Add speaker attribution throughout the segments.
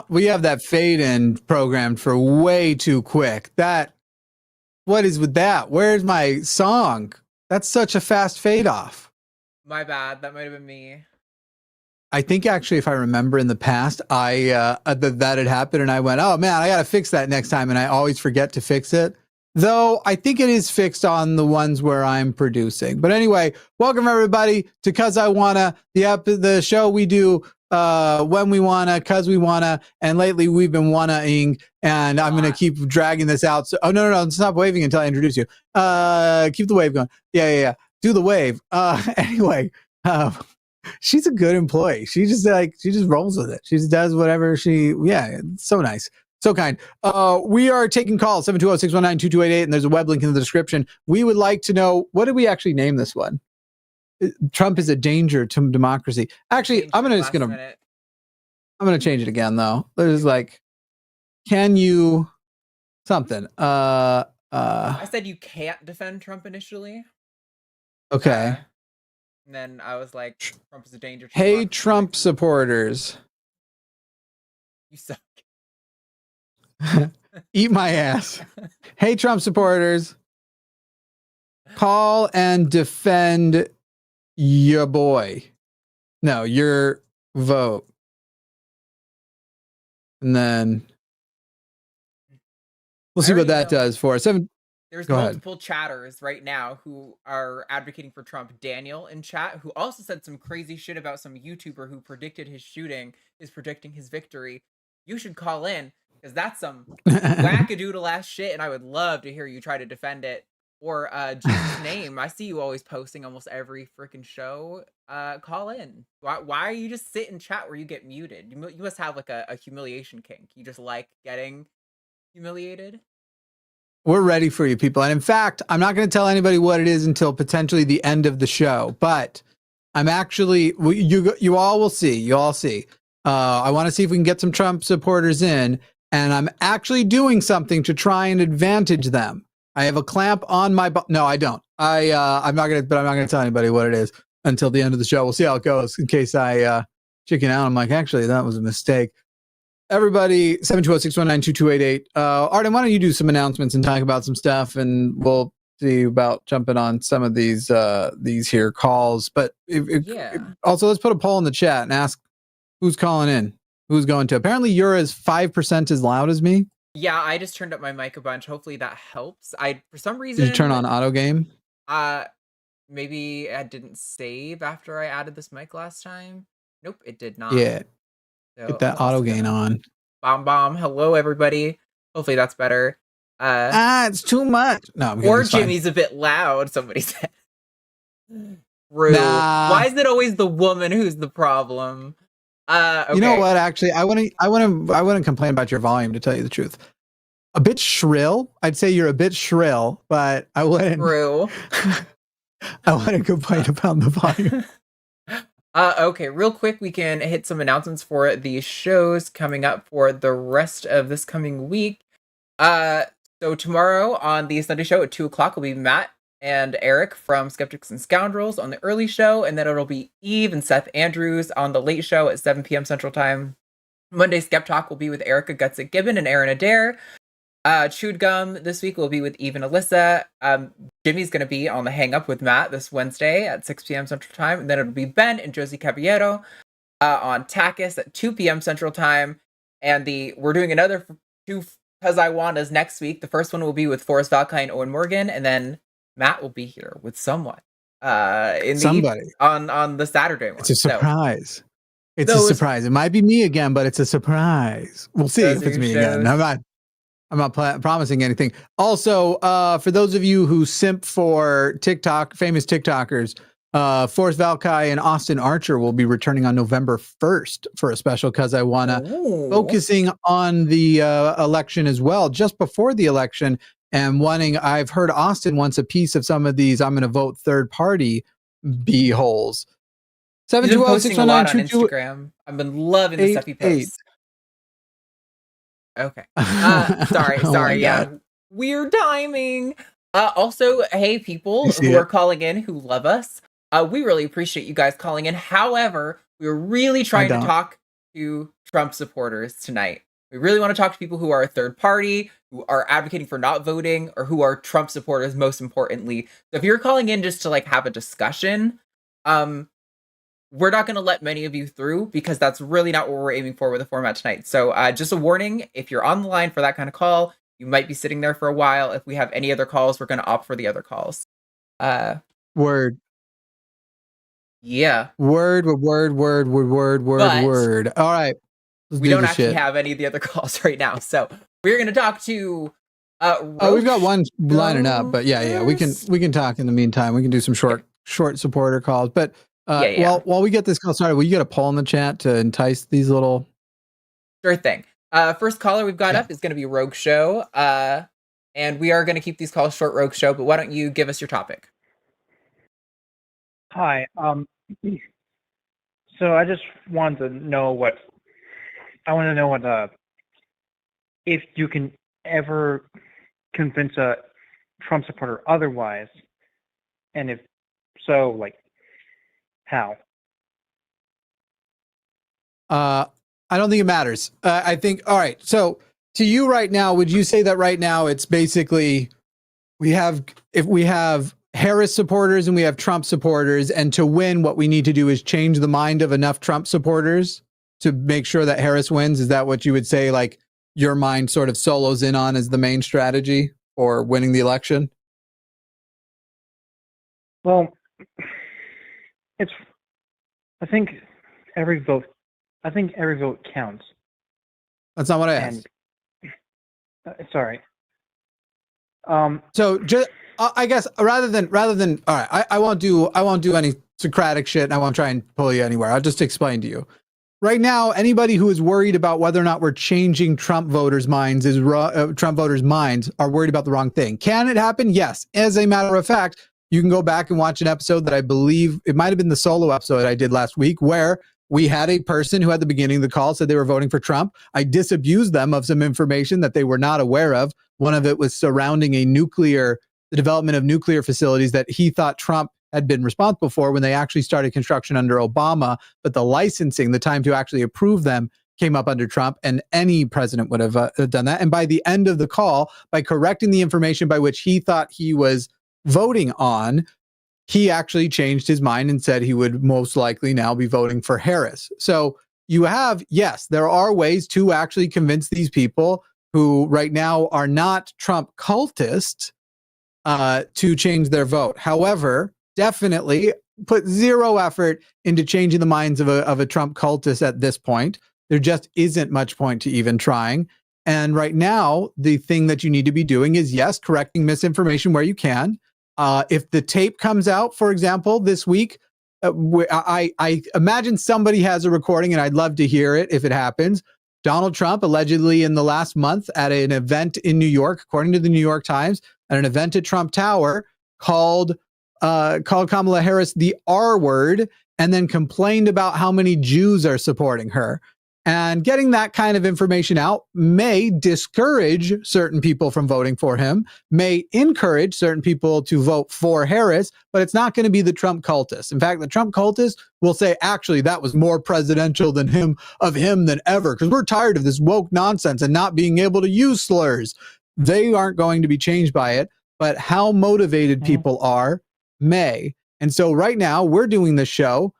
Speaker 1: We have that fade in programmed for way too quick. What is with that? Where's my song? That's such a fast fade off.
Speaker 2: My bad. That might have been me.
Speaker 1: I think actually, if I remember in the past, that had happened and I went, oh man, I got to fix that next time. And I always forget to fix it. Though I think it is fixed on the ones where I'm producing. But anyway, welcome everybody to Cause I Wanna, the show we do when we wanna, cause we wanna, and lately we've been wannaing, and I'm gonna keep dragging this out. So, no, stop waving until I introduce you. Keep the wave going. Yeah. Do the wave. Anyway, she's a good employee. She just rolls with it. She just does whatever it's so nice. So kind. We are taking calls, 720-619-2288, and there's a web link in the description. We would like to know, what did we actually name this one? Trump is a danger to democracy. Actually, I'm going to change it again, though. There's can you something?
Speaker 2: I said you can't defend Trump initially.
Speaker 1: Okay.
Speaker 2: And then I was like, Trump is a danger to
Speaker 1: Hey,
Speaker 2: democracy.
Speaker 1: Trump supporters.
Speaker 2: You suck.
Speaker 1: Eat my ass. Hey, Trump supporters. Call and defend your boy. No, your vote. And then we'll see what that does for us.
Speaker 2: There's multiple chatters right now who are advocating for Trump. Daniel in chat, who also said some crazy shit about some YouTuber who predicted his shooting, is predicting his victory. You should call in, because that's some wackadoodle ass shit, and I would love to hear you try to defend it. Or Jim's name. I see you always posting almost every freaking show. Call in. Why are you just sit and chat where you get muted? You must have a humiliation kink. You just like getting humiliated.
Speaker 1: We're ready for you, people. And in fact, I'm not going to tell anybody what it is until potentially the end of the show. But I'm actually, you all will see. You all see. I want to see if we can get some Trump supporters in. And I'm actually doing something to try and advantage them. I have a clamp on my no, I don't. I'm not gonna tell anybody what it is until the end of the show. We'll see how it goes. In case I chicken out, I'm like, actually, that was a mistake. Everybody, 720-619-2288. Arden, why don't you do some announcements and talk about some stuff, and we'll see about jumping on some of these here calls. But also, let's put a poll in the chat and ask who's calling in, who's going to. Apparently, you're as 5% as loud as me.
Speaker 2: Yeah, I just turned up my mic a bunch. Hopefully that helps. For some reason,
Speaker 1: did you turn on auto game?
Speaker 2: Maybe I didn't save after I added this mic last time. Nope, it did not.
Speaker 1: Yeah,
Speaker 2: so
Speaker 1: get that auto gain on.
Speaker 2: Bomb. Hello, everybody. Hopefully that's better.
Speaker 1: It's too much. No,
Speaker 2: or Jimmy's a bit loud. Somebody said. Rude. Why is it always the woman who's the problem? Okay.
Speaker 1: You know what? Actually, I wouldn't complain about your volume, to tell you the truth. A bit shrill. I'd say you're a bit shrill, but I wouldn't.
Speaker 2: True.
Speaker 1: I wouldn't complain about the volume.
Speaker 2: Okay, real quick, we can hit some announcements for the shows coming up for the rest of this coming week. So tomorrow on the Sunday show at 2:00 will be Matt and Eric from Skeptics and Scoundrels on the early show, and then it'll be Eve and Seth Andrews on the late show at 7 p.m. Central Time. Monday, Skeptalk will be with Erika Gutsit Gibbon and Aaron Adair. Chewed Gum this week will be with Eve and Alyssa. Jimmy's going to be on the Hang Up with Matt this Wednesday at 6 p.m. Central Time, and then it'll be Ben and Josie Caballero on TACIS at 2 p.m. Central Time. And we're doing another two Cause I Wanda's next week. The first one will be with Forrest Valkai and Owen Morgan, and then Matt will be here with someone on the Saturday one.
Speaker 1: It's a surprise. It's a surprise. It might be me again, but it's a surprise. We'll see if it's me again. I'm not promising anything. Also, for those of you who simp for TikTok, famous TikTokers, Forrest Valkai and Austin Archer will be returning on November 1st for a special Cause I Wanna, focusing on the election as well, just before the election. And I've heard Austin wants a piece of some of these I'm going to vote third party b-holes.
Speaker 2: 720-619-2288. Instagram. I've been loving the stuff he posts. Okay. Sorry. Yeah. Weird timing. Also, hey, people who are calling in who love us. We really appreciate you guys calling in. However, we're really trying to talk to Trump supporters tonight. We really want to talk to people who are a third party, who are advocating for not voting, or who are Trump supporters, most importantly. So if you're calling in just to like have a discussion, we're not going to let many of you through because that's really not what we're aiming for with the format tonight. So just a warning, if you're on the line for that kind of call, you might be sitting there for a while. If we have any other calls, we're going to opt for the other calls.
Speaker 1: Word.
Speaker 2: Yeah.
Speaker 1: Word. All right.
Speaker 2: We don't actually have any of the other calls right now. So we're going to talk to
Speaker 1: we've got one lining up, but yeah, we can talk in the meantime. We can do some short supporter calls. But while we get this call started, will you get a poll in the chat to entice these little?
Speaker 2: Sure thing. First caller we've got up is going to be Rogue Show. And we are going to keep these calls short, Rogue Show, but why don't you give us your topic?
Speaker 3: Hi. So I just wanted to know what if you can ever convince a Trump supporter otherwise, and if so, like, how?
Speaker 1: I don't think it matters. I think, all right. So to you right now, would you say that right now it's basically if we have Harris supporters and we have Trump supporters, and to win, what we need to do is change the mind of enough Trump supporters to make sure that Harris wins? Is that what you would say, like, your mind sort of solos in on as the main strategy for winning the election?
Speaker 3: Well, I think every vote counts.
Speaker 1: That's not what I asked.
Speaker 3: Sorry.
Speaker 1: So just, I guess rather than all right, I won't do any Socratic shit, and I won't try and pull you anywhere. I'll just explain to you. Right now, anybody who is worried about whether or not we're changing Trump voters' minds are worried about the wrong thing. Can it happen? Yes. As a matter of fact, you can go back and watch an episode that I believe it might have been the solo episode I did last week, where we had a person who at the beginning of the call said they were voting for Trump. I disabused them of some information that they were not aware of. One of it was surrounding the development of nuclear facilities that he thought Trump had been responsible for when they actually started construction under Obama, but the licensing, the time to actually approve them, came up under Trump, and any president would have done that. And by the end of the call, by correcting the information by which he thought he was voting on, he actually changed his mind and said he would most likely now be voting for Harris. So you have, yes, there are ways to actually convince these people who right now are not Trump cultists to change their vote. However, definitely put zero effort into changing the minds of a Trump cultist at this point. There just isn't much point to even trying. And right now, the thing that you need to be doing is, yes, correcting misinformation where you can. If the tape comes out, for example, this week, I imagine somebody has a recording, and I'd love to hear it if it happens. Donald Trump allegedly in the last month at an event in New York, according to the New York Times, at an event at Trump Tower, called Kamala Harris the R word, and then complained about how many Jews are supporting her. And getting that kind of information out may discourage certain people from voting for him, may encourage certain people to vote for Harris, but it's not going to be the Trump cultists. In fact, the Trump cultists will say, actually, that was more presidential than him than ever, because we're tired of this woke nonsense and not being able to use slurs. They aren't going to be changed by it, but how motivated people are may. And so right now we're doing this show.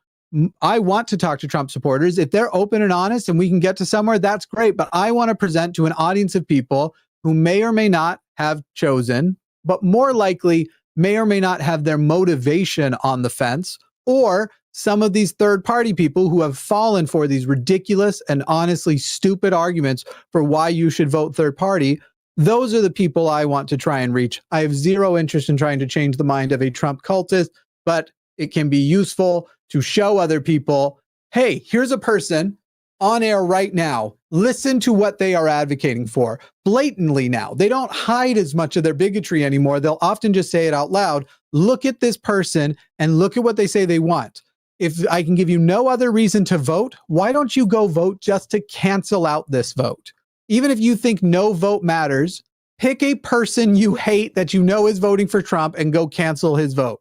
Speaker 1: I want to talk to Trump supporters. If they're open and honest and we can get to somewhere, that's great. But I want to present to an audience of people who may or may not have chosen, but more likely may or may not have their motivation on the fence, or some of these third-party people who have fallen for these ridiculous and honestly stupid arguments for why you should vote third party. Those are the people I want to try and reach. I have zero interest in trying to change the mind of a Trump cultist, but it can be useful to show other people, hey, here's a person on air right now. Listen to what they are advocating for blatantly now. They don't hide as much of their bigotry anymore. They'll often just say it out loud. Look at this person and look at what they say they want. If I can give you no other reason to vote, why don't you go vote just to cancel out this vote? Even if you think no vote matters, pick a person you hate that you know is voting for Trump and go cancel his vote.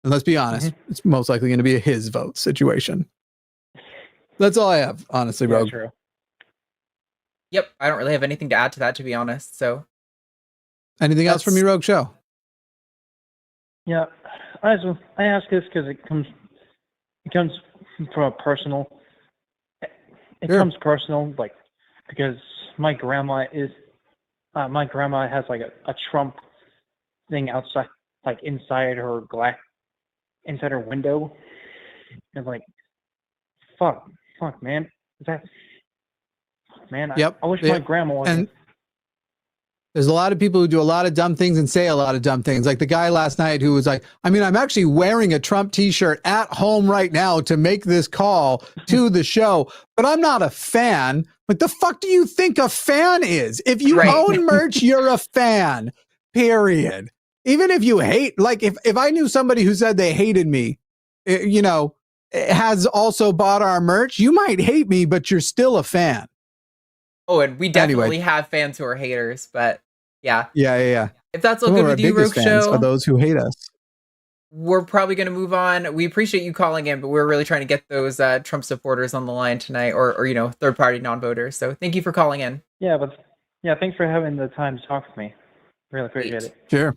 Speaker 1: And let's be honest, it's most likely going to be a his vote situation. That's all I have, honestly,
Speaker 3: Yeah,
Speaker 1: Rogue.
Speaker 3: true.
Speaker 2: Yep, I don't really have anything to add to that, to be honest. So
Speaker 1: Anything else from your Rogue show?
Speaker 3: Yeah, I ask this because it comes from a personal. It
Speaker 1: Sure.
Speaker 3: comes personal, like because my grandma has like a Trump thing outside, like inside her window, and like, fuck, man, is that, man?
Speaker 1: Yep.
Speaker 3: I wish
Speaker 1: Yeah.
Speaker 3: my grandma wasn't.
Speaker 1: And there's a lot of people who do a lot of dumb things and say a lot of dumb things. Like the guy last night who was like, I mean, I'm actually wearing a Trump t-shirt at home right now to make this call to the show, but I'm not a fan. What the fuck do you think a fan is? If you
Speaker 2: Right.
Speaker 1: own merch, you're a fan, period. Even if you hate, like if I knew somebody who said they hated me, has also bought our merch, you might hate me, but you're still a fan.
Speaker 2: Oh, and we definitely
Speaker 1: Anyway.
Speaker 2: have fans who are haters, but yeah.
Speaker 1: Yeah.
Speaker 2: If that's all
Speaker 1: Some
Speaker 2: good
Speaker 1: of our
Speaker 2: with you,
Speaker 1: biggest
Speaker 2: Rogue
Speaker 1: fans are
Speaker 2: Show,
Speaker 1: those who hate us.
Speaker 2: we're probably going to move on. We appreciate you calling in, but we're really trying to get those Trump supporters on the line tonight, or third-party non-voters. So thank you for calling in.
Speaker 3: Yeah, thanks for having the time to talk with me. Really appreciate it.
Speaker 1: Sure.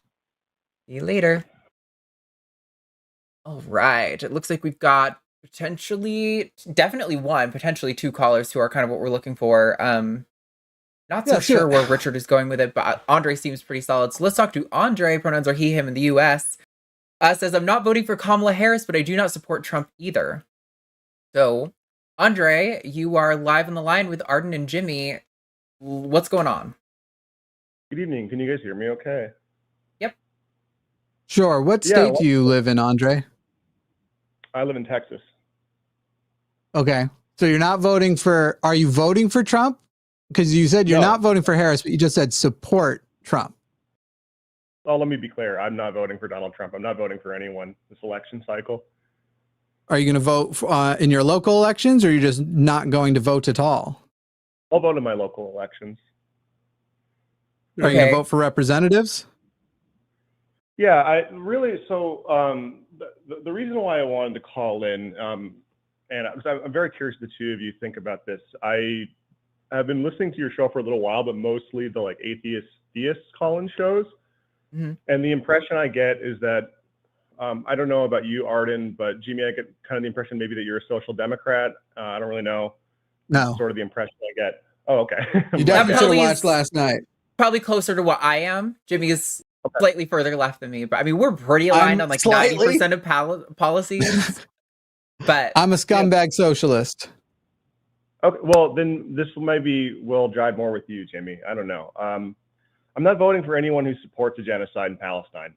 Speaker 2: See you later. All right. It looks like we've got definitely one, potentially two callers who are kind of what we're looking for. Not so sure where Richard is going with it, but Andre seems pretty solid. So let's talk to Andre. Pronouns are he, him in the U.S. Says, I'm not voting for Kamala Harris, but I do not support Trump either. So, Andre, you are live on the line with Arden and Jimmy. What's going on?
Speaker 4: Good evening. Can you guys hear me okay?
Speaker 2: Yep.
Speaker 1: Sure. What state do you live in, Andre?
Speaker 4: I live in Texas.
Speaker 1: Okay. So you're not voting for, are you voting for Trump? Because you said you're not voting for Harris, but you just said support Trump.
Speaker 4: Oh, let me be clear. I'm not voting for Donald Trump. I'm not voting for anyone this election cycle.
Speaker 1: Are you going to vote in your local elections, or you're just not going to vote at all?
Speaker 4: I'll vote in my local elections.
Speaker 1: Are you going to vote for representatives?
Speaker 4: Yeah, the reason why I wanted to call in, and I'm very curious the two of you think about this. I have been listening to your show for a little while, but mostly the like atheist theist call-in shows. Mm-hmm. And the impression I get is that, I don't know about you, Arden, but Jimmy, I get kind of the impression maybe that you're a social democrat. I don't really know.
Speaker 1: No.
Speaker 4: That's sort of the impression I get. Oh, okay.
Speaker 1: You definitely should have watched last night.
Speaker 2: Probably closer to what I am. Jimmy is slightly further left than me, but I mean, we're pretty aligned on like 90% of policies. But
Speaker 1: I'm a scumbag socialist.
Speaker 4: Okay, well, then this maybe will jive more with you, Jimmy. I don't know. I'm not voting for anyone who supports a genocide in Palestine.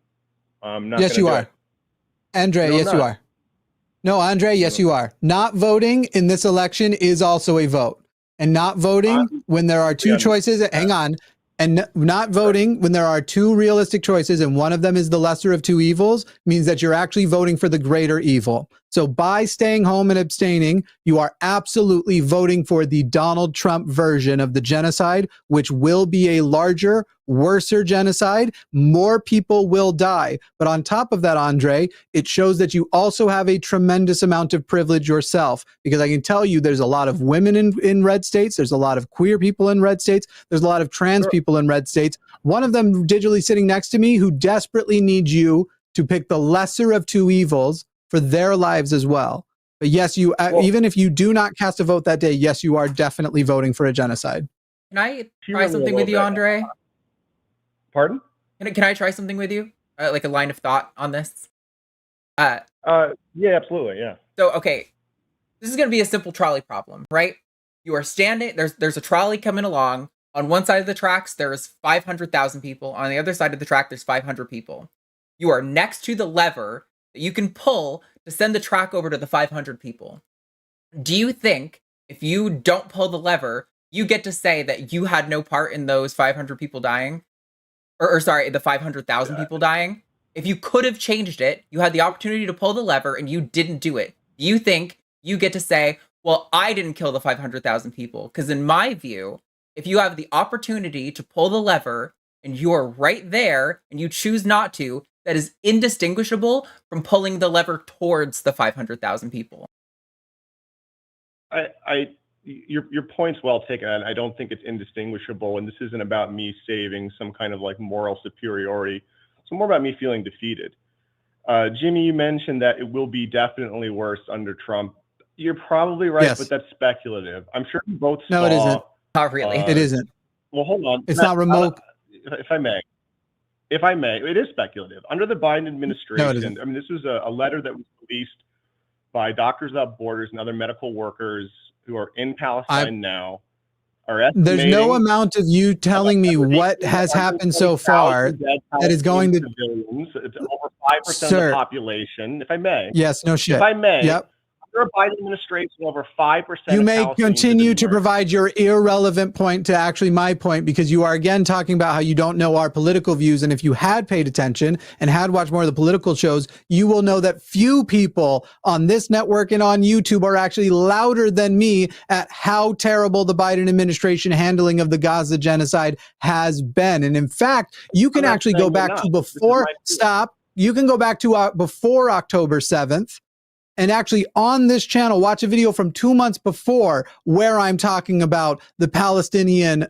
Speaker 1: Yes, you are. Andre, yes, you are. No, Andre, yes, you are. Not voting in this election is also a vote. And not voting when there are two choices, hang on, and not voting when there are two realistic choices and one of them is the lesser of two evils means that you're actually voting for the greater evil. So by staying home and abstaining, you are absolutely voting for the Donald Trump version of the genocide, which will be a larger, worser genocide. More people will die. But on top of that, Andre, it shows that you also have a tremendous amount of privilege yourself, because I can tell you there's a lot of women in red states. There's a lot of queer people in red states. There's a lot of trans people in red states. One of them digitally sitting next to me who desperately needs you to pick the lesser of two evils for their lives as well. But yes, even if you do not cast a vote that day, yes, you are definitely voting for a genocide.
Speaker 2: Can I try something with you, Andre?
Speaker 4: Pardon?
Speaker 2: Can I try something with you? Like a line of thought on this?
Speaker 4: Yeah, absolutely, yeah.
Speaker 2: So, okay, this is going to be a simple trolley problem, right? You are standing, there's a trolley coming along. On one side of the tracks, there's 500,000 people. On the other side of the track, there's 500 people. You are next to the lever that you can pull to send the track over to the 500 people. Do you think if you don't pull the lever, you get to say that you had no part in those 500 people dying? Or sorry, the 500,000 people dying? If you could have changed it, you had the opportunity to pull the lever and you didn't do it. Do you think you get to say, well, I didn't kill the 500,000 people? Because in my view, if you have the opportunity to pull the lever and you're right there and you choose not to, that is indistinguishable from pulling the lever towards the 500,000 people.
Speaker 4: Your point's well taken, and I don't think it's indistinguishable. And this isn't about me saving some kind of like moral superiority. It's more about me feeling defeated. Jimmy, you mentioned that it will be definitely worse under Trump. You're probably right,
Speaker 1: Yes.
Speaker 4: but that's speculative. I'm sure you both saw.
Speaker 1: No, it isn't.
Speaker 2: Not really.
Speaker 1: It isn't.
Speaker 4: Well, hold on.
Speaker 1: It's not remote.
Speaker 4: If I may, it is speculative. Under the Biden administration,
Speaker 1: No,
Speaker 4: I mean, this was a letter that was released by Doctors Without Borders and other medical workers who are in Palestine now.
Speaker 1: There's no amount of you telling me what has happened so far that is going to
Speaker 4: civilians. It's over 5% of the population. If I may.
Speaker 1: Yes, no shit.
Speaker 4: If I may.
Speaker 1: Yep.
Speaker 4: Under a Biden administration, over 5%.
Speaker 1: You may continue to provide your irrelevant point to actually my point, because you are again talking about how you don't know our political views. And if you had paid attention and had watched more of the political shows, you will know that few people on this network and on YouTube are actually louder than me at how terrible the Biden administration handling of the Gaza genocide has been. And in fact, you can actually go back to before, you can go back to before October 7th. And actually on this channel, watch a video from 2 months before where I'm talking about the Palestinian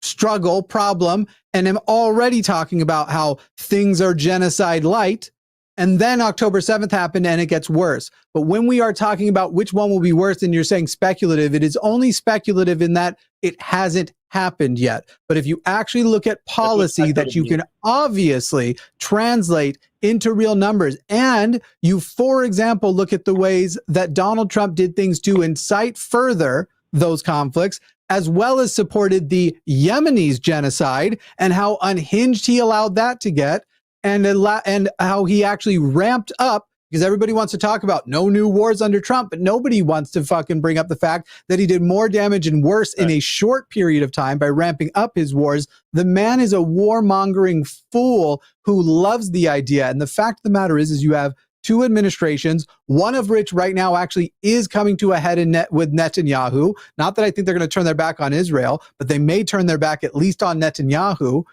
Speaker 1: struggle problem. And I'm already talking about how things are genocide light. And then October 7th happened and it gets worse. But when we are talking about which one will be worse and you're saying speculative, it is only speculative in that it hasn't happened yet. But if you actually look at policy that you can obviously translate into real numbers, and you, for example, look at the ways that Donald Trump did things to incite further those conflicts, as well as supported the Yemenis genocide and how unhinged he allowed that to get, and how he actually ramped up, because everybody wants to talk about no new wars under Trump, but nobody wants to fucking bring up the fact that he did more damage and worse in a short period of time by ramping up his wars. The man is a warmongering fool who loves the idea. And the fact of the matter is you have two administrations, one of which right now actually is coming to a head with Netanyahu. Not that I think they're going to turn their back on Israel, but they may turn their back at least on Netanyahu.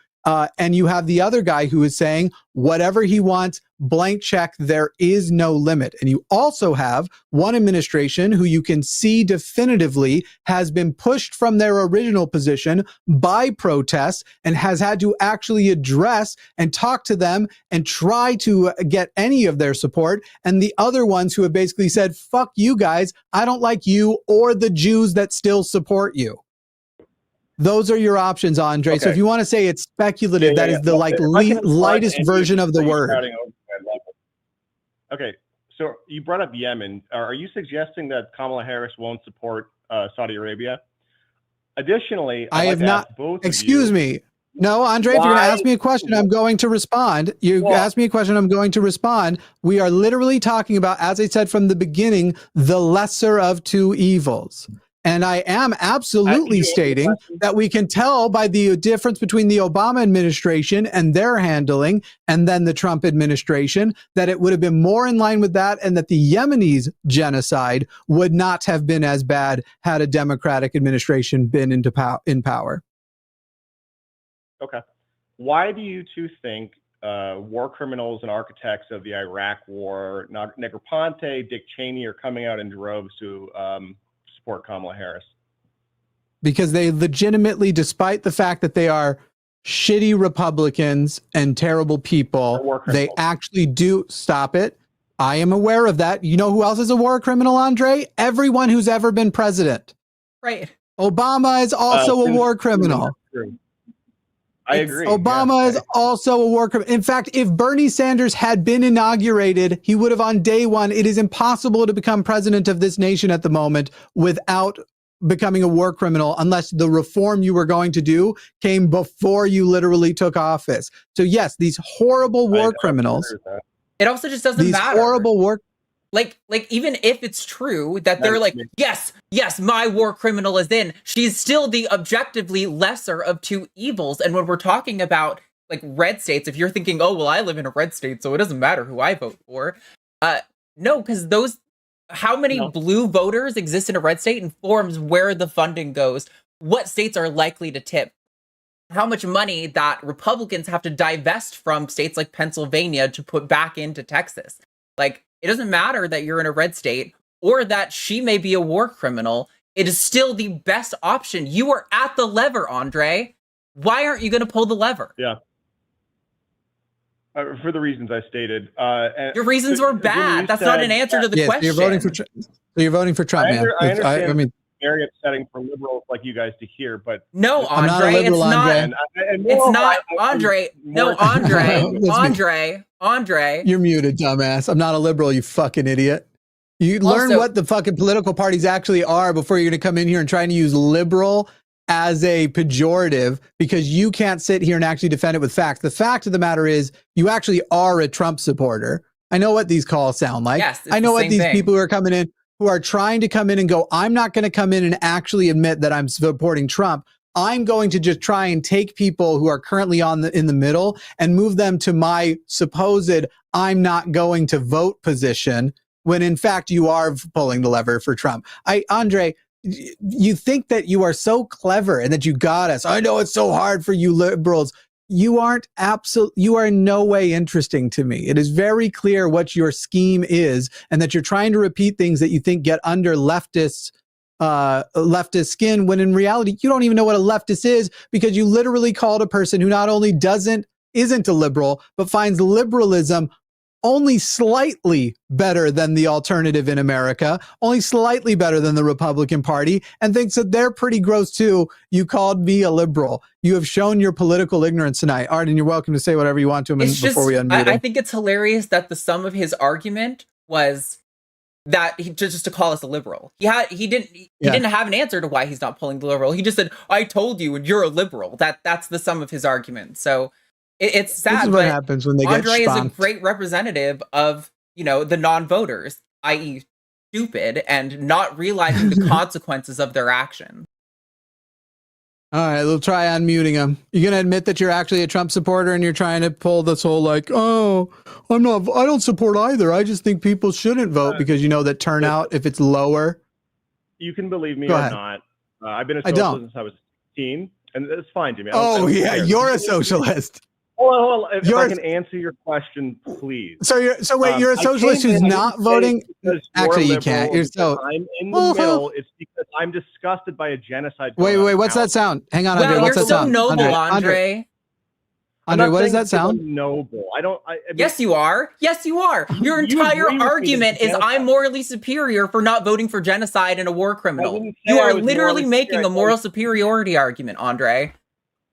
Speaker 1: And you have the other guy who is saying whatever he wants, blank check, there is no limit. And you also have one administration who you can see definitively has been pushed from their original position by protests and has had to actually address and talk to them and try to get any of their support. And the other ones who have basically said, fuck you guys, I don't like you or the Jews that still support you. Those are your options, Andre. Okay. So if you want to say it's speculative, that is the lightest version of the word.
Speaker 4: Okay, so you brought up Yemen. Are you suggesting that Kamala Harris won't support Saudi Arabia? Additionally,
Speaker 1: I have not. Excuse me. No, Andre, if you're going to ask me a question, I'm going to respond. You ask me a question, I'm going to respond. We are literally talking about, as I said from the beginning, the lesser of two evils. And I am absolutely stating that we can tell by the difference between the Obama administration and their handling and then the Trump administration that it would have been more in line with that, and that the Yemenis genocide would not have been as bad had a Democratic administration been in power.
Speaker 4: Okay. Why do you two think war criminals and architects of the Iraq war, Negroponte, Dick Cheney, are coming out in droves to support Kamala Harris?
Speaker 1: Because they legitimately, despite the fact that they are shitty Republicans and terrible people, they actually do stop it. I am aware of that. You know who else is a war criminal, Andre? Everyone who's ever been president.
Speaker 2: Right.
Speaker 1: Obama is also a war criminal.
Speaker 4: I agree.
Speaker 1: Obama is also a war criminal. In fact, if Bernie Sanders had been inaugurated, he would have on day one. It is impossible to become president of this nation at the moment without becoming a war criminal, unless the reform you were going to do came before you literally took office. So yes, these horrible war criminals.
Speaker 2: It also just doesn't matter.
Speaker 1: These horrible war.
Speaker 2: Like even if it's true that they're like, yes, my war criminal is in, she's still the objectively lesser of two evils. And when we're talking about like red states, if you're thinking, oh, well, I live in a red state, so it doesn't matter who I vote for. No, because how many blue voters exist in a red state informs where the funding goes, what states are likely to tip, how much money that Republicans have to divest from states like Pennsylvania to put back into Texas. Like, it doesn't matter that you're in a red state or that she may be a war criminal, it is still the best option. You are at the lever, Andre. Why aren't you going to pull the lever?
Speaker 4: Yeah. For the reasons I stated.
Speaker 2: Your reasons were bad. That's not an answer to the question.
Speaker 1: So you're voting for Trump, man.
Speaker 4: I understand. I mean, very upsetting for liberals like you guys to hear, but
Speaker 2: no,
Speaker 1: I'm
Speaker 2: Andre,
Speaker 1: not a liberal,
Speaker 2: it's
Speaker 1: Andre.
Speaker 2: not. It's not, Andre. No, Andre.
Speaker 1: You're muted, dumbass. I'm not a liberal, you fucking idiot. You learn
Speaker 2: Also,
Speaker 1: what the fucking political parties actually are before you're going to come in here and trying to use liberal as a pejorative, because you can't sit here and actually defend it with facts. The fact of the matter is you actually are a Trump supporter. I know what these calls sound like.
Speaker 2: Yes,
Speaker 1: I know what these people who are coming in, who are trying to come in and go, I'm not going to come in and actually admit that I'm supporting Trump. I'm going to just try and take people who are currently in the middle and move them to my supposed I'm not going to vote position, when in fact you are pulling the lever for Trump. Andre, you think that you are so clever and that you got us. I know it's so hard for you liberals. You are in no way interesting to me. It is very clear what your scheme is, and that you're trying to repeat things that you think get under leftist skin, when in reality you don't even know what a leftist is, because you literally called a person who not only isn't a liberal, but finds liberalism only slightly better than the alternative in America, only slightly better than the Republican Party, and thinks that they're pretty gross too. You called me a liberal. You have shown your political ignorance tonight. Arden, you're welcome to say whatever you want to him before we unmute him.
Speaker 2: I think it's hilarious that the sum of his argument was that he just to call us a liberal. He didn't have an answer to why he's not pulling the liberal. He just said, I told you and you're a liberal. That's the sum of his argument. So it's sad.
Speaker 1: This is what happens when they
Speaker 2: Andre
Speaker 1: get
Speaker 2: is a great representative of, the non-voters, i.e. stupid, and not realizing the consequences of their actions.
Speaker 1: All right, we'll try unmuting him. You're going to admit that you're actually a Trump supporter and you're trying to pull this whole like, I don't support either. I just think people shouldn't vote because you know that turnout, if it's lower.
Speaker 4: You can believe me or not. I've been a socialist since I was 16, and it's fine, Jimmy.
Speaker 1: You're a socialist.
Speaker 4: Well, if I can answer your question, please.
Speaker 1: So you're a socialist who's not voting? Actually, you can't.
Speaker 4: I'm in the middle. It's because I'm disgusted by a genocide.
Speaker 1: Wait, what's that sound? Hang on, Andre. What's that sound?
Speaker 2: You're so noble, Andre.
Speaker 1: Andre, what does that sound?
Speaker 4: Noble. I mean,
Speaker 2: yes, you are. Yes, you are. Your entire argument is I'm morally superior for not voting for genocide and a war criminal. You are literally making a moral superiority argument, Andre.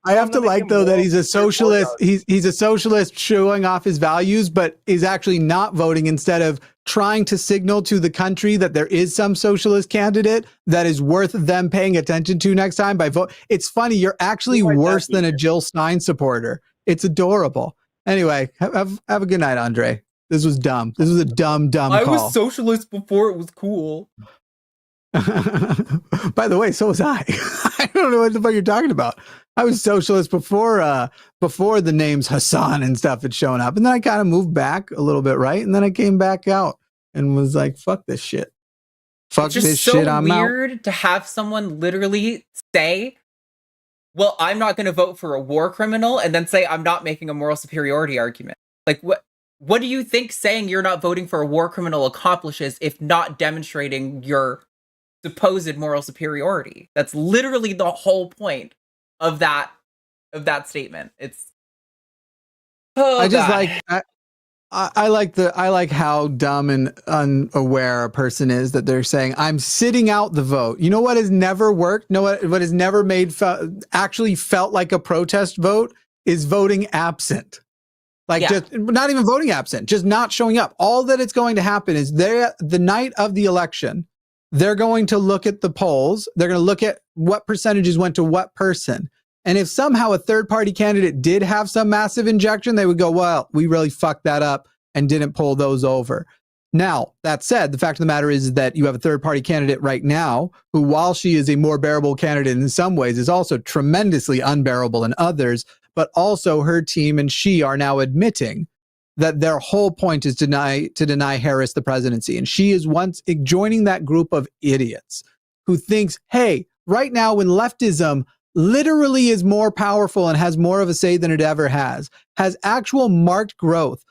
Speaker 1: I have to like, though, that he's a socialist. He's a socialist showing off his values, but is actually not voting, instead of trying to signal to the country that there is some socialist candidate that is worth them paying attention to next time by vote. It's funny. You're actually worse than a Jill Stein supporter. It's adorable. Anyway, have a good night, Andre. This was dumb. This was a dumb call.
Speaker 2: I was socialist before it was cool.
Speaker 1: By the way, so was I. I don't know what the fuck you're talking about. I was socialist before the names Hassan and stuff had shown up. And then I kind of moved back a little bit, right? And then I came back out and was like, fuck this shit. Fuck this shit, I'm out.
Speaker 2: It's weird to have someone literally say, well, I'm not going to vote for a war criminal, and then say I'm not making a moral superiority argument. Like, what do you think saying you're not voting for a war criminal accomplishes, if not demonstrating your supposed moral superiority? That's literally the whole point of that statement. It's
Speaker 1: I like how dumb and unaware a person is, that they're saying I'm sitting out the vote. You know what has never worked? What has never actually felt like a protest vote is voting absent. Just not even voting absent, just not showing up. All that it's going to happen is the night of the election, they're going to look at the polls. They're going to look at what percentages went to what person. And if somehow a third-party candidate did have some massive injection, they would go, well, we really fucked that up and didn't pull those over. Now, that said, the fact of the matter is that you have a third-party candidate right now who, while she is a more bearable candidate in some ways, is also tremendously unbearable in others, but also her team and she are now admitting that their whole point is to deny Harris the presidency. And she is once joining that group of idiots who thinks, hey, right now when leftism literally is more powerful and has more of a say than it ever has actual marked growth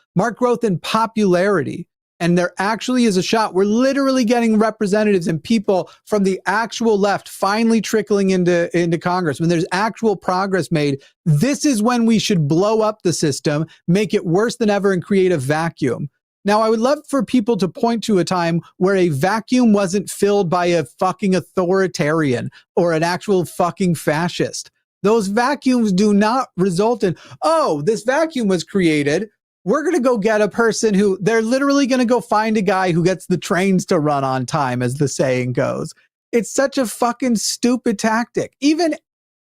Speaker 1: in popularity, and there actually is a shot, we're literally getting representatives and people from the actual left finally trickling into Congress, when there's actual progress made, this is when we should blow up the system, make it worse than ever, and create a vacuum. Now, I would love for people to point to a time where a vacuum wasn't filled by a fucking authoritarian or an actual fucking fascist. Those vacuums do not result in, oh, this vacuum was created. We're going to go get a person who, they're literally going to go find a guy who gets the trains to run on time, as the saying goes. It's such a fucking stupid tactic. Even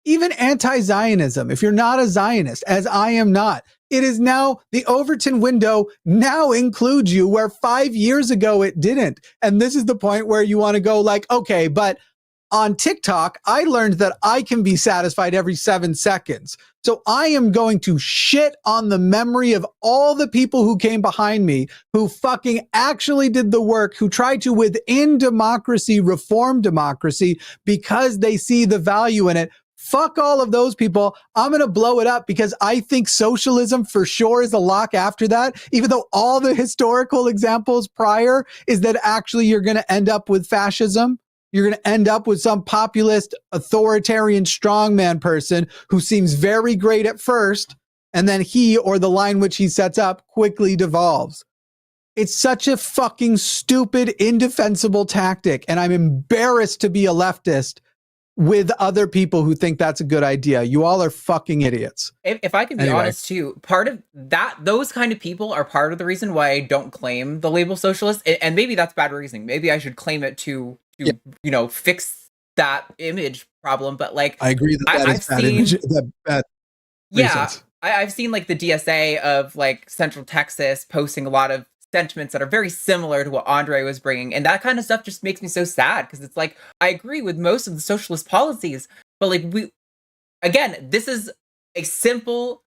Speaker 1: anti-Zionism, if you're not a Zionist, as I am not, it is now, the Overton window now includes you, where 5 years ago it didn't. And this is the point where you want to go like, okay, but on TikTok, I learned that I can be satisfied every 7 seconds. So I am going to shit on the memory of all the people who came behind me, who fucking actually did the work, who tried to, within democracy, reform democracy because they see the value in it. Fuck all of those people. I'm going to blow it up because I think socialism for sure is a lock after that, even though all the historical examples prior is that actually you're going to end up with fascism. You're going to end up with some populist, authoritarian strongman person who seems very great at first, and then he, or the line which he sets up, quickly devolves. It's such a fucking stupid, indefensible tactic, and I'm embarrassed to be a leftist with other people who think that's a good idea. You all are fucking idiots.
Speaker 2: If I can be honest too, part of that, those kind of people are part of the reason why I don't claim the label socialist. And maybe that's bad reasoning. Maybe I should claim it to you know, fix that image problem. But like,
Speaker 1: I agree that is bad image.
Speaker 2: I've seen like the DSA of like Central Texas posting a lot of sentiments that are very similar to what Andre was bringing, and that kind of stuff just makes me so sad, because it's like, I agree with most of the socialist policies, but like, this is a simple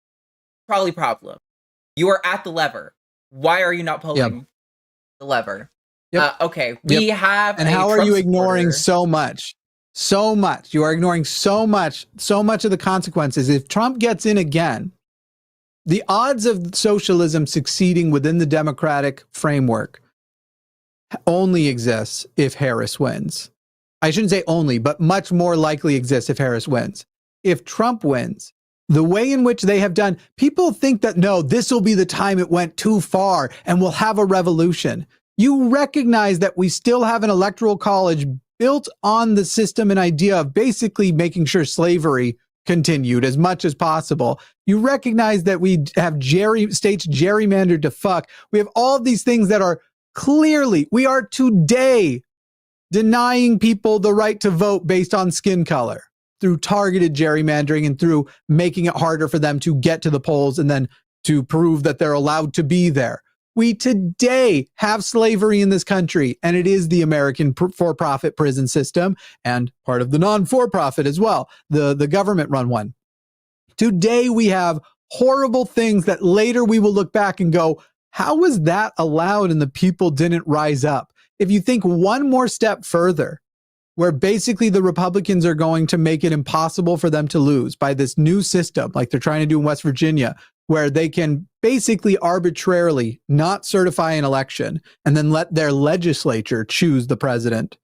Speaker 2: trolley problem. You are at the lever. Why are you not pulling the lever? Okay, we have,
Speaker 1: and how are you ignoring so much? So much. You are ignoring so much of the consequences. If Trump gets in again, the odds of socialism succeeding within the democratic framework only exists if Harris wins. I shouldn't say only, but much more likely exists if Harris wins. If Trump wins, the way in which they have done, people think that, no, this will be the time it went too far and we'll have a revolution. You recognize that we still have an electoral college built on the system and idea of basically making sure slavery continued as much as possible. You recognize that we have states gerrymandered to fuck. We have all these things that are clearly, we are today denying people the right to vote based on skin color through targeted gerrymandering and through making it harder for them to get to the polls and then to prove that they're allowed to be there. We today have slavery in this country, and it is the American for-profit prison system and part of the non-for-profit as well, the government-run one. Today we have horrible things that later we will look back and go, how was that allowed and the people didn't rise up? If you think one more step further, where basically the Republicans are going to make it impossible for them to lose by this new system, like they're trying to do in West Virginia, where they can basically arbitrarily not certify an election and then let their legislature choose the president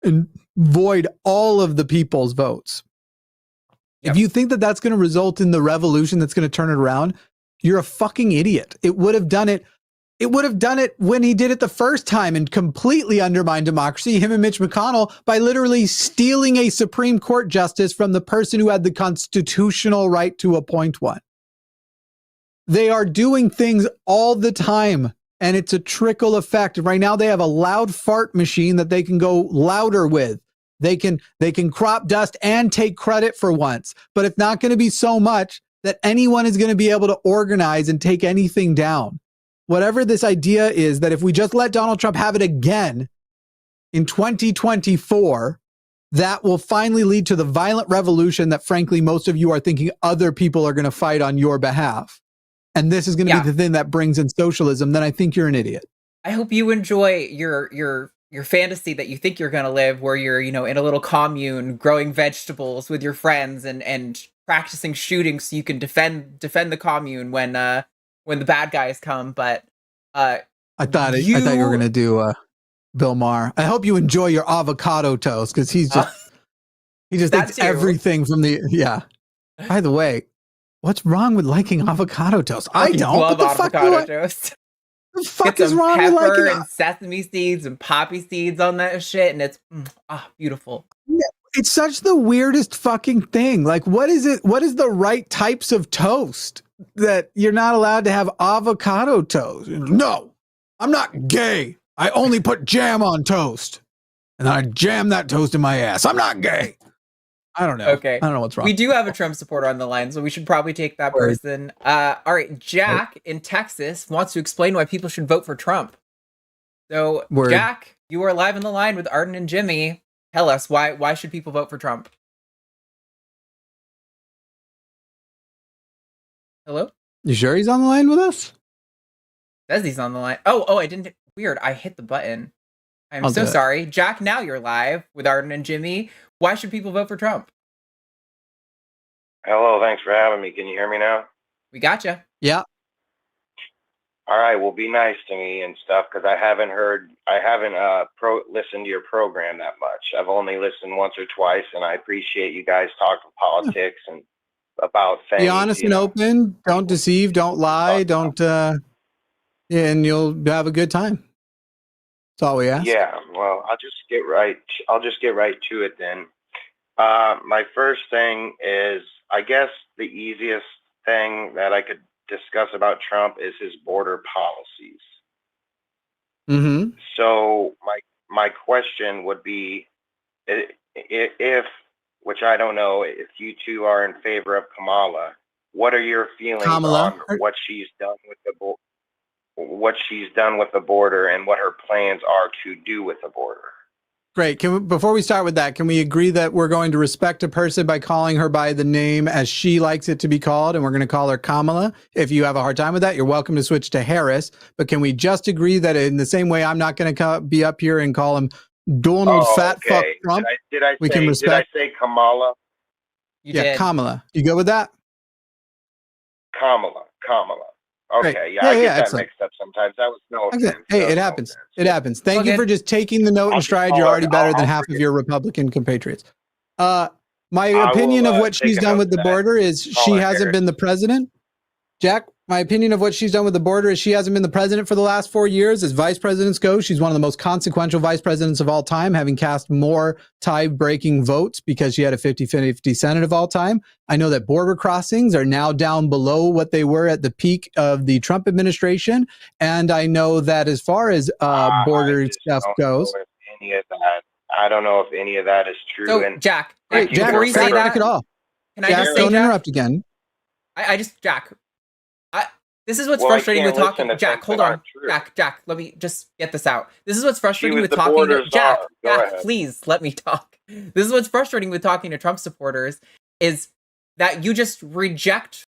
Speaker 1: and void all of the people's votes. Yep. If you think that that's going to result in the revolution that's going to turn it around, you're a fucking idiot. It would have done it. It would have done it when he did it the first time and completely undermined democracy, him and Mitch McConnell, by literally stealing a Supreme Court justice from the person who had the constitutional right to appoint one. They are doing things all the time, and it's a trickle effect. Right now, they have a loud fart machine that they can go louder with. They can crop dust and take credit for once, but it's not going to be so much that anyone is going to be able to organize and take anything down. Whatever this idea is, that if we just let Donald Trump have it again in 2024, that will finally lead to the violent revolution that, frankly, most of you are thinking other people are going to fight on your behalf. And this is going to be the thing that brings in socialism, then I think you're an idiot.
Speaker 2: I hope you enjoy your fantasy that you think you're going to live, where you're, you know, in a little commune growing vegetables with your friends and practicing shooting so you can defend the commune when the bad guys come. But
Speaker 1: I thought you were going to do Bill Maher. I hope you enjoy your avocado toast because he just thinks everything from the By the way, what's wrong with liking avocado toast? I don't.
Speaker 2: Love
Speaker 1: what the
Speaker 2: avocado
Speaker 1: fuck
Speaker 2: toast.
Speaker 1: The fuck
Speaker 2: Get
Speaker 1: is
Speaker 2: some
Speaker 1: wrong with
Speaker 2: pepper
Speaker 1: liking
Speaker 2: and sesame seeds and poppy seeds on that shit, and it's beautiful.
Speaker 1: It's such the weirdest fucking thing. Like, what is it? What is the right types of toast that you're not allowed to have avocado toast? No, I'm not gay. I only put jam on toast, and then I jam that toast in my ass. I'm not gay. I don't know.
Speaker 2: Okay.
Speaker 1: I don't know what's wrong.
Speaker 2: We do have a Trump supporter on the line, so we should probably take that person. All right. Jack in Texas wants to explain why people should vote for Trump. So, Jack, you are live on the line with Arden and Jimmy. Tell us why should people vote for Trump? Hello?
Speaker 1: You sure he's on the line with us?
Speaker 2: Says he's on the line. Oh, I didn't. Weird. I hit the button. I'm so sorry. Jack, now you're live with Arden and Jimmy. Why should people vote for Trump?
Speaker 5: Hello, thanks for having me. Can you hear me now?
Speaker 2: We gotcha.
Speaker 1: Yeah.
Speaker 5: All right, well, be nice to me and stuff because I haven't listened to your program that much. I've only listened once or twice, and I appreciate you guys talking politics and about things.
Speaker 1: Be honest and open. Don't deceive. Don't lie. Don't. And you'll have a good time. That's all we ask.
Speaker 5: Yeah. Well, I'll just get right to it then. My first thing is, I guess the easiest thing that I could discuss about Trump is his border policies.
Speaker 1: Mm-hmm.
Speaker 5: So my question would be, if, which I don't know, if you two are in favor of Kamala, what are your feelings on what she's done with the border and what her plans are to do with the border?
Speaker 1: Great. Before we start with that, can we agree that we're going to respect a person by calling her by the name as she likes it to be called, and we're going to call her Kamala? If you have a hard time with that, you're welcome to switch to Harris. But can we just agree that in the same way I'm not going to be up here and call him Donald Fuck Trump?
Speaker 5: Did I say Kamala?
Speaker 2: You did.
Speaker 1: Kamala. You go with that?
Speaker 5: Kamala. Okay,
Speaker 1: Great.
Speaker 5: I get that
Speaker 1: excellent.
Speaker 5: mixed up sometimes. That was no offense.
Speaker 1: Hey, it happens. It happens. Thank you for just taking the note in stride. You're already better than half of your Republican compatriots. My opinion of what she's done with the border is she hasn't been the president. Jack, my opinion of what she's done with the border is she hasn't been the president for the last 4 years. As vice presidents go, she's one of the most consequential vice presidents of all time, having cast more tie-breaking votes because she had a 50-50 Senate of all time. I know that border crossings are now down below what they were at the peak of the Trump administration. And I know that as far as border stuff goes,
Speaker 5: I don't know if any of that is true.
Speaker 2: So, Jack, before you say that,
Speaker 1: at all.
Speaker 2: Can I just say,
Speaker 1: don't interrupt again.
Speaker 2: This is what's frustrating with talking. Jack, hold on. Jack, let me just get this out. This is what's frustrating with talking to Jack. Jack, please let me talk. This is what's frustrating with talking to Trump supporters is that you just reject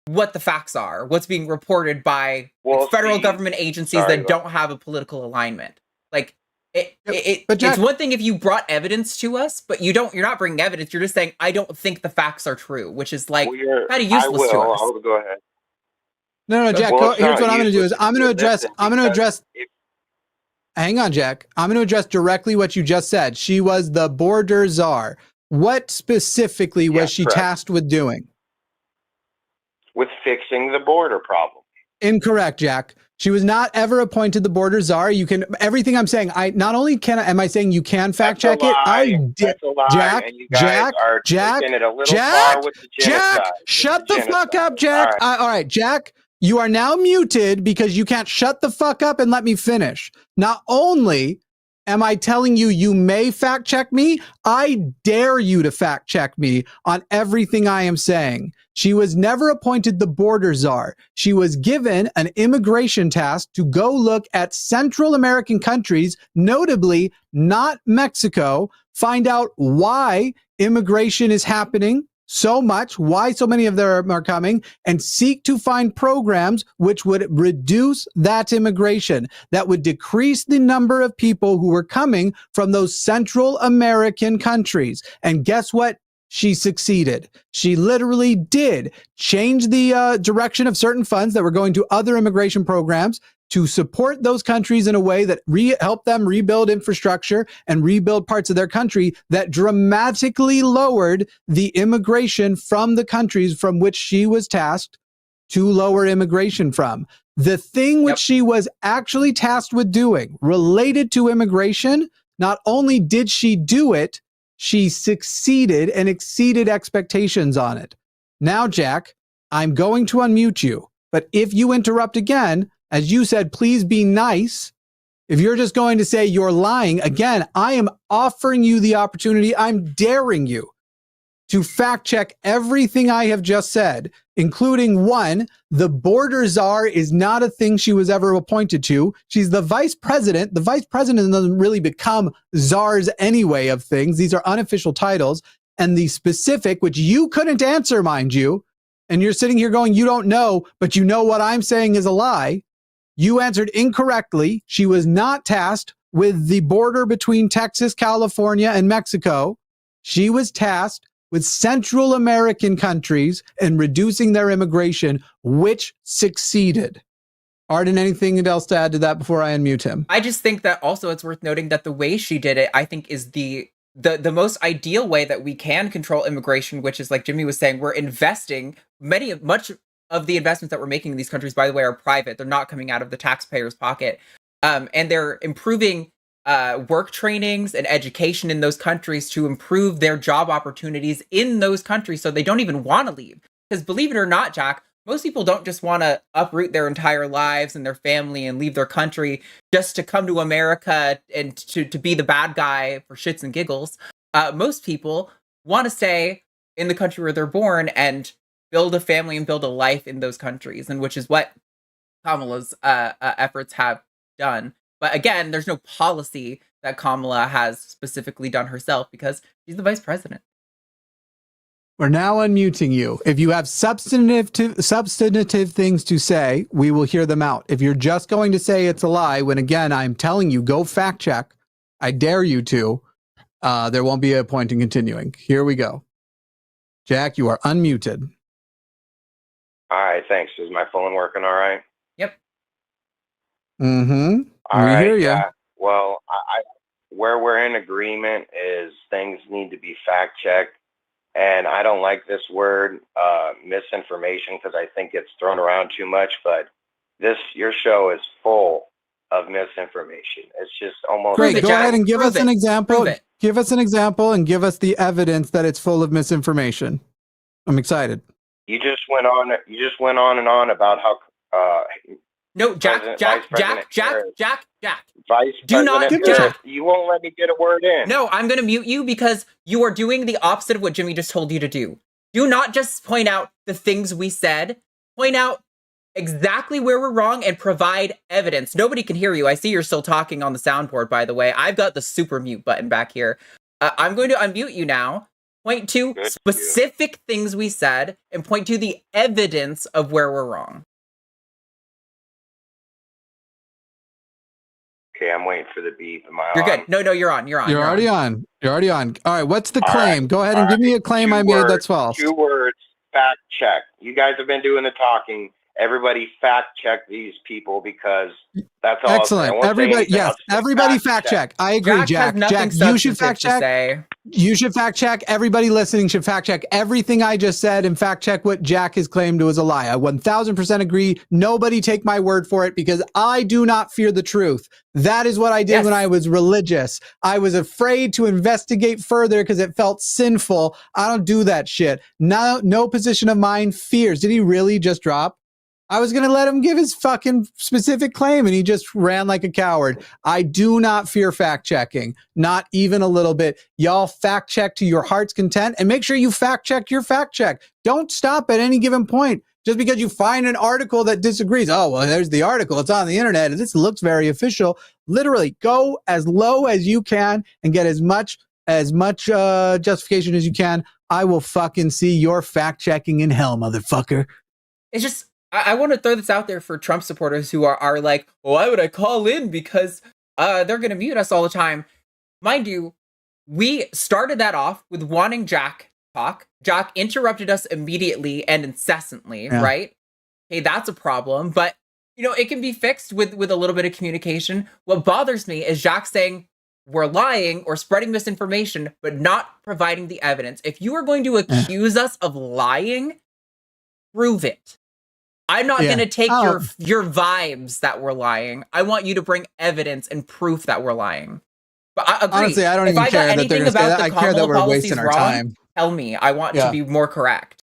Speaker 2: what the facts are, what's being reported by federal government agencies that don't have a political alignment. Like it's one thing if you brought evidence to us, but you're not bringing evidence. You're just saying, I don't think the facts are true, which is like kind of useless to us.
Speaker 5: I'll go ahead.
Speaker 1: No, Jack, here's what I'm going to do is I'm going to address, hang on, Jack. I'm going to address directly what you just said. She was the border czar. What specifically was she tasked with doing?
Speaker 5: With fixing the border problem.
Speaker 1: Incorrect, Jack. She was not ever appointed the border czar. You can, everything I'm saying, am I saying you can fact check it? I did. Jack, shut the fuck up, Jack. All right, Jack. You are now muted because you can't shut the fuck up and let me finish. Not only am I telling you you may fact check me, I dare you to fact check me on everything I am saying. She was never appointed the border czar. She was given an immigration task to go look at Central American countries, notably not Mexico, find out why immigration is happening so much, why so many of them are coming, and seek to find programs which would reduce that immigration, that would decrease the number of people who were coming from those Central American countries. And guess what? She succeeded. She literally did change the direction of certain funds that were going to other immigration programs to support those countries in a way that help them rebuild infrastructure and rebuild parts of their country that dramatically lowered the immigration from the countries from which she was tasked to lower immigration from. The thing which she was actually tasked with doing related to immigration, not only did she do it, she succeeded and exceeded expectations on it. Now, Jack, I'm going to unmute you, but if you interrupt again, as you said, please be nice. If you're just going to say you're lying, again, I am offering you the opportunity, I'm daring you to fact check everything I have just said, including one, the border czar is not a thing she was ever appointed to. She's the vice president. The vice president doesn't really become czars anyway of things. These are unofficial titles. And the specific, which you couldn't answer, mind you, and you're sitting here going, you don't know, but you know what I'm saying is a lie. You answered incorrectly. She was not tasked with the border between Texas, California, and Mexico. She was tasked with Central American countries and reducing their immigration, which succeeded. Arden, anything else to add to that before I unmute him?
Speaker 2: I just think that also it's worth noting that the way she did it, I think, is the most ideal way that we can control immigration, which is, like Jimmy was saying, we're investing much of the investments that we're making in these countries, by the way, are private. They're not coming out of the taxpayer's pocket. And they're improving work trainings and education in those countries to improve their job opportunities in those countries so they don't even want to leave. Because believe it or not, Jack, most people don't just want to uproot their entire lives and their family and leave their country just to come to America and to be the bad guy for shits and giggles. Most people want to stay in the country where they're born and build a family and build a life in those countries, and which is what Kamala's efforts have done. But again, there's no policy that Kamala has specifically done herself because she's the vice president.
Speaker 1: We're now unmuting you. If you have substantive things to say, we will hear them out. If you're just going to say it's a lie, when again, I'm telling you, go fact check. I dare you to. There won't be a point in continuing. Here we go. Jack, you are unmuted.
Speaker 5: All right, thanks. Is my phone working all right?
Speaker 2: Yep.
Speaker 1: Mm-hmm.
Speaker 5: All right,
Speaker 1: hear you.
Speaker 5: yeah. Well, where we're in agreement is things need to be fact checked, and I don't like this word misinformation because I think it's thrown around too much. But your show is full of misinformation. It's just almost
Speaker 1: great. Go ahead and give us an example.
Speaker 2: Prove it.
Speaker 1: Give us an example and give us the evidence that it's full of misinformation. I'm excited.
Speaker 5: You just went on and on about how.
Speaker 2: No, Jack.
Speaker 5: Vice President
Speaker 2: Do not, Jack.
Speaker 5: You won't let me get a word in.
Speaker 2: No, I'm going to mute you because you are doing the opposite of what Jimmy just told you to do. Do not just point out the things we said. Point out exactly where we're wrong and provide evidence. Nobody can hear you. I see you're still talking on the soundboard, by the way. I've got the super mute button back here. I'm going to unmute you now. Point to specific things we said and point to the evidence of where we're wrong.
Speaker 5: Okay, I'm waiting for the beep. Am I
Speaker 2: You're
Speaker 5: on?
Speaker 2: good. No, you're on. You're
Speaker 1: already on. You're already on. All right, what's the claim?
Speaker 5: Right.
Speaker 1: Go ahead and give me a claim I made that's false.
Speaker 5: 2 words, fact check. You guys have been doing the talking. Everybody fact check these people because that's all.
Speaker 1: Excellent. Everybody, yes, everybody fact check. I agree, Jack. Jack, you should fact check. You should fact check. Everybody listening should fact check everything I just said and fact check what Jack has claimed was a lie. I 1000% agree. Nobody take my word for it because I do not fear the truth. That is what I did when I was religious. I was afraid to investigate further because it felt sinful. I don't do that shit. No position of mine fears. Did he really just drop? I was going to let him give his fucking specific claim and he just ran like a coward. I do not fear fact checking, not even a little bit. Y'all fact check to your heart's content and make sure you fact check your fact check. Don't stop at any given point just because you find an article that disagrees. Oh, well, there's the article. It's on the internet and this looks very official. Literally go as low as you can and get as much justification as you can. I will fucking see your fact checking in hell, motherfucker.
Speaker 2: It's just, I want to throw this out there for Trump supporters who are like, well, why would I call in? Because they're going to mute us all the time. Mind you, we started that off with wanting Jack to talk. Jack interrupted us immediately and incessantly, right? Hey, that's a problem. But, it can be fixed with a little bit of communication. What bothers me is Jacques saying we're lying or spreading misinformation, but not providing the evidence. If you are going to accuse us of lying, prove it. I'm not going to take your vibes that we're lying. I want you to bring evidence and proof that we're lying. But I agree.
Speaker 1: Honestly, I don't even care that they're going to say that. I care that we're wasting our time.
Speaker 2: Tell me. I want to be more correct.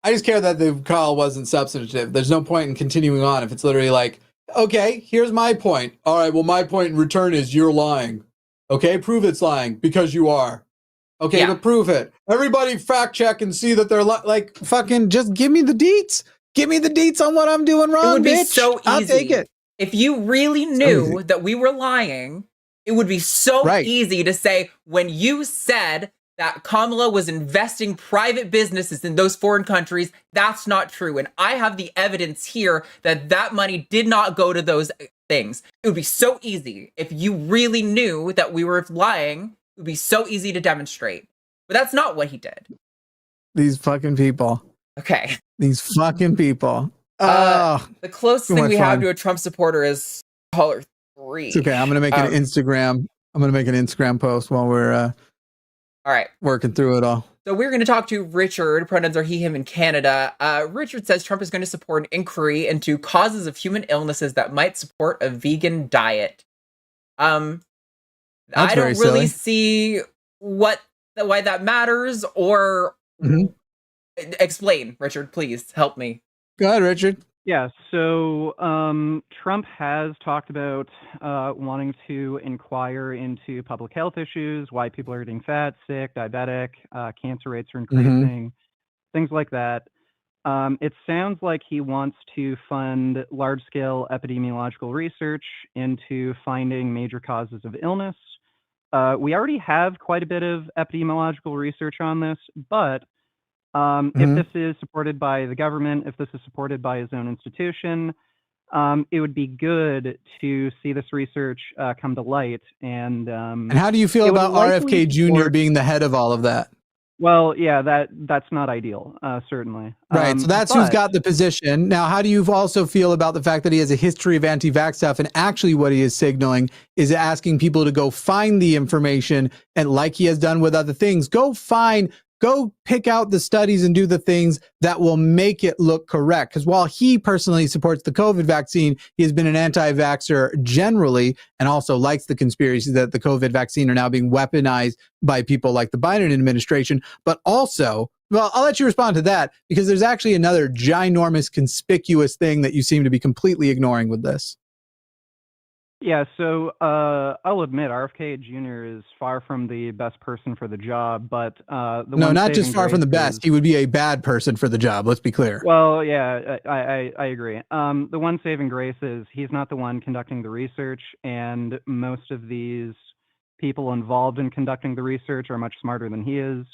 Speaker 1: I just care that the call wasn't substantive. There's no point in continuing on if it's literally like, okay, here's my point. All right, well, my point in return is you're lying. Okay, prove it's lying because you are. Okay, but prove it. Everybody fact check and see that they're like fucking just give me the deets. Give me the deets on what I'm doing wrong,
Speaker 2: it would be
Speaker 1: bitch.
Speaker 2: So easy.
Speaker 1: I'll take it.
Speaker 2: If you really knew that we were lying, it would be so easy to say when you said that Kamala was investing private businesses in those foreign countries, that's not true. And I have the evidence here that that money did not go to those things. It would be so easy. If you really knew that we were lying, it would be so easy to demonstrate. But that's not what he did.
Speaker 1: These fucking people.
Speaker 2: Okay.
Speaker 1: These fucking people.
Speaker 2: The closest thing we have to a Trump supporter is caller 3.
Speaker 1: It's okay. I'm gonna make an Instagram. I'm gonna make an Instagram post while we're
Speaker 2: all right
Speaker 1: working through it all.
Speaker 2: So we're going to talk to Richard. Pronouns are he, him in Canada. Richard says Trump is going to support an inquiry into causes of human illnesses that might support a vegan diet. I don't really see why that matters or explain, Richard, please help me.
Speaker 1: Go ahead, Richard.
Speaker 6: Yeah, so Trump has talked about wanting to inquire into public health issues, why people are getting fat, sick, diabetic, cancer rates are increasing, things like that. It sounds like he wants to fund large-scale epidemiological research into finding major causes of illness. We already have quite a bit of epidemiological research on this, but if this is supported by the government, if this is supported by his own institution, it would be good to see this research come to light. And
Speaker 1: how do you feel about RFK Jr. being the head of all of that?
Speaker 6: Well, yeah, that's not ideal, certainly.
Speaker 1: Right, so that's who's got the position. Now, how do you also feel about the fact that he has a history of anti-vax stuff, and actually what he is signaling is asking people to go find the information, and like he has done with other things, go pick out the studies and do the things that will make it look correct. Because while he personally supports the COVID vaccine, he has been an anti-vaxxer generally and also likes the conspiracy that the COVID vaccine are now being weaponized by people like the Biden administration. But also, well, I'll let you respond to that because there's actually another ginormous conspicuous thing that you seem to be completely ignoring with this.
Speaker 6: Yeah, so I'll admit RFK Jr. is far from the best person for the job, but
Speaker 1: no, not just far from the best. He would be a bad person for the job. Let's be clear.
Speaker 6: Well, yeah, I agree. The one saving grace is he's not the one conducting the research, and most of these people involved in conducting the research are much smarter than he is.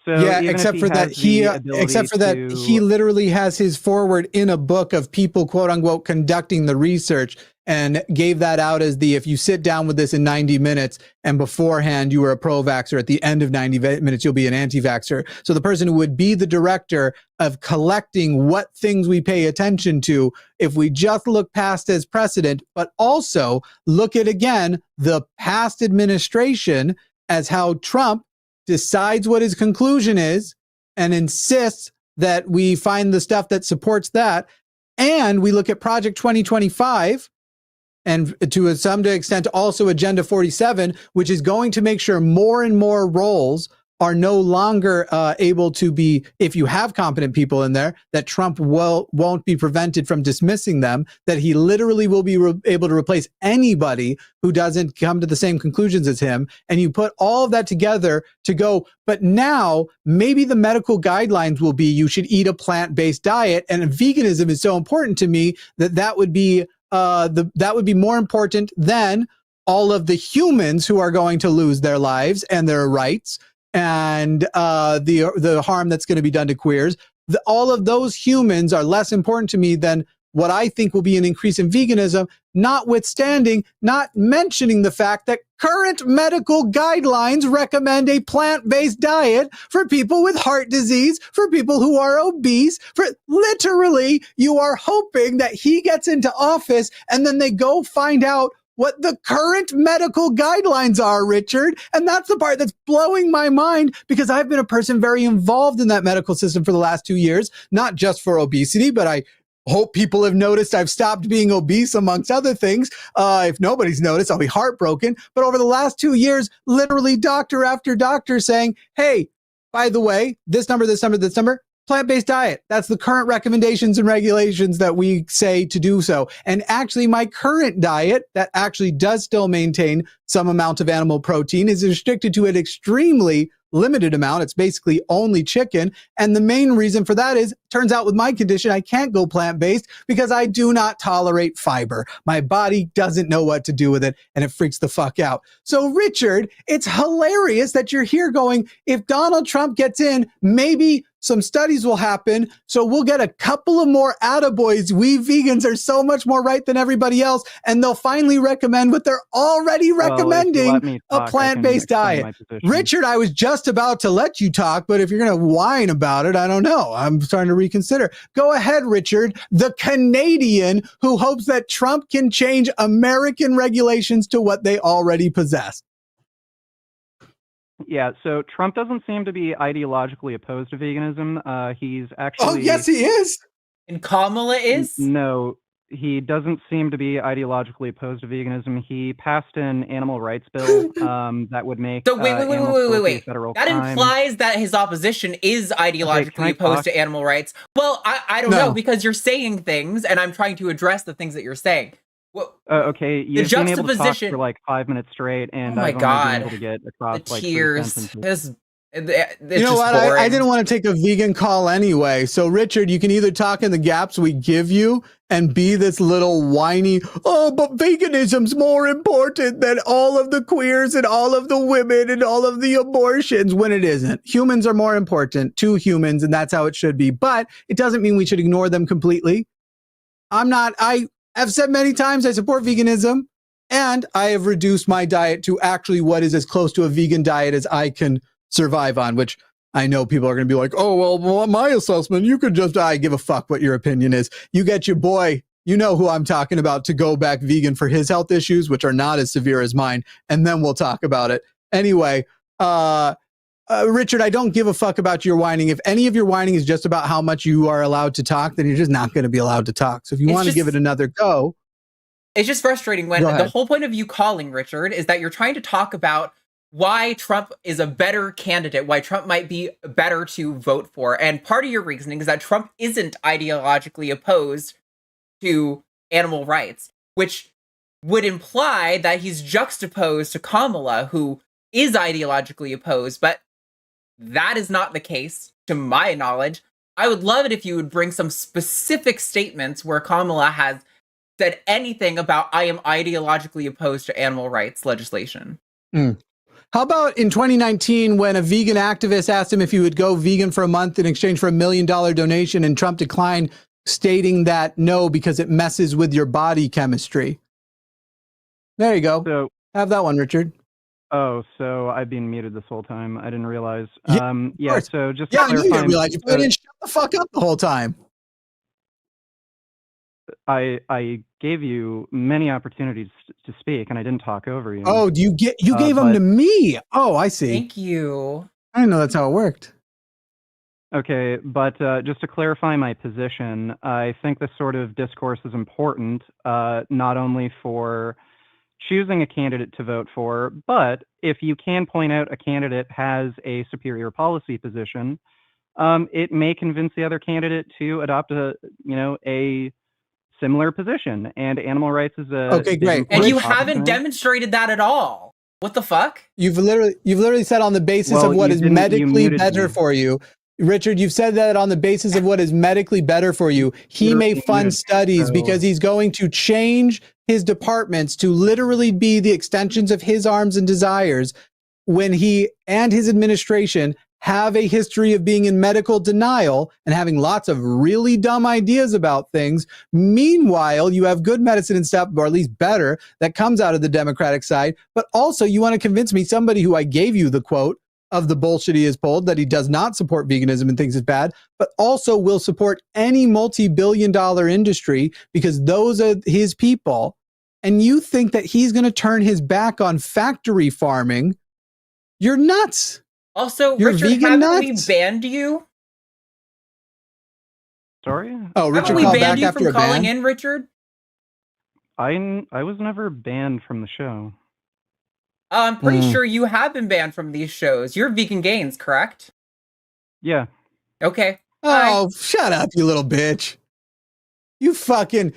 Speaker 6: So
Speaker 1: yeah, except for that he literally has his forward in a book of people, quote unquote, conducting the research, and gave that out as if you sit down with this in 90 minutes and beforehand you were a pro-vaxxer, at the end of 90 minutes you'll be an anti-vaxxer. So the person who would be the director of collecting what things we pay attention to, if we just look past as precedent, but also look at, again, the past administration as how Trump decides what his conclusion is and insists that we find the stuff that supports that. And we look at Project 2025 and to some extent also Agenda 47, which is going to make sure more and more roles are no longer able to be, if you have competent people in there, that Trump won't be prevented from dismissing them, that he literally will be able to replace anybody who doesn't come to the same conclusions as him. And you put all of that together to go, but now maybe the medical guidelines will be you should eat a plant-based diet. And veganism is so important to me that would be more important than all of the humans who are going to lose their lives and their rights and the harm that's going to be done to queers. All of those humans are less important to me than what I think will be an increase in veganism, notwithstanding not mentioning the fact that current medical guidelines recommend a plant-based diet for people with heart disease, for people who are obese, for literally you are hoping that he gets into office and then they go find out what the current medical guidelines are, Richard. And that's the part that's blowing my mind, because I've been a person very involved in that medical system for the last 2 years, not just for obesity, but I hope people have noticed I've stopped being obese, amongst other things. If nobody's noticed, I'll be heartbroken. But over the last 2 years, literally doctor after doctor saying, hey, by the way, this number, plant-based diet. That's the current recommendations and regulations that we say to do so. And actually, my current diet that actually does still maintain some amount of animal protein is restricted to an extremely limited amount. It's basically only chicken. And the main reason for that is, turns out with my condition, I can't go plant-based because I do not tolerate fiber. My body doesn't know what to do with it, and it freaks the fuck out. So Richard, it's hilarious that you're here going, if Donald Trump gets in, maybe some studies will happen, so we'll get a couple of more attaboys. We vegans are so much more right than everybody else, and they'll finally recommend what they're already recommending, a plant-based diet. Richard, I was just about to let you talk, but if you're going to whine about it, I don't know. I'm starting to reconsider. Go ahead, Richard, the Canadian who hopes that Trump can change American regulations to what they already possess.
Speaker 6: Yeah, so Trump doesn't seem to be ideologically opposed to veganism. He's actually...
Speaker 1: Oh, yes, he is.
Speaker 2: And Kamala is?
Speaker 6: No, he doesn't seem to be ideologically opposed to veganism. He passed an animal rights bill that would make...
Speaker 2: So wait.
Speaker 6: Federal
Speaker 2: that
Speaker 6: crime.
Speaker 2: implies that his opposition is ideologically opposed to animal rights. Well, I don't know, because you're saying things, and I'm trying to address the things that you're saying. Well,
Speaker 6: okay, you've been able to talk for like 5 minutes straight, and
Speaker 2: oh my
Speaker 6: I've
Speaker 2: God,
Speaker 6: only been able to get across
Speaker 2: the
Speaker 6: like
Speaker 2: tears.
Speaker 6: 3 sentences.
Speaker 1: You know what? I didn't want to take a vegan call anyway. So, Richard, you can either talk in the gaps we give you and be this little whiny, oh, but veganism's more important than all of the queers and all of the women and all of the abortions, when it isn't. Humans are more important to humans, and that's how it should be. But it doesn't mean we should ignore them completely. I've said many times I support veganism, and I have reduced my diet to actually what is as close to a vegan diet as I can survive on, which I know people are going to be like, oh, well, my assessment, you could just, I give a fuck what your opinion is. You get your boy, you know who I'm talking about, to go back vegan for his health issues, which are not as severe as mine, and then we'll talk about it. Anyway, Richard, I don't give a fuck about your whining. If any of your whining is just about how much you are allowed to talk, then you're just not going to be allowed to talk. So if you want to give it another go.
Speaker 2: It's just frustrating when the whole point of you calling, Richard, is that you're trying to talk about why Trump is a better candidate, why Trump might be better to vote for. And part of your reasoning is that Trump isn't ideologically opposed to animal rights, which would imply that he's juxtaposed to Kamala, who is ideologically opposed, but that is not the case, to my knowledge. I would love it if you would bring some specific statements where Kamala has said anything about, I am ideologically opposed to animal rights legislation.
Speaker 1: How about in 2019 when a vegan activist asked him if he would go vegan for a month in exchange for $1 million donation, and Trump declined, stating that no, because it messes with your body chemistry. There you go.
Speaker 6: So,
Speaker 1: have that one, Richard.
Speaker 6: Oh, so I've been muted this whole time. I didn't realize.
Speaker 1: Yeah,
Speaker 6: so just
Speaker 1: I knew you didn't realize. You didn't shut the fuck up the whole time.
Speaker 6: I gave you many opportunities to speak, and I didn't talk over you.
Speaker 1: Oh, you gave them to me? Oh, I see.
Speaker 2: Thank you.
Speaker 1: I didn't know that's how it worked.
Speaker 6: Okay, but just to clarify my position, I think this sort of discourse is important, not only for choosing a candidate to vote for, but if you can point out a candidate has a superior policy position, it may convince the other candidate to adopt a similar position. And animal rights is a
Speaker 1: okay, great.
Speaker 2: And you haven't demonstrated that at all. What the fuck?
Speaker 1: You've literally said on the basis of what is medically better for you. Richard, you've said that on the basis of what is medically better for you. He may fund studies because he's going to change his departments to literally be the extensions of his arms and desires when he and his administration have a history of being in medical denial and having lots of really dumb ideas about things. Meanwhile, you have good medicine and stuff, or at least better, that comes out of the Democratic side. But also, you want to convince me, somebody who I gave you the quote of the bullshit he has pulled, that he does not support veganism and thinks it's bad, but also will support any multi-billion-dollar industry because those are his people. And you think that he's going to turn his back on factory farming? You're nuts.
Speaker 2: Also,
Speaker 1: You're
Speaker 2: Richard,
Speaker 1: vegan
Speaker 2: haven't
Speaker 1: nuts?
Speaker 2: we banned you?
Speaker 6: Sorry?
Speaker 1: Oh, Richard
Speaker 2: Haven't we
Speaker 1: called
Speaker 2: banned
Speaker 1: back
Speaker 2: you
Speaker 1: after
Speaker 2: from
Speaker 1: a
Speaker 2: calling
Speaker 1: ban?
Speaker 2: in, Richard?
Speaker 6: I was never banned from the show.
Speaker 2: I'm pretty sure you have been banned from these shows. You're Vegan Gains, correct?
Speaker 6: Yeah.
Speaker 2: Okay.
Speaker 1: Oh, shut up, you little bitch. You fucking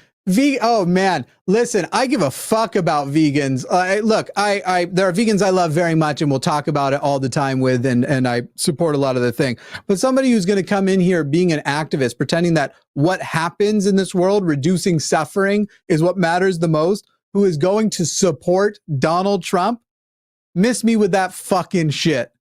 Speaker 1: oh man, listen, I give a fuck about vegans. Look, there are vegans I love very much and we'll talk about it all the time with, and I support a lot of the thing. But somebody who's going to come in here being an activist, pretending that what happens in this world, reducing suffering, is what matters the most, who is going to support Donald Trump, miss me with that fucking shit.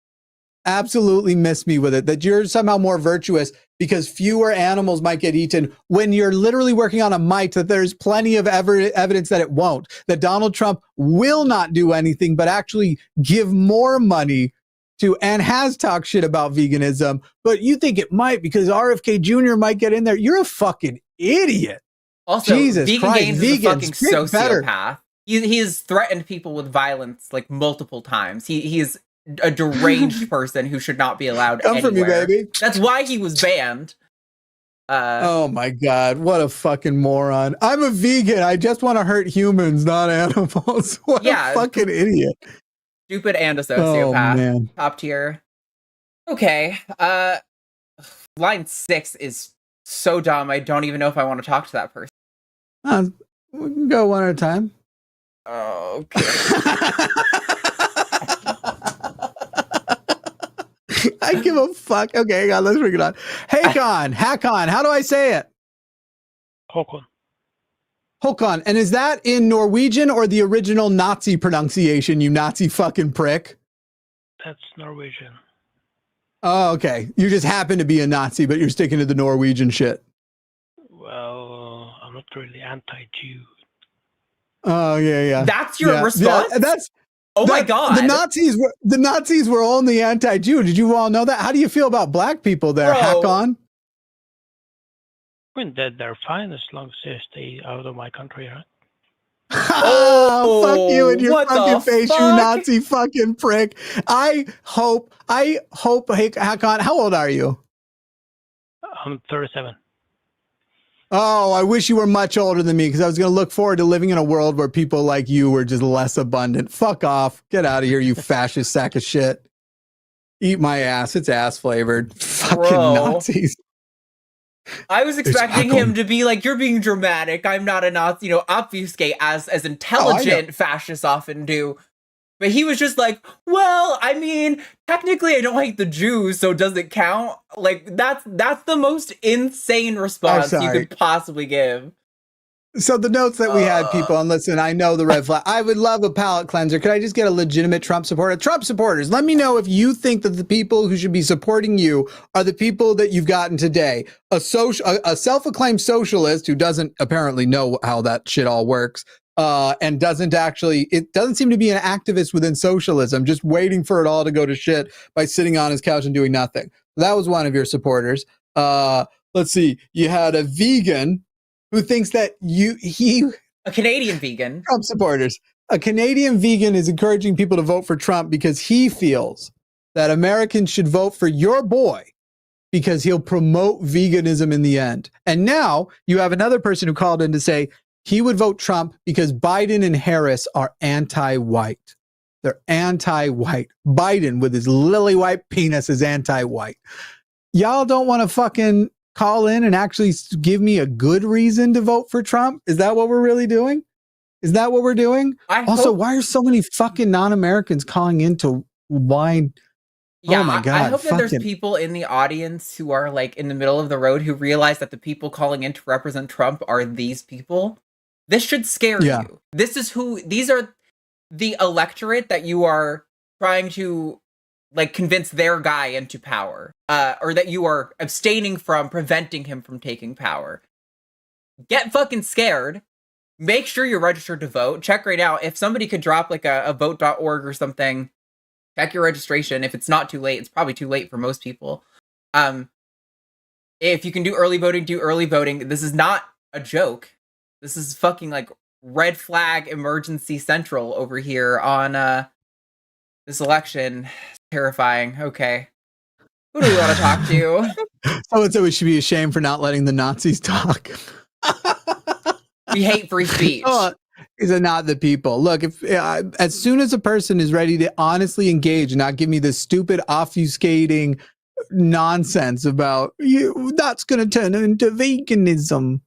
Speaker 1: Absolutely miss me with it, that you're somehow more virtuous because fewer animals might get eaten when you're literally working on a might, that there's plenty of evidence that it won't, that Donald Trump will not do anything but actually give more money to, and has talked shit about veganism, but you think it might because RFK Jr. might get in there. You're a fucking idiot.
Speaker 2: Also,
Speaker 1: Jesus
Speaker 2: Vegan
Speaker 1: Christ,
Speaker 2: Gains is a fucking
Speaker 1: vegans, better.
Speaker 2: sociopath. He has threatened people with violence like multiple times. He is a deranged person who should not be allowed
Speaker 1: Come for me,
Speaker 2: anywhere.
Speaker 1: baby.
Speaker 2: That's why he was banned.
Speaker 1: Oh my God, what a fucking moron. I'm a vegan. I just want to hurt humans, not animals. What a fucking idiot.
Speaker 2: Stupid and a sociopath.
Speaker 1: Oh, man.
Speaker 2: Top tier. Okay. Line 6 is so dumb. I don't even know if I want to talk to that person.
Speaker 1: We can go one at a time.
Speaker 2: Oh, okay.
Speaker 1: I give a fuck. Okay, hang on, let's bring it on. Hakon, how do I say it? Håkon. And is that in Norwegian or the original Nazi pronunciation, you Nazi fucking prick?
Speaker 7: That's Norwegian.
Speaker 1: Oh, okay. You just happen to be a Nazi, but you're sticking to the Norwegian shit.
Speaker 7: Well, I'm not really anti-Jew.
Speaker 1: Oh, yeah.
Speaker 2: That's your response?
Speaker 1: Yeah,
Speaker 2: my God.
Speaker 1: The Nazis were only anti-Jew. Did you all know that? How do you feel about black people there, Hakon?
Speaker 7: I mean, they're fine as long as they stay out of my country, right?
Speaker 1: Fuck you in your fucking face,
Speaker 2: fuck?
Speaker 1: you Nazi fucking prick. I hope, Hakon, how old are you?
Speaker 7: I'm 37.
Speaker 1: Oh, I wish you were much older than me because I was going to look forward to living in a world where people like you were just less abundant. Fuck off. Get out of here, you fascist sack of shit. Eat my ass. It's ass flavored. Fucking Nazis.
Speaker 2: I was expecting him to be like, you're being dramatic. I'm not a Nazi, obfuscate as intelligent fascists often do. But he was just like, well, I mean, technically I don't hate the Jews, so does it count? Like, that's the most insane response you could possibly give.
Speaker 1: So the notes that we had, people, and listen, I know the red flag. I would love a palate cleanser. Could I just get a legitimate Trump supporter? Trump supporters, let me know if you think that the people who should be supporting you are the people that you've gotten today. A self-acclaimed socialist who doesn't apparently know how that shit all works. And it doesn't seem to be an activist within socialism, just waiting for it all to go to shit by sitting on his couch and doing nothing. That was one of your supporters. Let's see. You had a vegan who thinks that
Speaker 2: a Canadian vegan.
Speaker 1: Trump supporters. A Canadian vegan is encouraging people to vote for Trump because he feels that Americans should vote for your boy because he'll promote veganism in the end. And now you have another person who called in to say he would vote Trump because Biden and Harris are anti-white. They're anti-white. Biden with his lily white penis is anti-white. Y'all don't want to fucking call in and actually give me a good reason to vote for Trump? Is that what we're really doing? Is that what we're doing? Why are so many fucking non-Americans calling into wine?
Speaker 2: Yeah,
Speaker 1: oh my God.
Speaker 2: I hope that there's people in the audience who are like in the middle of the road who realize that the people calling in to represent Trump are these people. This should scare you. These are the electorate that you are trying to like convince their guy into power, or that you are abstaining from preventing him from taking power. Get fucking scared. Make sure you're registered to vote. Check right now. If somebody could drop like a vote.org or something, check your registration. If it's not too late, it's probably too late for most people. If you can do early voting, do early voting. This is not a joke. This is fucking like red flag emergency central over here on this election. It's terrifying. Okay. Who do we want to talk to?
Speaker 1: Someone said we should be ashamed for not letting the Nazis talk.
Speaker 2: We hate free speech.
Speaker 1: Oh, these are not the people. Look, if as soon as a person is ready to honestly engage and not give me this stupid obfuscating nonsense about that's going to turn into veganism.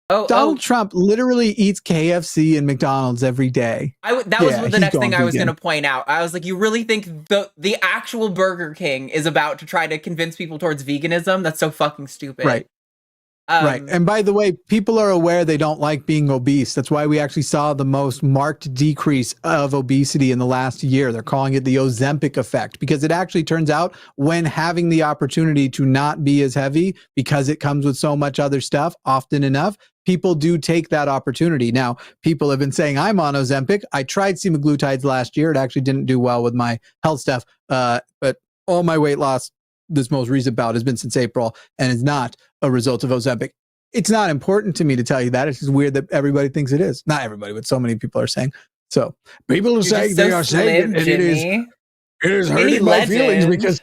Speaker 1: Donald Trump literally eats KFC and McDonald's every day.
Speaker 2: That was the next thing I was going to point out. I was like, you really think the actual Burger King is about to try to convince people towards veganism? That's so fucking stupid.
Speaker 1: Right. Right. And by the way, people are aware they don't like being obese. That's why we actually saw the most marked decrease of obesity in the last year. They're calling it the Ozempic effect, because it actually turns out when having the opportunity to not be as heavy because it comes with so much other stuff often enough, people do take that opportunity. Now, people have been saying I'm on Ozempic. I tried semaglutides last year. It actually didn't do well with my health stuff. But all my weight loss this most recent bout has been since April and is not a result of Ozempic. It's not important to me to tell you that. It's just weird that everybody thinks it is. Not everybody, but so many people are saying. So people are saying they are saying it, and it is hurting my feelings because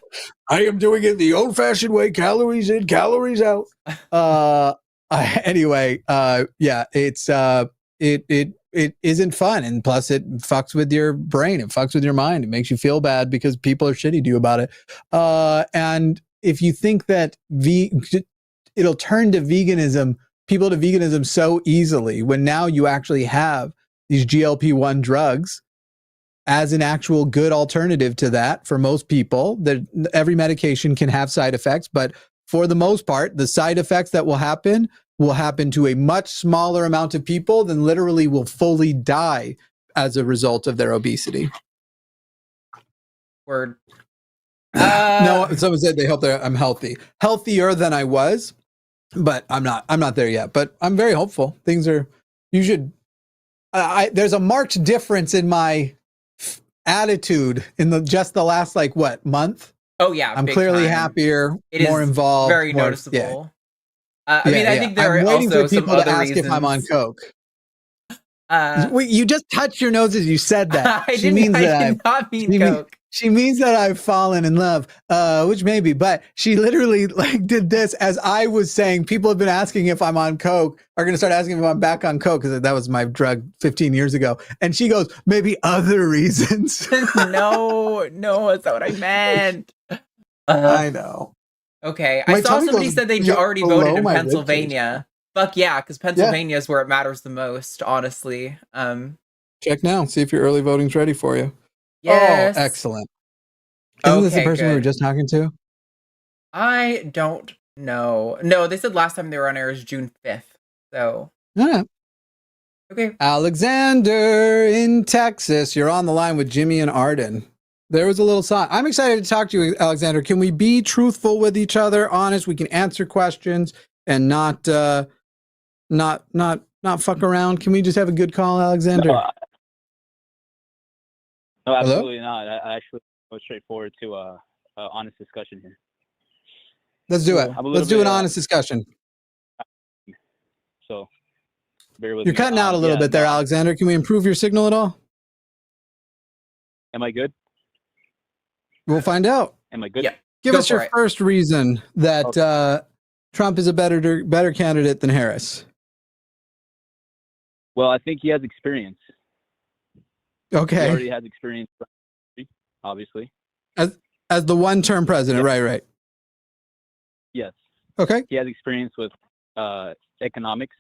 Speaker 1: I am doing it the old-fashioned way: calories in, calories out. Anyway, yeah, it isn't fun, and plus it fucks with your brain, it fucks with your mind, it makes you feel bad because people are shitty to you about it. And if you think that it'll turn to veganism, people to veganism so easily, when now you actually have these GLP-1 drugs as an actual good alternative to that for most people. That every medication can have side effects, but for the most part, the side effects that will happen to a much smaller amount of people than literally will fully die as a result of their obesity.
Speaker 2: Word.
Speaker 1: No, someone said they hope that I'm healthier than I was, but I'm not there yet, but I'm very hopeful. There's a marked difference in my attitude in just the last month.
Speaker 2: Oh yeah.
Speaker 1: I'm clearly happier, more involved.
Speaker 2: Very noticeable.
Speaker 1: Yeah.
Speaker 2: I think there are also some other reasons.
Speaker 1: If I'm on coke. You just touched your nose as you said that.
Speaker 2: I did not mean coke.
Speaker 1: She means that I've fallen in love, which maybe, but she literally did this as I was saying. People have been asking if I'm on coke, are going to start asking if I'm back on coke, because that was my drug 15 years ago. And she goes, maybe other reasons.
Speaker 2: No, that's not what I meant.
Speaker 1: I know.
Speaker 2: Okay, I saw somebody said they already voted in Pennsylvania. Fuck yeah, because Pennsylvania is where it matters the most, honestly.
Speaker 1: Check now, see if your early voting's ready for you.
Speaker 2: Yes.
Speaker 1: Oh, excellent. Isn't this the person we were just talking to?
Speaker 2: I don't know. No, they said last time they were on air is June 5th. So.
Speaker 1: Yeah.
Speaker 2: Okay.
Speaker 1: Alexander in Texas, you're on the line with Jimmy and Arden. There was a little song. I'm excited to talk to you, Alexander. Can we be truthful with each other, honest? We can answer questions and not fuck around. Can we just have a good call, Alexander?
Speaker 8: No, absolutely not. I actually go straight forward to a honest discussion here.
Speaker 1: Let's do it. Let's do an honest discussion.
Speaker 8: So, bear with me.
Speaker 1: You're cutting out a little bit there, Alexander. Can we improve your signal at all?
Speaker 8: Am I good?
Speaker 1: We'll find out.
Speaker 8: Am I good?
Speaker 2: Yeah.
Speaker 1: Give us your first reason that Trump is a better candidate than Harris.
Speaker 8: Well, I think he has experience.
Speaker 1: Okay.
Speaker 8: He already has experience, obviously.
Speaker 1: As the one-term president, right.
Speaker 8: Yes.
Speaker 1: Okay.
Speaker 8: He has experience with economics.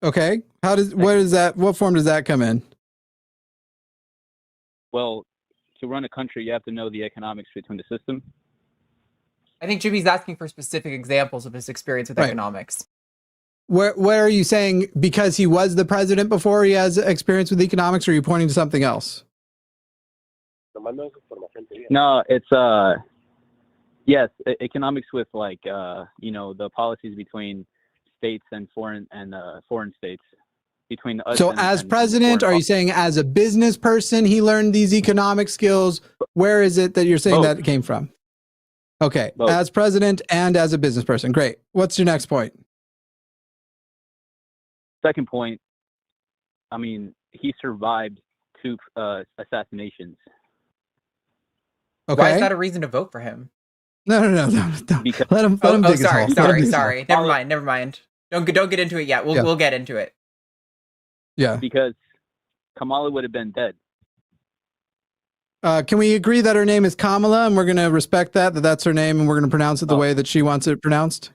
Speaker 1: Okay. What form does that come in?
Speaker 8: Well, to run a country, you have to know the economics between the system.
Speaker 2: I think Jimmy's asking for specific examples of his experience with economics.
Speaker 1: Where are you saying because he was the president before he has experience with economics, or are you pointing to something else?
Speaker 8: No, it's yes, economics with like the policies between states and foreign states between us.
Speaker 1: So as president, are you saying as a business person he learned these economic skills? Where is it that you're saying
Speaker 8: Both.
Speaker 1: that it came from? Okay,
Speaker 8: Both.
Speaker 1: as president and as a business person. Great. What's your next point?
Speaker 8: Second point, I mean, he survived 2 assassinations.
Speaker 1: Okay.
Speaker 2: Why is that a reason to vote for him?
Speaker 1: No.
Speaker 8: Because-
Speaker 1: Let him dig his hole. Let him dig his hole.
Speaker 2: Never mind. Don't get into it yet. We'll get into it.
Speaker 1: Yeah.
Speaker 8: Because Kamala would have been dead.
Speaker 1: Can we agree that her name is Kamala, and we're going to respect that that's her name, and we're going to pronounce it the way that she wants it pronounced?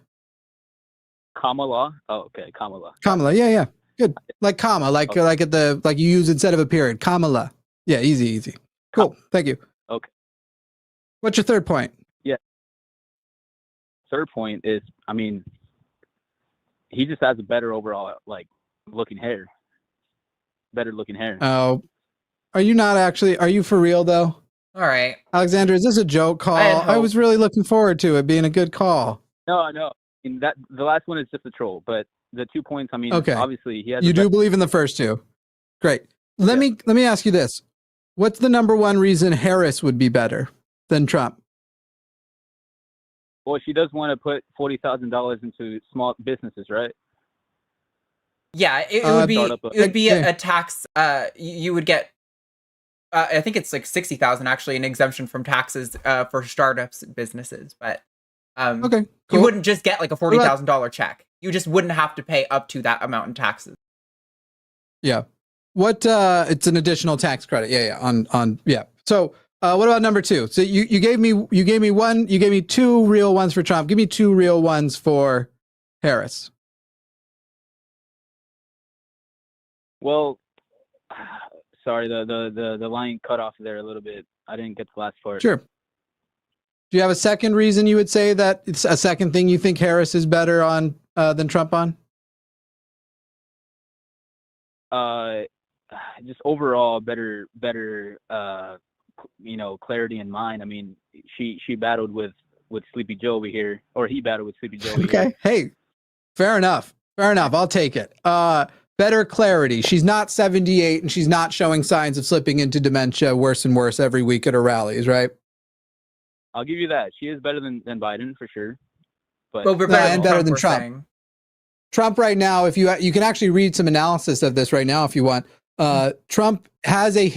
Speaker 8: Kamala? Oh, okay, Kamala.
Speaker 1: Kamala, yeah. Good. Like comma, like at the you use instead of a period. Kamala. Yeah, easy. Cool. Thank you.
Speaker 8: Okay.
Speaker 1: What's your third point?
Speaker 8: Yeah. Third point is, I mean, he just has a better overall looking hair. Better looking hair.
Speaker 1: Oh. Are you not actually? Are you for real though?
Speaker 2: All right.
Speaker 1: Alexander, is this a joke call? I was really looking forward to it being a good call.
Speaker 8: No. I mean, the last one is just a troll, but the 2 points, I mean,
Speaker 1: okay.
Speaker 8: Obviously he has.
Speaker 1: You do believe in the first two. Great. Let me ask you this. What's the number one reason Harris would be better than Trump?
Speaker 8: Well, she does want to put $40,000 into small businesses, right?
Speaker 2: Yeah, it would be a tax. You would get. I think it's like 60,000 actually, an exemption from taxes for startups and businesses. But
Speaker 1: okay, cool.
Speaker 2: You wouldn't just get like a $40,000 check. You just wouldn't have to pay up to that amount in taxes.
Speaker 1: Yeah. What? It's an additional tax credit. Yeah. On. So, what about number two? So you gave me one. You gave me 2 real ones for Trump. Give me 2 real ones for Harris.
Speaker 8: Well, sorry, the line cut off there a little bit. I didn't get the last part.
Speaker 1: Sure. Do you have a second reason you would say that it's a second thing you think Harris is better on than Trump on?
Speaker 8: Just overall better clarity in mind. I mean, she battled with Sleepy Joe over here, or he battled with Sleepy Joe over here.
Speaker 1: Okay. Hey, fair enough. I'll take it. Better clarity. She's not 78 and she's not showing signs of slipping into dementia worse and worse every week at her rallies, right?
Speaker 8: I'll give you that. She is better than Biden for sure. But
Speaker 1: better than Trump. Trump right now, if you can actually read some analysis of this right now if you want. Trump has a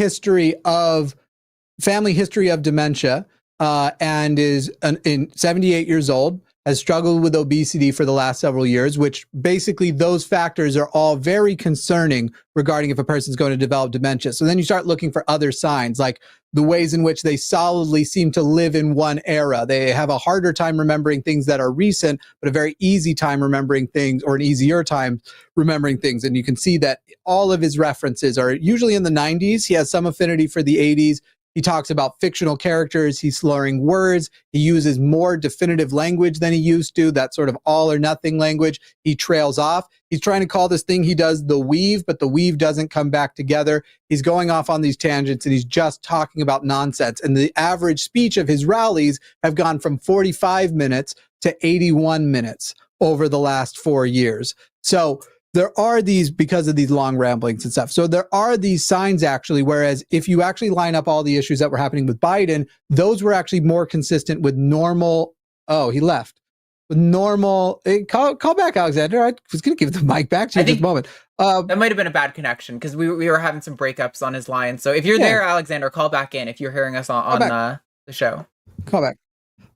Speaker 1: family history of dementia and is 78 years old. Has struggled with obesity for the last several years, which basically those factors are all very concerning regarding if a person's going to develop dementia. So then you start looking for other signs, like the ways in which they solidly seem to live in one era. They have a harder time remembering things that are recent, but a very easy time remembering things, or an easier time remembering things. And you can see that all of his references are usually in the 90s. He has some affinity for the 80s. He talks about fictional characters. He's slurring words. He uses more definitive language than he used to, that sort of all or nothing language. He trails off. He's trying to call this thing he does the weave, but the weave doesn't come back together. He's going off on these tangents and he's just talking about nonsense. And the average speech of his rallies have gone from 45 minutes to 81 minutes over the last 4 years. So there are these, because of these long ramblings and stuff. So there are these signs actually, whereas if you actually line up all the issues that were happening with Biden, those were actually more consistent with normal. Oh, he left. With normal. Call back, Alexander. I was going to give the mic back to you in just a moment.
Speaker 2: That might have been a bad connection because we were having some breakups on his line. So if you're there, Alexander, call back in if you're hearing us on the show.
Speaker 1: Call back.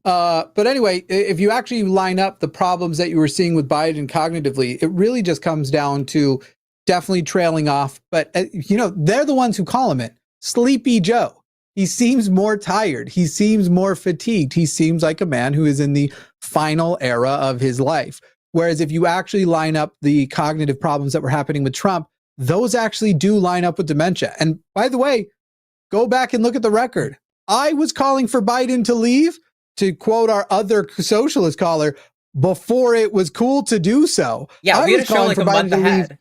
Speaker 1: But anyway, if you actually line up the problems that you were seeing with Biden cognitively, it really just comes down to definitely trailing off. But, they're the ones who call him it. Sleepy Joe. He seems more tired. He seems more fatigued. He seems like a man who is in the final era of his life. Whereas if you actually line up the cognitive problems that were happening with Trump, those actually do line up with dementia. And by the way, go back and look at the record. I was calling for Biden to leave, to quote our other socialist caller, before it was cool to do so.
Speaker 2: Yeah, we had to show like a month ahead.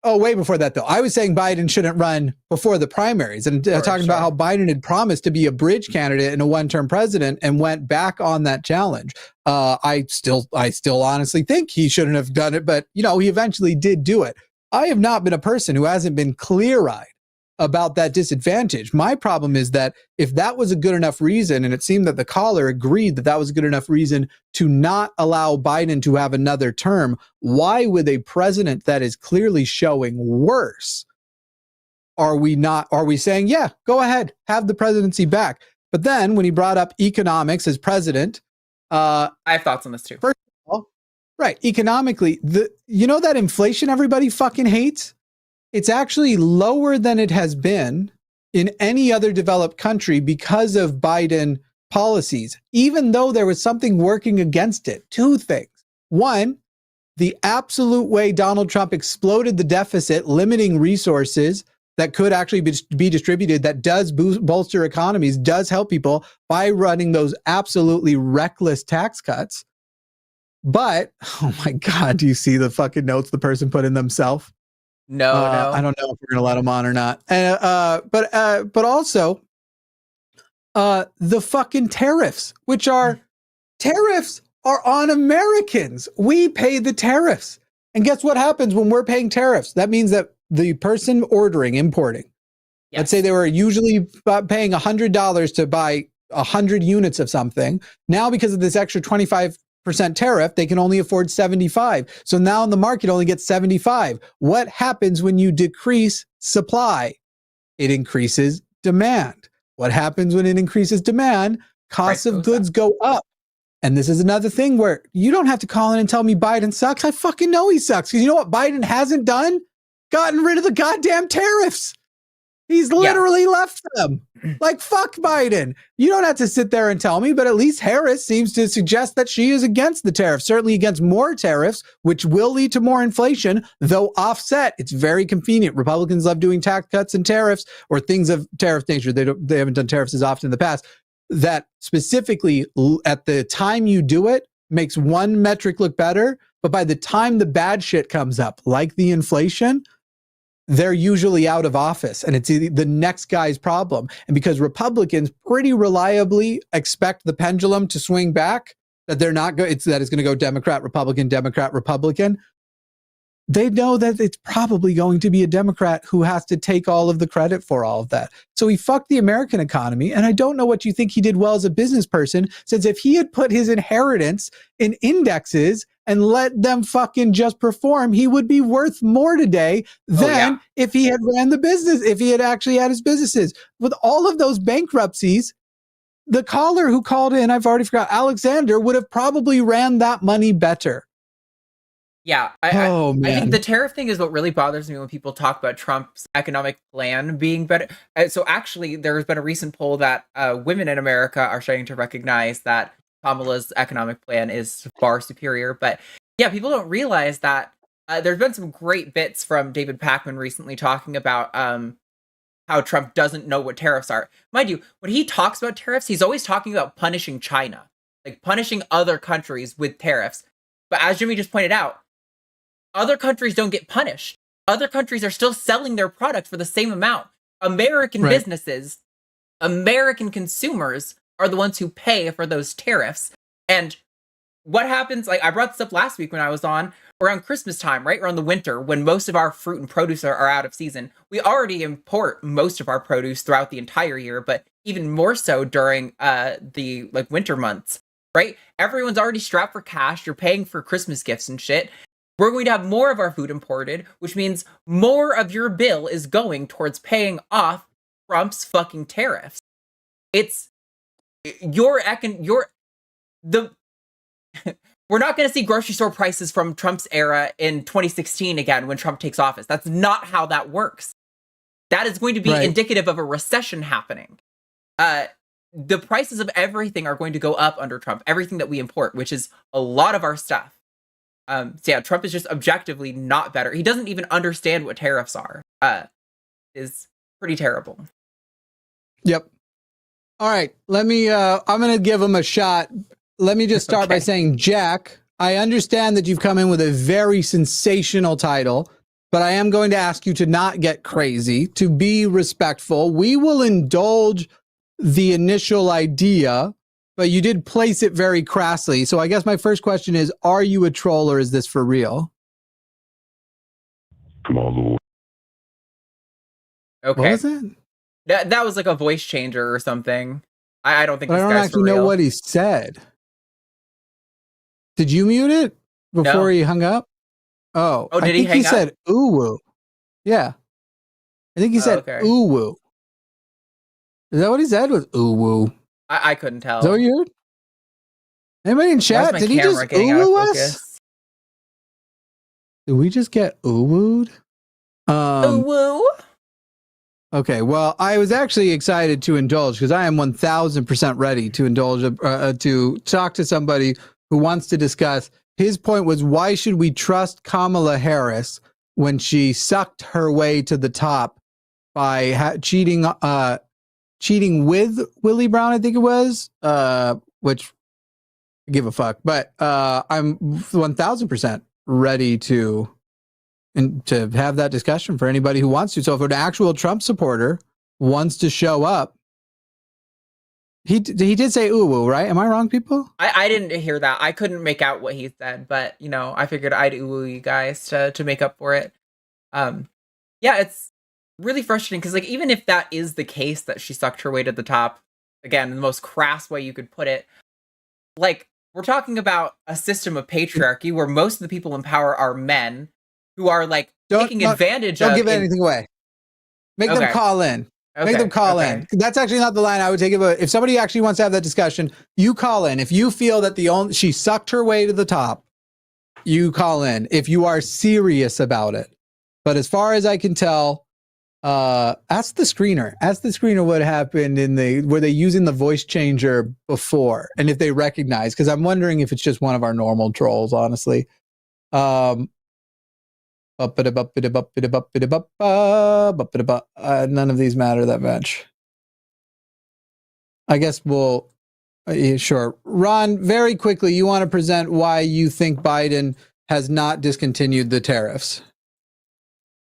Speaker 1: Oh, way before that, though. I was saying Biden shouldn't run before the primaries, and talking about how Biden had promised to be a bridge candidate and a one-term president and went back on that challenge. I still honestly think he shouldn't have done it, but, he eventually did do it. I have not been a person who hasn't been clear-eyed about that disadvantage. My problem is that if that was a good enough reason, and it seemed that the caller agreed that that was a good enough reason to not allow Biden to have another term, why with a president that is clearly showing worse, are we saying, yeah, go ahead, have the presidency back? But then when he brought up economics as president,
Speaker 2: I have thoughts on this too.
Speaker 1: First of all, right, economically, that inflation everybody fucking hates, it's actually lower than it has been in any other developed country because of Biden policies, even though there was something working against it. Two things. One, the absolute way Donald Trump exploded the deficit, limiting resources that could actually be distributed, that does bolster economies, does help people by running those absolutely reckless tax cuts. But, oh my God, do you see the fucking notes the person put in themselves?
Speaker 2: No.
Speaker 1: I don't know if we're gonna let them on or not. But also, the fucking tariffs, tariffs are on Americans. We pay the tariffs, and guess what happens when we're paying tariffs? That means that the person importing,
Speaker 2: yes.
Speaker 1: Let's say they were usually paying $100 to buy 100 units of something. Now, because of this extra 25% tariff, they can only afford 75. So now in the market only gets 75. What happens when you decrease supply? It increases demand. What happens when it increases demand? Costs of goods go up. And this is another thing where you don't have to call in and tell me Biden sucks. I fucking know he sucks. Because you know what Biden hasn't done? Gotten rid of the goddamn tariffs. He's literally left them. Like, fuck Biden. You don't have to sit there and tell me, but at least Harris seems to suggest that she is against the tariffs, certainly against more tariffs, which will lead to more inflation, though offset. It's very convenient. Republicans love doing tax cuts and tariffs or things of tariff nature. They haven't done tariffs as often in the past. That specifically at the time you do it makes one metric look better, but by the time the bad shit comes up, like the inflation, they're usually out of office and it's the next guy's problem. And because Republicans pretty reliably expect the pendulum to swing back, that they're not going, it's going to go Democrat, Republican, Democrat, Republican. They know that it's probably going to be a Democrat who has to take all of the credit for all of that. So he fucked the American economy. And I don't know what you think he did well as a business person, since if he had put his inheritance in indexes and let them fucking just perform, he would be worth more today than if he had ran the business, if he had actually had his businesses. With all of those bankruptcies, the caller who called in, I've already forgot, Alexander, would have probably ran that money better.
Speaker 2: Yeah, I think the tariff thing is what really bothers me when people talk about Trump's economic plan being better. So actually, there's been a recent poll that women in America are starting to recognize that Kamala's economic plan is far superior. But yeah, people don't realize that there's been some great bits from David Pakman recently talking about how Trump doesn't know what tariffs are. Mind you, when he talks about tariffs, he's always talking about punishing China, like punishing other countries with tariffs. But as Jimmy just pointed out, other countries don't get punished. Other countries are still selling their products for the same amount. American businesses, American consumers are the ones who pay for those tariffs. And what happens, like I brought this up last week when I was on, around Christmas time, right? Around the winter, when most of our fruit and produce are out of season. We already import most of our produce throughout the entire year, but even more so during the winter months, right? Everyone's already strapped for cash. You're paying for Christmas gifts and shit. We're going to have more of our food imported, which means more of your bill is going towards paying off Trump's fucking tariffs. It's we're not going to see grocery store prices from Trump's era in 2016 again when Trump takes office. That's not how that works. That is going to be indicative of a recession happening. The prices of everything are going to go up under Trump. Everything that we import, which is a lot of our stuff. So yeah, Trump is just objectively not better. He doesn't even understand what tariffs are. Is pretty terrible.
Speaker 1: Yep. All right. Let me, I'm going to give him a shot. Let me just start by saying, Jack, I understand that you've come in with a very sensational title, but I am going to ask you to not get crazy, to be respectful. We will indulge the initial idea, but you did place it very crassly. So I guess my first question is, are you a troll or is this for real?
Speaker 2: Okay.
Speaker 1: What was it?
Speaker 2: That was like a voice changer or something. I don't think
Speaker 1: But
Speaker 2: this
Speaker 1: I don't
Speaker 2: guy's
Speaker 1: actually
Speaker 2: for real.
Speaker 1: know what he said. Did you mute it before he hung up? Oh,
Speaker 2: Oh,
Speaker 1: I
Speaker 2: did he
Speaker 1: think
Speaker 2: hang
Speaker 1: he
Speaker 2: up?
Speaker 1: said ooh woo. Yeah. I think he said
Speaker 2: okay.
Speaker 1: ooh woo. Is that what he said? Was ooh woo?
Speaker 2: I couldn't tell.
Speaker 1: Is that what you heard? Anybody in
Speaker 2: Why is
Speaker 1: chat?
Speaker 2: my
Speaker 1: Did he
Speaker 2: camera
Speaker 1: just
Speaker 2: getting out of
Speaker 1: ooh woo us?
Speaker 2: focus?
Speaker 1: Did we just get ooh wooed?
Speaker 2: Ooh woo.
Speaker 1: Okay, well, I was actually excited to indulge because I am 1000% ready to indulge, to talk to somebody who wants to discuss. His point was, why should we trust Kamala Harris when she sucked her way to the top by cheating with Willie Brown, I think it was, which I give a fuck. But I'm 1000% ready to have that discussion for anybody who wants to. So if an actual Trump supporter wants to show up, he did say ooh woo, right? Am I wrong, people?
Speaker 2: I didn't hear that. I couldn't make out what he said, but I figured I'd ooh woo you guys to make up for it. Yeah, it's really frustrating because like even if that is the case that she sucked her way to the top, again, in the most crass way you could put it, like we're talking about a system of patriarchy where most of the people in power are men who are like taking advantage of.
Speaker 1: Don't give anything away. Make them call in. Make them call in. That's actually not the line I would take. If somebody actually wants to have that discussion, you call in. If you feel that she sucked her way to the top, you call in. If you are serious about it. But as far as I can tell, ask the screener. Ask the screener what happened were they using the voice changer before, and if they recognize. Because I'm wondering if it's just one of our normal trolls, honestly. None of these matter that much. I guess we'll sure. Ron, very quickly, you want to present why you think Biden has not discontinued the tariffs?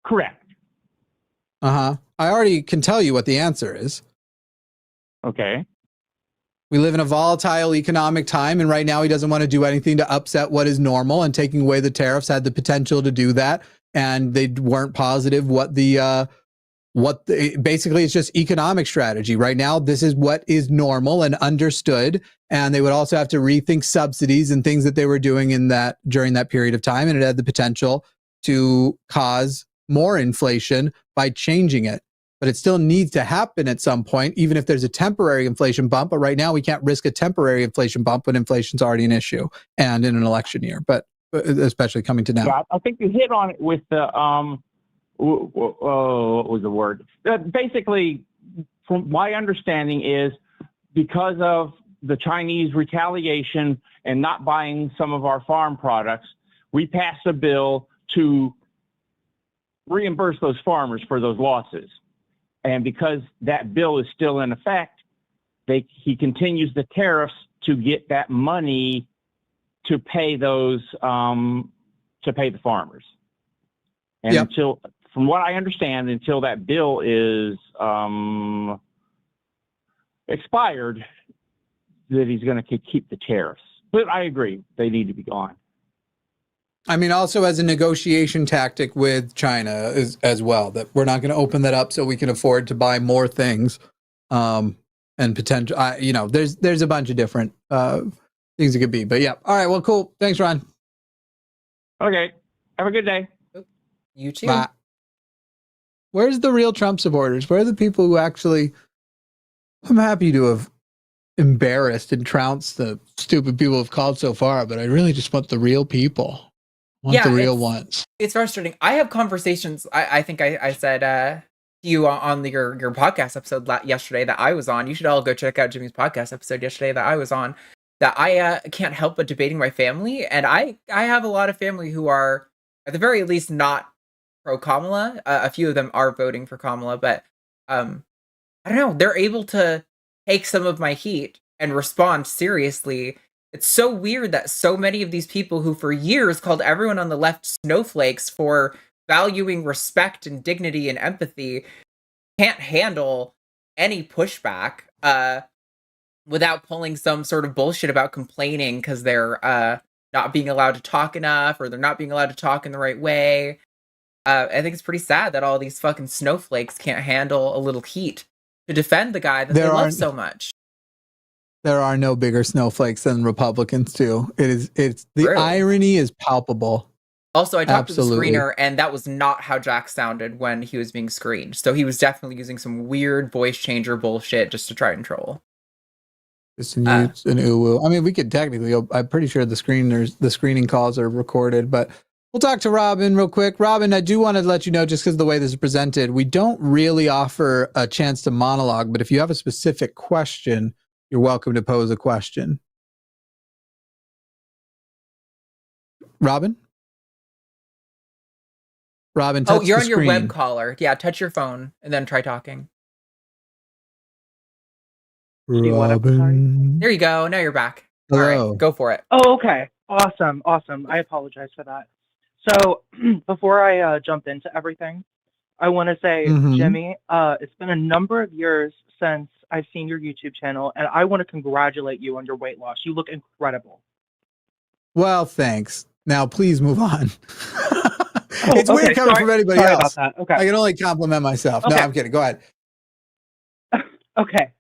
Speaker 9: Correct.
Speaker 1: I already can tell you what the answer is.
Speaker 9: Okay.
Speaker 1: We live in a volatile economic time, and right now he doesn't want to do anything to upset what is normal, and taking away the tariffs had the potential to do that, and they weren't positive basically it's just economic strategy. Right now, this is what is normal and understood, and they would also have to rethink subsidies and things that they were doing during that period of time, and it had the potential to cause more inflation by changing it. But it still needs to happen at some point, even if there's a temporary inflation bump. But right now, we can't risk a temporary inflation bump when inflation's already an issue and in an election year, but especially coming to now.
Speaker 9: Yeah, I think you hit on it with the, what was the word? Basically, from my understanding is because of the Chinese retaliation and not buying some of our farm products, we passed a bill to reimburse those farmers for those losses. And because that bill is still in effect, he continues the tariffs to get that money to pay those to pay the farmers. And until, from what I understand, until that bill is expired, that he's going to keep the tariffs. But I agree, they need to be gone.
Speaker 1: I mean, also as a negotiation tactic with China as well, that we're not going to open that up so we can afford to buy more things, and potential. There's a bunch of different things it could be. But yeah, all right. Well, cool. Thanks, Ron.
Speaker 9: Okay. Have a good day.
Speaker 2: You too.
Speaker 1: Bye. Where's the real Trump supporters? Where are the people who actually? I'm happy to have embarrassed and trounced the stupid people who've called so far, but I really just want the real people. The real ones.
Speaker 2: It's frustrating. I have conversations. I think I said to you on your podcast episode yesterday that I was on. You should all go check out Jimmy's podcast episode yesterday that I was on. That I can't help but debating my family, and I have a lot of family who are at the very least not pro Kamala. A few of them are voting for Kamala, but I don't know. They're able to take some of my heat and respond seriously. It's so weird that so many of these people who for years called everyone on the left snowflakes for valuing respect and dignity and empathy can't handle any pushback without pulling some sort of bullshit about complaining because they're not being allowed to talk enough or they're not being allowed to talk in the right way. I think it's pretty sad that all these fucking snowflakes can't handle a little heat to defend the guy that they love so much.
Speaker 1: There are no bigger snowflakes than Republicans do. It's the irony is palpable.
Speaker 2: Also, I talked to the screener, and that was not how Jack sounded when he was being screened. So he was definitely using some weird voice changer bullshit just to try and troll.
Speaker 1: Just an uwu. I mean, we could technically. I'm pretty sure the screening calls are recorded, but we'll talk to Robin real quick. Robin, I do want to let you know, just because of the way this is presented, we don't really offer a chance to monologue. But if you have a specific question, you're welcome to pose a question. Robin, touch
Speaker 2: you're
Speaker 1: the
Speaker 2: on your
Speaker 1: screen.
Speaker 2: web caller. Yeah, touch your phone and then try talking.
Speaker 1: Robin.
Speaker 2: There you go. Now you're back.
Speaker 1: Hello.
Speaker 2: All right, go for it.
Speaker 10: Oh, okay. Awesome. I apologize for that. So before I jump into everything, I want to say, Jimmy, it's been a number of years since I've seen your YouTube channel, and I want to congratulate you on your weight loss. You look incredible.
Speaker 1: Well, thanks. Now, please move on. It's weird coming from anybody else.
Speaker 10: About that. Okay.
Speaker 1: I can only compliment myself. Okay. No, I'm kidding. Go ahead.
Speaker 10: Okay.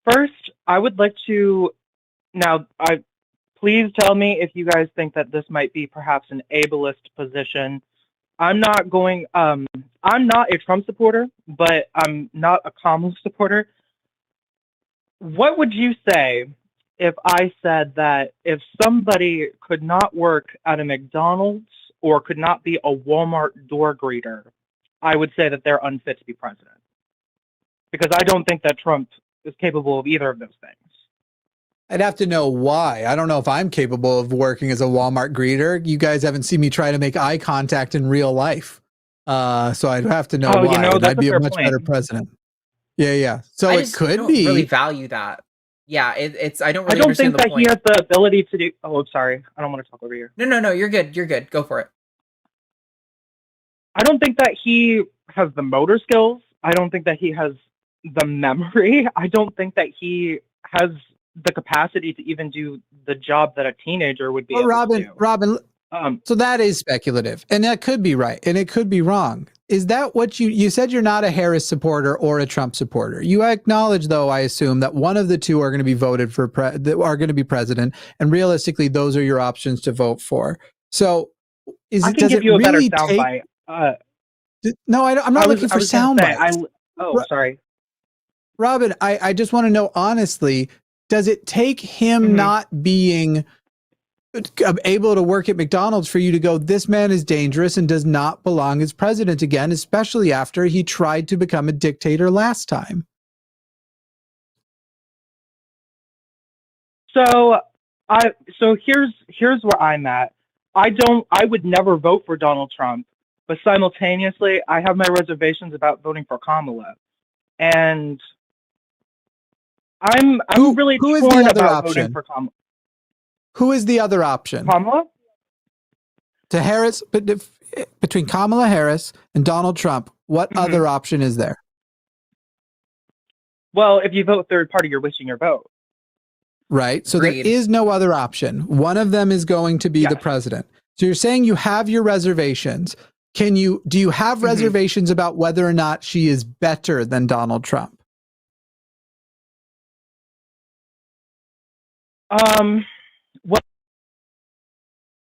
Speaker 10: First, I would like to please tell me if you guys think that this might be perhaps an ableist position. I'm not a Trump supporter, but I'm not a Kamala supporter. What would you say if I said that if somebody could not work at a McDonald's or could not be a Walmart door greeter, I would say that they're unfit to be president? Because I don't think that Trump is capable of either of those things.
Speaker 1: I'd have to know why. I don't know if I'm capable of working as a Walmart greeter. You guys haven't seen me try to make eye contact in real life. So I'd have to know why. And I'd be a much better president. Yeah. So it could be.
Speaker 2: I really value that. Yeah, it's. I don't really.
Speaker 10: I don't think that
Speaker 2: he
Speaker 10: has the ability to do. Oh, I'm sorry. I don't want to talk over here.
Speaker 2: No. You're good. Go for it.
Speaker 10: I don't think that he has the motor skills. I don't think that he has the memory. I don't think that he has the capacity to even do the job that a teenager would be able to do.
Speaker 1: Robin, so that is speculative, and that could be right, and it could be wrong. Is that what you said? You're not a Harris supporter or a Trump supporter. You acknowledge, though, I assume, that one of the two are going to be voted for, are going to be president, and realistically, those are your options to vote for. So,
Speaker 10: I can give you a better soundbite.
Speaker 1: No, I'm not looking for soundbites.
Speaker 10: Sorry.
Speaker 1: Robin, I just want to know, honestly, does it take him not being able to work at McDonald's for you to go, this man is dangerous and does not belong as president again, especially after he tried to become a dictator last time?
Speaker 10: So here's where I'm at. I would never vote for Donald Trump, but simultaneously I have my reservations about voting for Kamala. And I'm really torn about voting for Kamala.
Speaker 1: Who is the other option?
Speaker 10: Kamala?
Speaker 1: To Harris, but between Kamala Harris and Donald Trump, what other option is there?
Speaker 10: Well, if you vote third party, you're wasting your vote.
Speaker 1: Right. So there is no other option. One of them is going to be the president. So you're saying you have your reservations. Do you have reservations about whether or not she is better than Donald Trump?
Speaker 10: What?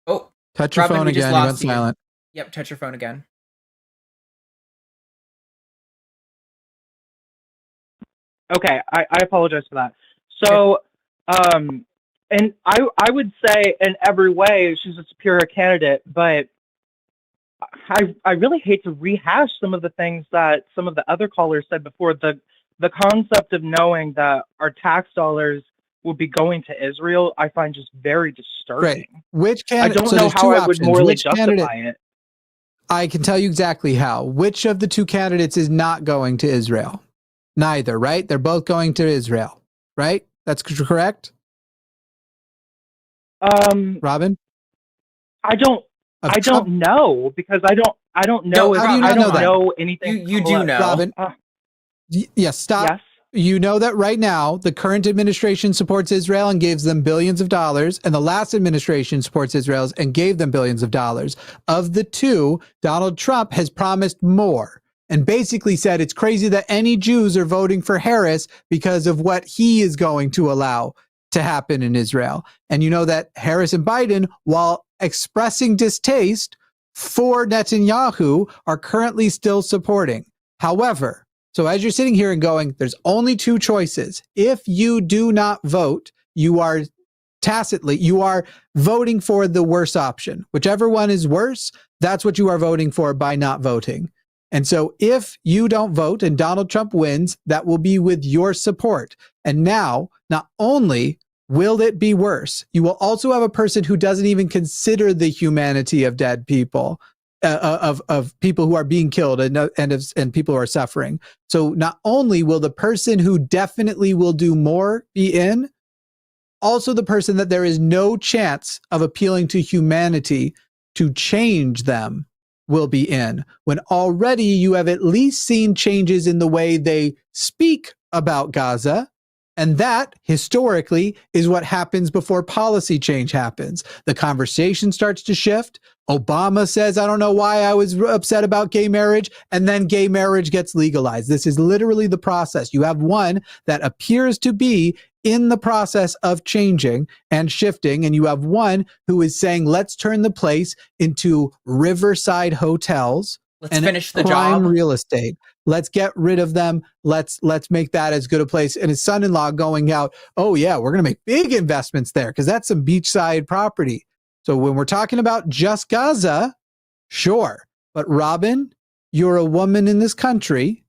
Speaker 2: Oh,
Speaker 1: touch your phone again. You went silent.
Speaker 2: Yep, touch your phone again.
Speaker 10: Okay, I apologize for that. So, and I would say in every way she's a superior candidate, but I really hate to rehash some of the things that some of the other callers said before. The concept of knowing that our tax dollars will be going to Israel, I find just very disturbing.
Speaker 1: Right. Which candidate?
Speaker 10: I don't know how I would morally justify it.
Speaker 1: I can tell you exactly how. Which of the two candidates is not going to Israel? Neither, right? They're both going to Israel, right? That's correct?
Speaker 10: Robin? I don't I don't know because I don't know
Speaker 2: No,
Speaker 10: if
Speaker 2: how do you
Speaker 10: I
Speaker 2: not
Speaker 10: don't
Speaker 2: know that?
Speaker 10: know anything.
Speaker 2: You do know.
Speaker 1: Robin, yes, stop.
Speaker 10: Yes.
Speaker 1: You know that right now, the current administration supports Israel and gives them billions of dollars, and the last administration supports Israel and gave them billions of dollars. Of the two, Donald Trump has promised more and basically said it's crazy that any Jews are voting for Harris because of what he is going to allow to happen in Israel. And you know that Harris and Biden, while expressing distaste for Netanyahu, are currently still supporting. However, so as you're sitting here and going, there's only two choices. If you do not vote, you are voting for the worst option. Whichever one is worse, that's what you are voting for by not voting. And so if you don't vote and Donald Trump wins, that will be with your support. And now, not only will it be worse, you will also have a person who doesn't even consider the humanity of dead people. Of people who are being killed and people who are suffering. So not only will the person who definitely will do more be in, also the person that there is no chance of appealing to humanity to change them will be in, when already you have at least seen changes in the way they speak about Gaza. And that, historically, is what happens before policy change happens. The conversation starts to shift. Obama says, I don't know why I was upset about gay marriage, and then gay marriage gets legalized. This is literally the process. You have one that appears to be in the process of changing and shifting, and you have one who is saying, let's turn the place into riverside hotels.
Speaker 2: Let's finish the
Speaker 1: prime
Speaker 2: job.
Speaker 1: Real estate. Let's get rid of them. Let's make that as good a place. And his son-in-law going out, oh yeah, we're going to make big investments there because that's some beachside property. So when we're talking about just Gaza, sure. But Robin, you're a woman in this country,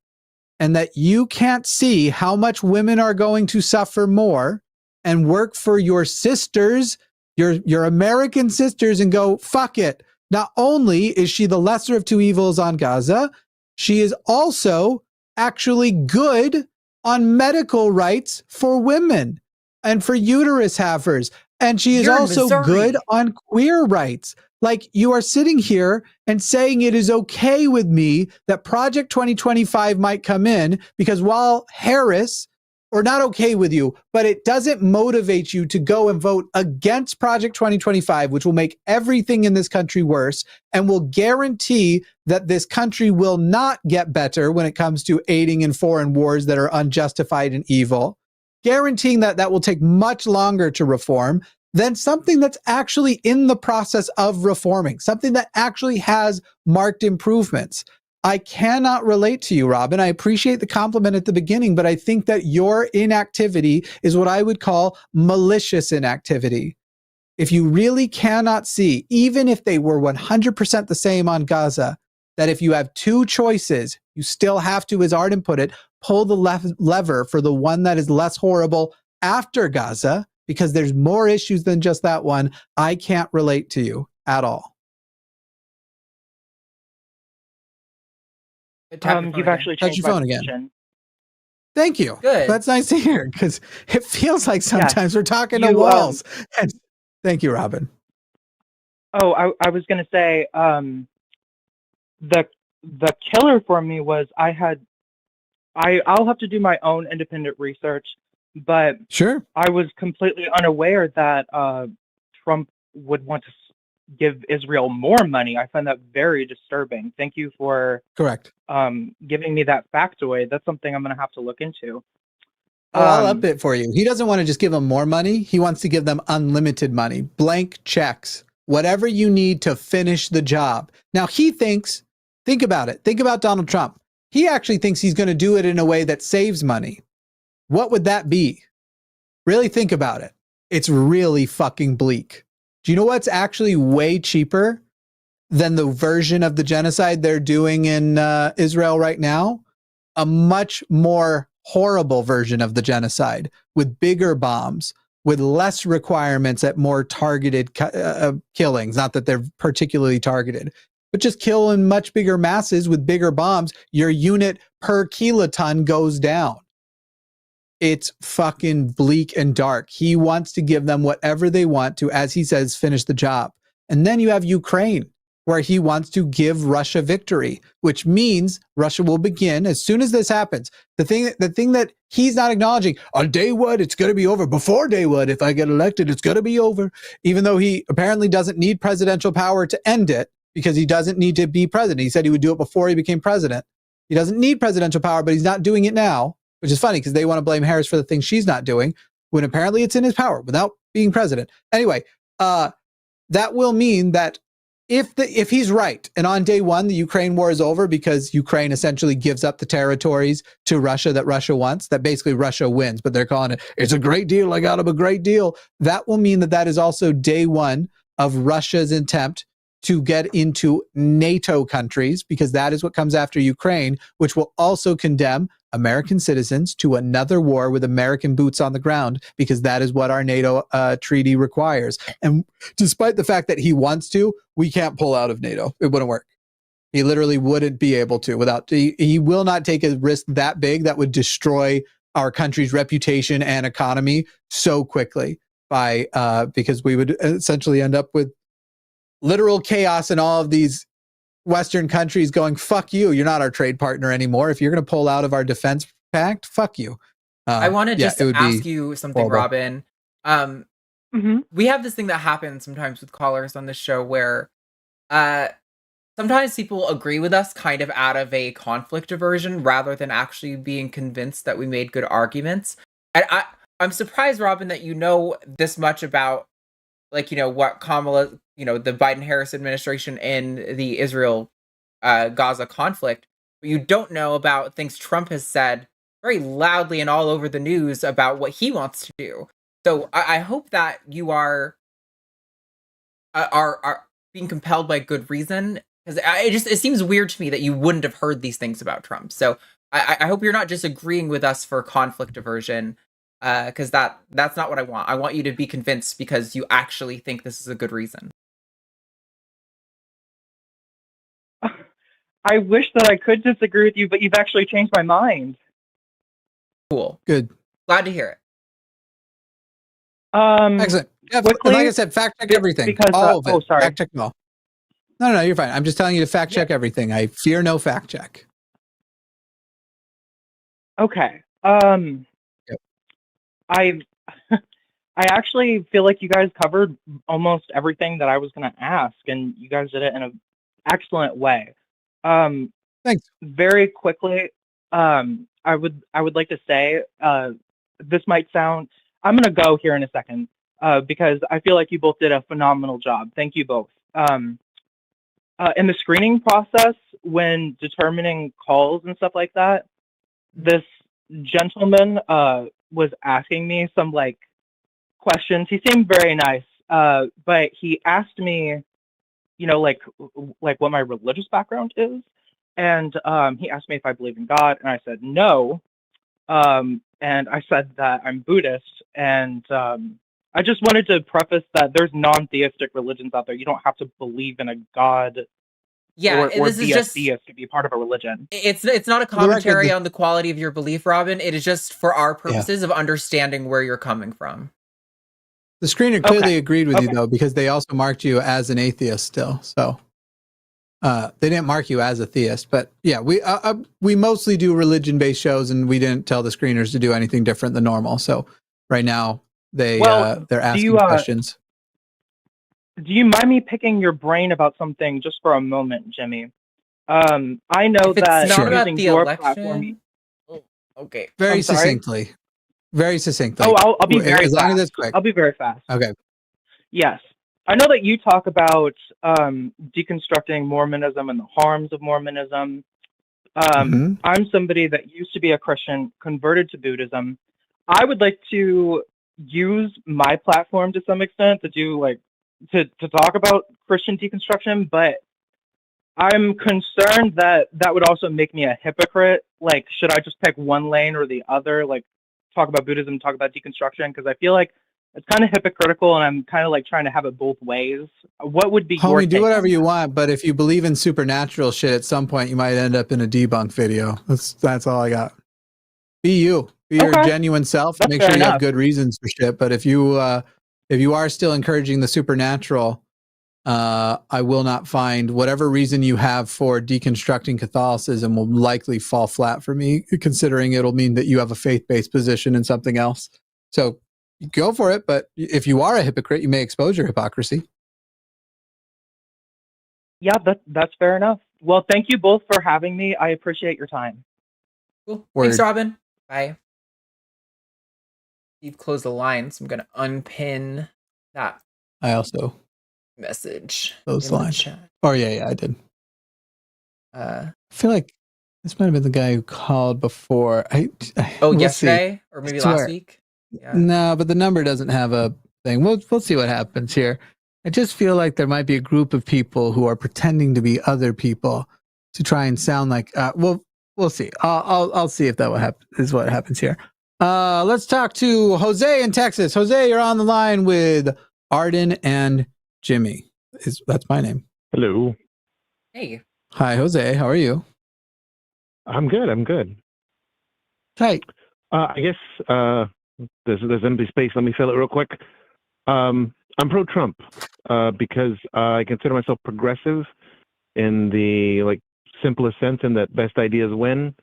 Speaker 1: and that you can't see how much women are going to suffer more and work for your sisters, your American sisters, and go, fuck it. Not only is she the lesser of two evils on Gaza, she is also actually good on medical rights for women and for uterus havers. And she is also good on queer rights. Like, you are sitting here and saying it is okay with me that Project 2025 might come in because while Harris, or not okay with you, but it doesn't motivate you to go and vote against Project 2025, which will make everything in this country worse and will guarantee that this country will not get better when it comes to aiding in foreign wars that are unjustified and evil, guaranteeing that that will take much longer to reform than something that's actually in the process of reforming, something that actually has marked improvements. I cannot relate to you, Robin. I appreciate the compliment at the beginning, but I think that your inactivity is what I would call malicious inactivity. If you really cannot see, even if they were 100% the same on Gaza, that if you have two choices, you still have to, as Arden put it, pull the lever for the one that is less horrible after Gaza, because there's more issues than just that one. I can't relate to you at all.
Speaker 10: You've actually
Speaker 1: Touch
Speaker 10: changed
Speaker 1: your
Speaker 10: my
Speaker 1: phone again.
Speaker 10: position.
Speaker 1: Thank you.
Speaker 2: Good.
Speaker 1: That's nice to hear, because it feels like sometimes we're talking to
Speaker 10: You,
Speaker 1: walls. And thank you, Robin.
Speaker 10: Oh, I was gonna say, the killer for me was I'll have to do my own independent research, but
Speaker 1: Sure.
Speaker 10: I was completely unaware that Trump would want to give Israel more money. I find that very disturbing. Thank you for
Speaker 1: Correct.
Speaker 10: giving me that factoid. That's something I'm going to have to look into.
Speaker 1: Oh, I'll up it for you. He doesn't want to just give them more money. He wants to give them unlimited money, blank checks, whatever you need to finish the job. Now, he thinks, think about it. Think about Donald Trump. He actually thinks he's going to do it in a way that saves money. What would that be? Really think about it. It's really fucking bleak. Do you know what's actually way cheaper than the version of the genocide they're doing in Israel right now? A much more horrible version of the genocide with bigger bombs, with less requirements at more targeted killings. Not that they're particularly targeted, but just kill in much bigger masses with bigger bombs. Your unit per kiloton goes down. It's fucking bleak and dark. He wants to give them whatever they want to, as he says, finish the job. And then you have Ukraine. where he wants to give Russia victory, which means Russia will begin as soon as this happens. The thing that he's not acknowledging, on day one, it's going to be over. Before day one, if I get elected, it's going to be over. Even though he apparently doesn't need presidential power to end it because he doesn't need to be president. He said he would do it before he became president. He doesn't need presidential power, but he's not doing it now, which is funny because they want to blame Harris for the things she's not doing when apparently it's in his power without being president. Anyway, that will mean that if he's right, and on day one, the Ukraine war is over because Ukraine essentially gives up the territories to Russia that Russia wants, that basically Russia wins, but they're calling it, it's a great deal. I got him a great deal. That will mean that that is also day one of Russia's attempt to get into NATO countries, because that is what comes after Ukraine, which will also condemn American citizens to another war with American boots on the ground, because that is what our NATO treaty requires. And despite the fact that he wants to, we can't pull out of NATO. It wouldn't work. He literally wouldn't be able to without, he will not take a risk that big that would destroy our country's reputation and economy so quickly because we would essentially end up with literal chaos in all of these Western countries going, fuck you, you're not our trade partner anymore. If you're going to pull out of our defense pact, fuck you.
Speaker 2: I want to just ask you something, horrible. Robin. We have this thing that happens sometimes with callers on this show where sometimes people agree with us kind of out of a conflict aversion rather than actually being convinced that we made good arguments. And I'm surprised, Robin, that you know this much about, like, you know, what Kamala, you know, the Biden-Harris administration in the Israel-Gaza conflict, but you don't know about things Trump has said very loudly and all over the news about what he wants to do. So I hope that you are being compelled by good reason, because it seems weird to me that you wouldn't have heard these things about Trump. So I hope you're not just agreeing with us for conflict aversion, because that's not what I want. I want you to be convinced because you actually think this is a good reason.
Speaker 10: I wish that I could disagree with you, but you've actually changed my mind.
Speaker 2: Cool.
Speaker 1: Good.
Speaker 2: Glad to hear it.
Speaker 1: Excellent. Yeah,
Speaker 10: quickly,
Speaker 1: like I said, fact check everything.
Speaker 10: Because,
Speaker 1: all of it.
Speaker 10: Oh, sorry.
Speaker 1: Fact check them all. No, you're fine. I'm just telling you to fact check everything. I fear no fact check.
Speaker 10: Okay.
Speaker 1: Yep.
Speaker 10: I actually feel like you guys covered almost everything that I was going to ask, and you guys did it in an excellent way.
Speaker 1: Thanks.
Speaker 10: Very quickly, I would like to say, this might sound, I'm going to go here in a second, because I feel like you both did a phenomenal job. Thank you both. In the screening process, when determining calls and stuff like that, this gentleman was asking me some like questions. He seemed very nice, but he asked me, you know, like what my religious background is, and he asked me if I believe in God, and I said no, and I said that I'm Buddhist, and I just wanted to preface that there's non-theistic religions out there. You don't have to believe in a God.
Speaker 2: Yeah,
Speaker 10: or
Speaker 2: this
Speaker 10: be
Speaker 2: is just
Speaker 10: a theist to be part of a religion.
Speaker 2: It's not a commentary on the quality of your belief, Robin. It is just for our purposes of understanding where you're coming from.
Speaker 1: The screener clearly agreed with you, though, because they also marked you as an atheist still. So they didn't mark you as a theist. But yeah, we mostly do religion-based shows, and we didn't tell the screeners to do anything different than normal. So right now they're asking questions.
Speaker 10: Do you mind me picking your brain about something just for a moment, Jimmy? I know that
Speaker 2: it's not about
Speaker 10: using
Speaker 2: the
Speaker 10: your
Speaker 2: election.
Speaker 10: platform.
Speaker 2: Okay.
Speaker 1: Very succinctly. Very succinctly.
Speaker 10: Oh, I'll be very fast.
Speaker 1: As long as it's quick.
Speaker 10: I'll be very fast.
Speaker 1: Okay.
Speaker 10: Yes. I know that you talk about deconstructing Mormonism and the harms of Mormonism. I'm somebody that used to be a Christian, converted to Buddhism. I would like to use my platform to some extent to do to talk about Christian deconstruction, but I'm concerned that that would also make me a hypocrite. Like, should I just pick one lane or the other? Like, talk about Buddhism, talk about deconstruction? Because I feel like it's kind of hypocritical, and I'm kind of like trying to have it both ways. What would be your take?
Speaker 1: Do whatever you want, but if you believe in supernatural shit, at some point you might end up in a debunk video. That's all I got. Be you. Be your genuine self.
Speaker 10: That's
Speaker 1: Make sure you
Speaker 10: enough.
Speaker 1: have good reasons for shit. But if you are still encouraging the supernatural, I will not find whatever reason you have for deconstructing Catholicism will likely fall flat for me, considering it'll mean that you have a faith-based position in something else. So go for it, but if you are a hypocrite, you may expose your hypocrisy.
Speaker 10: Yeah, that's fair enough. Well, thank you both for having me. I appreciate your time.
Speaker 2: Cool.
Speaker 1: Word.
Speaker 2: Thanks, Robin. Bye. You've closed the line, so I'm going to unpin that
Speaker 1: I also
Speaker 2: message
Speaker 1: closed
Speaker 2: in
Speaker 1: the
Speaker 2: the
Speaker 1: line.
Speaker 2: chat.
Speaker 1: Oh, yeah, I did. I feel like this might have been the guy who called before. We'll
Speaker 2: yesterday?
Speaker 1: see.
Speaker 2: Or maybe
Speaker 1: I swear.
Speaker 2: last week? Yeah.
Speaker 1: No, but the number doesn't have a thing. We'll see what happens here. I just feel like there might be a group of people who are pretending to be other people to try and sound like. We'll see. I'll see if that is what happens here. Let's talk to Jose in Texas. Jose, you're on the line with Arden and Jimmy. That's my name.
Speaker 11: Hello.
Speaker 2: Hey.
Speaker 1: Hi, Jose. How are you?
Speaker 11: I'm good.
Speaker 1: Hi.
Speaker 11: I guess there's empty space. Let me fill it real quick. I'm pro-Trump because I consider myself progressive in the simplest sense, in that best ideas win,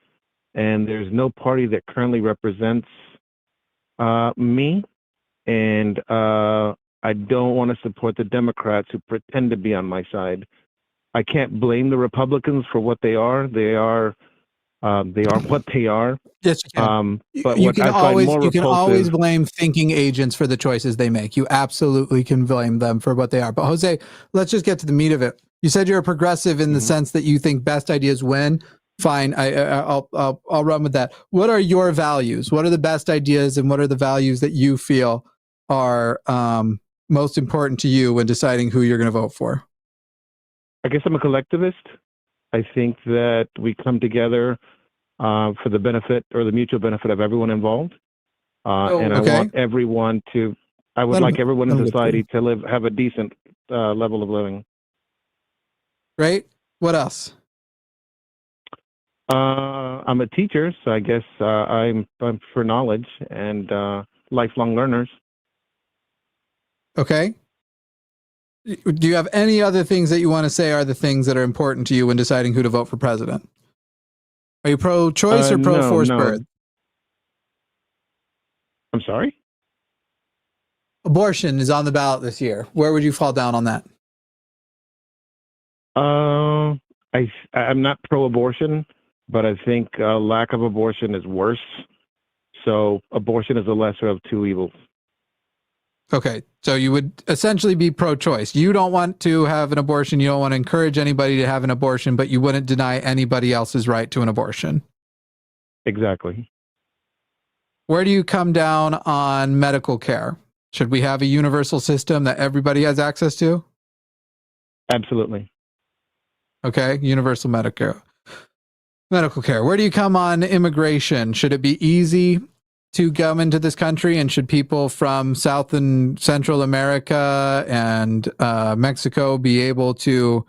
Speaker 11: and there's no party that currently represents me, and I don't want to support the Democrats who pretend to be on my side. I can't blame the Republicans for what they are. They are what they are.
Speaker 1: Yes, you can.
Speaker 11: But
Speaker 1: you
Speaker 11: what
Speaker 1: can
Speaker 11: I find more
Speaker 1: you can always
Speaker 11: repulsive,
Speaker 1: blame thinking agents for the choices they make. You absolutely can blame them for what they are. But Jose, let's just get to the meat of it. You said you're a progressive in the sense that you think best ideas win. Fine, I'll run with that. What are your values? What are the best ideas, and what are the values that you feel are most important to you when deciding who you're going to vote for?
Speaker 11: I guess I'm a collectivist. I think that we come together for the benefit or the mutual benefit of everyone involved. And I want everyone to, I would like everyone in society to have a decent level of living.
Speaker 1: Right? What else?
Speaker 11: I'm a teacher, so I guess I'm for knowledge and lifelong learners.
Speaker 1: Okay. Do you have any other things that you want to say are the things that are important to you when deciding who to vote for president? Are you pro-choice or pro-forced birth?
Speaker 11: I'm sorry?
Speaker 1: Abortion is on the ballot this year. Where would you fall down on that?
Speaker 11: I'm not pro-abortion, but I think lack of abortion is worse. So abortion is the lesser of two evils.
Speaker 1: Okay, so you would essentially be pro-choice. You don't want to have an abortion. You don't want to encourage anybody to have an abortion, but you wouldn't deny anybody else's right to an abortion.
Speaker 11: Exactly.
Speaker 1: Where do you come down on medical care? Should we have a universal system that everybody has access to?
Speaker 11: Absolutely.
Speaker 1: Okay, universal medical care. Where do you come on immigration? Should it be easy to come into this country, and should people from South and Central America and Mexico be able to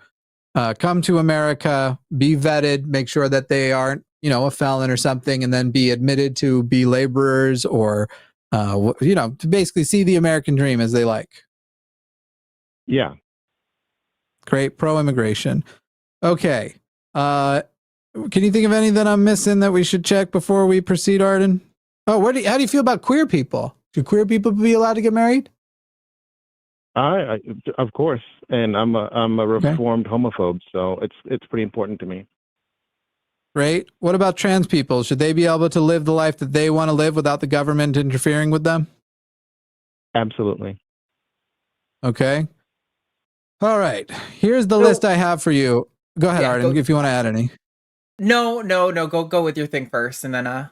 Speaker 1: come to America, be vetted, make sure that they aren't, a felon or something, and then be admitted to be laborers or, to basically see the American dream as they like?
Speaker 11: Yeah.
Speaker 1: Great. Pro-immigration. Okay. Can you think of any that I'm missing that we should check before we proceed, Arden? Oh, how do you feel about queer people? Should queer people be allowed to get married?
Speaker 11: I of course, and I'm a reformed homophobe, so it's pretty important to me.
Speaker 1: Right. What about trans people? Should they be able to live the life that they want to live without the government interfering with them?
Speaker 11: Absolutely.
Speaker 1: Okay. All right. Here's the list I have for you. Go ahead, Arden, if you want to add any.
Speaker 2: No. Go with your thing first, and then All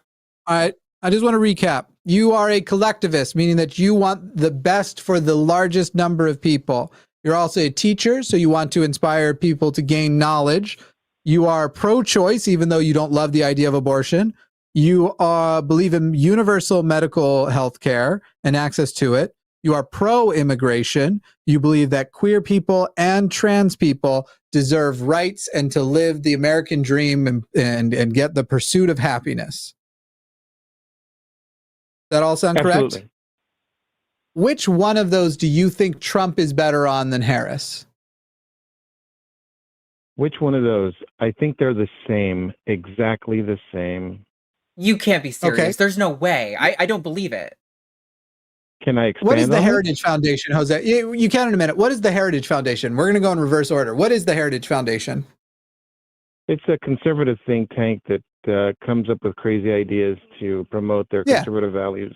Speaker 1: right. I just want to recap. You are a collectivist, meaning that you want the best for the largest number of people. You're also a teacher, so you want to inspire people to gain knowledge. You are pro-choice, even though you don't love the idea of abortion. You believe in universal medical health care and access to it. You are pro-immigration. You believe that queer people and trans people deserve rights and to live the American dream and get the pursuit of happiness. That all sound correct?
Speaker 11: Absolutely.
Speaker 1: Which one of those do you think Trump is better on than Harris?
Speaker 11: Which one of those? I think they're the same, exactly the same.
Speaker 2: You can't be serious.
Speaker 1: Okay.
Speaker 2: There's no way. I don't believe it.
Speaker 11: Can I expand
Speaker 1: What is the
Speaker 11: on it?
Speaker 1: Heritage Foundation, Jose? You can in a minute. What is the Heritage Foundation? We're going to go in reverse order. What is the Heritage Foundation?
Speaker 11: It's a conservative think tank that comes up with crazy ideas to promote their conservative values.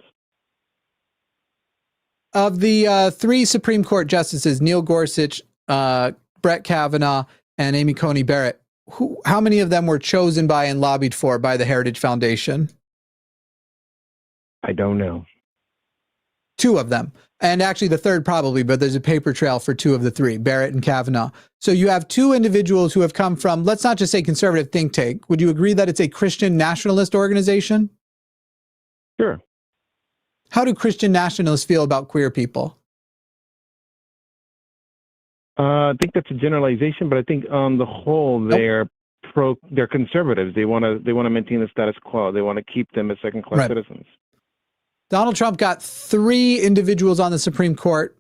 Speaker 1: Of the 3 Supreme Court justices, Neil Gorsuch, Brett Kavanaugh, and Amy Coney Barrett, how many of them were chosen by and lobbied for by the Heritage Foundation?
Speaker 11: I don't know.
Speaker 1: 2 of them. And actually the third probably, but there's a paper trail for 2 of the 3, Barrett and Kavanaugh. So you have 2 individuals who have come from, let's not just say conservative think tank. Would you agree that it's a Christian nationalist organization?
Speaker 11: Sure.
Speaker 1: How do Christian nationalists feel about queer people?
Speaker 11: I think that's a generalization, but I think on the whole they're conservatives. They want to maintain the status quo. They want to keep them as second-class citizens.
Speaker 1: Donald Trump got 3 individuals on the Supreme Court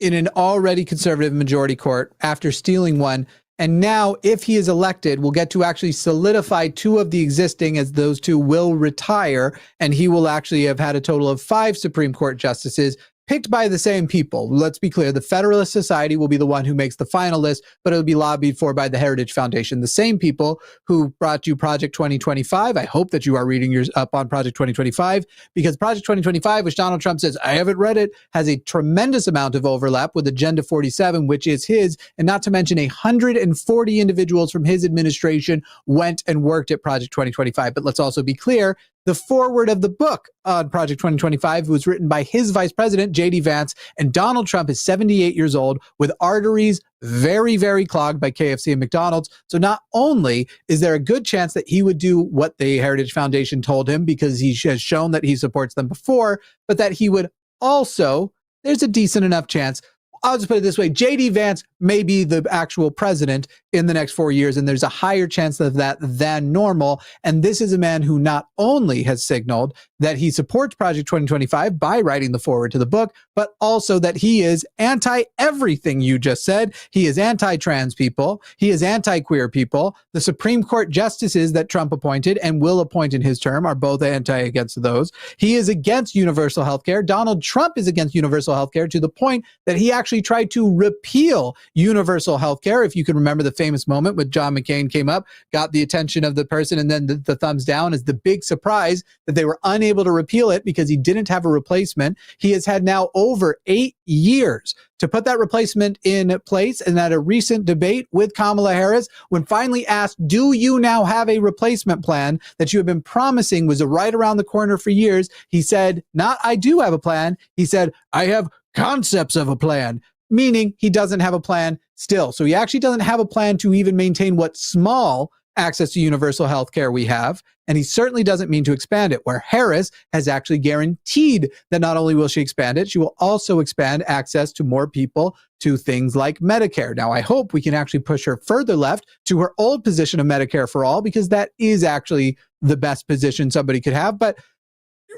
Speaker 1: in an already conservative majority court after stealing one. And now, if he is elected, we'll get to actually solidify 2 of the existing, as those 2 will retire. And he will actually have had a total of 5 Supreme Court justices picked by the same people. Let's be clear. The Federalist Society will be the one who makes the final list, but it'll be lobbied for by the Heritage Foundation. The same people who brought you Project 2025. I hope that you are reading yours up on Project 2025, because Project 2025, which Donald Trump says, I haven't read it, has a tremendous amount of overlap with Agenda 47, which is his, and not to mention 140 individuals from his administration went and worked at Project 2025. But let's also be clear, the foreword of the book on Project 2025 was written by his vice president, J.D. Vance, and Donald Trump is 78 years old with arteries very, very clogged by KFC and McDonald's. So not only is there a good chance that he would do what the Heritage Foundation told him because he has shown that he supports them before, but that he would also, there's a decent enough chance, I'll just put it this way, J.D. Vance may be the actual president in the next 4 years, and there's a higher chance of that than normal. And this is a man who not only has signaled that he supports Project 2025 by writing the foreword to the book, but also that he is anti-everything you just said. He is anti-trans people. He is anti-queer people. The Supreme Court justices that Trump appointed and will appoint in his term are both against those. He is against universal health care. Donald Trump is against universal health care to the point that he actually tried to repeal universal health care. If you can remember the famous moment when John McCain came up, got the attention of the person, and then the thumbs down is the big surprise that they were unable to repeal it because he didn't have a replacement. He has had now over 8 years to put that replacement in place. And at a recent debate with Kamala Harris, when finally asked, do you now have a replacement plan that you have been promising was right around the corner for years? He said, not I do have a plan. He said, I have concepts of a plan, meaning he doesn't have a plan still. So he actually doesn't have a plan to even maintain what small access to universal health care we have. And he certainly doesn't mean to expand it, where Harris has actually guaranteed that not only will she expand it, she will also expand access to more people to things like Medicare. Now, I hope we can actually push her further left to her old position of Medicare for all, because that is actually the best position somebody could have. But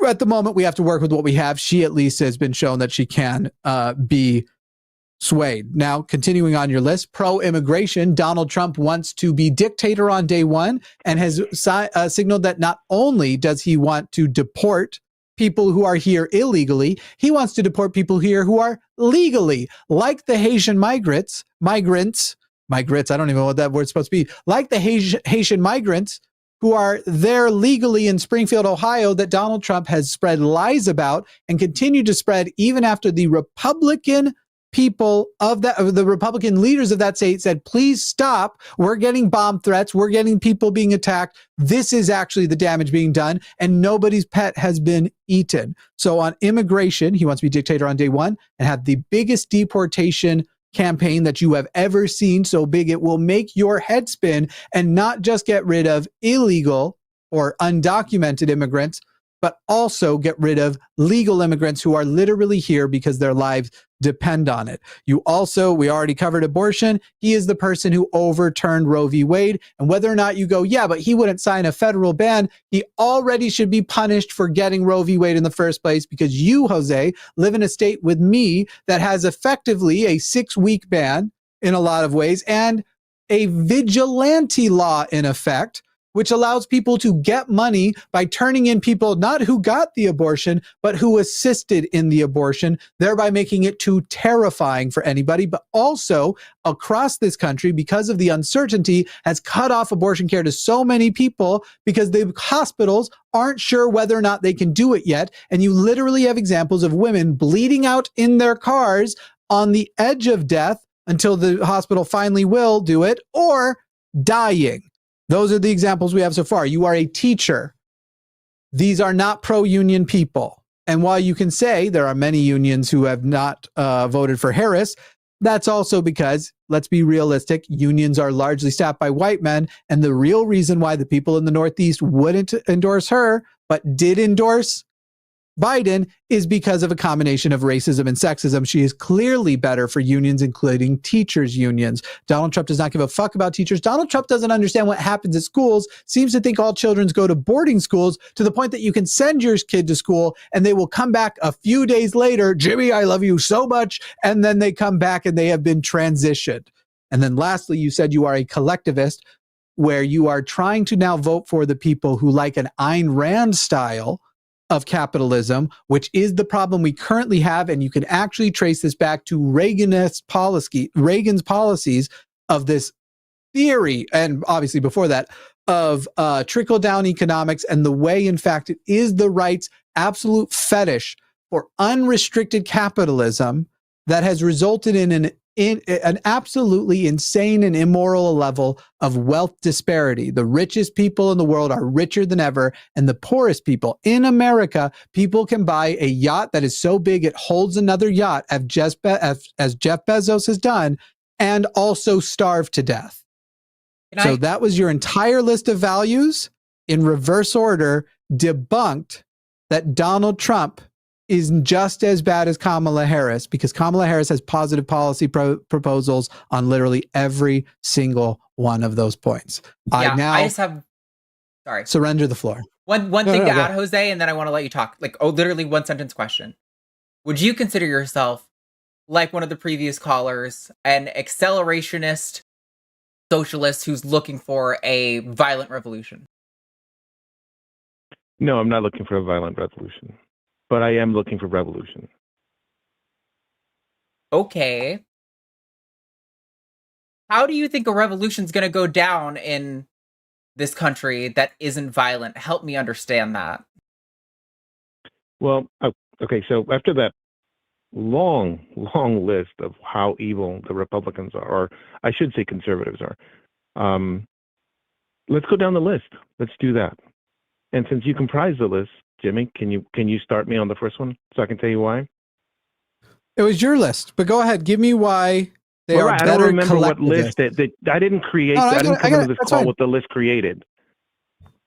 Speaker 1: at the moment, we have to work with what we have. She at least has been shown that she can be swayed. Now, continuing on your list, pro-immigration, Donald Trump wants to be dictator on day one and has signaled that not only does he want to deport people who are here illegally, he wants to deport people here who are legally, like the Haitian migrants, I don't even know what that word's supposed to be, like the Haitian migrants who are there legally in Springfield, Ohio, that Donald Trump has spread lies about and continued to spread even after the Republican people of the Republican leaders of that state said, please stop. We're getting bomb threats. We're getting people being attacked. This is actually the damage being done, and nobody's pet has been eaten. So on immigration, he wants to be dictator on day one and have the biggest deportation campaign that you have ever seen, so big it will make your head spin, and not just get rid of illegal or undocumented immigrants, but also get rid of legal immigrants who are literally here because their lives depend on it. We already covered abortion. He is the person who overturned Roe v. Wade. And whether or not you go, yeah, but he wouldn't sign a federal ban, he already should be punished for getting Roe v. Wade in the first place, because you, Jose, live in a state with me that has effectively a 6-week ban in a lot of ways, and a vigilante law in effect, which allows people to get money by turning in people not who got the abortion, but who assisted in the abortion, thereby making it too terrifying for anybody. But also across this country, because of the uncertainty, has cut off abortion care to so many people because the hospitals aren't sure whether or not they can do it yet. And you literally have examples of women bleeding out in their cars on the edge of death until the hospital finally will do it, or dying. Those are the examples we have so far. You are a teacher. These are not pro-union people. And while you can say there are many unions who have not voted for Harris, that's also because, let's be realistic, unions are largely staffed by white men. And the real reason why the people in the Northeast wouldn't endorse her, but did endorse Biden, is because of a combination of racism and sexism. She is clearly better for unions, including teachers' unions. Donald Trump does not give a fuck about teachers. Donald Trump doesn't understand what happens at schools, seems to think all children go to boarding schools, to the point that you can send your kid to school and they will come back a few days later, Jimmy, I love you so much. And then they come back and they have been transitioned. And then lastly, you said you are a collectivist, where you are trying to now vote for the people who like an Ayn Rand style of capitalism, which is the problem we currently have. And you can actually trace this back to Reagan's policies of this theory, and obviously before that, of trickle-down economics, and the way, in fact, it is the right's absolute fetish for unrestricted capitalism that has resulted in an absolutely insane and immoral level of wealth disparity. The richest people in the world are richer than ever, and the poorest people in America, people can buy a yacht that is so big it holds another yacht, as Jeff Bezos has done, and also starve to death. So that was your entire list of values in reverse order, debunked that Donald Trump is just as bad as Kamala Harris, because Kamala Harris has positive policy proposals on literally every single one of those points.
Speaker 2: Yeah, I just have, sorry.
Speaker 1: Surrender the floor.
Speaker 2: One thing to add, Jose, and then I want to let you talk. Literally one sentence question. Would you consider yourself, like one of the previous callers, an accelerationist socialist who's looking for a violent revolution?
Speaker 11: No, I'm not looking for a violent revolution, but I am looking for revolution.
Speaker 2: Okay. How do you think a revolution's going to go down in this country that isn't violent? Help me understand that.
Speaker 11: Well, okay, so after that long list of how evil the Republicans are, or I should say conservatives are, let's go down the list. Let's do that. And since you comprise the list, Jimmy, can you start me on the first one so I can tell you why?
Speaker 1: It was your list, but go ahead. Give me why they are better.
Speaker 11: I don't remember what list that I didn't create. I didn't come into this call with the list created.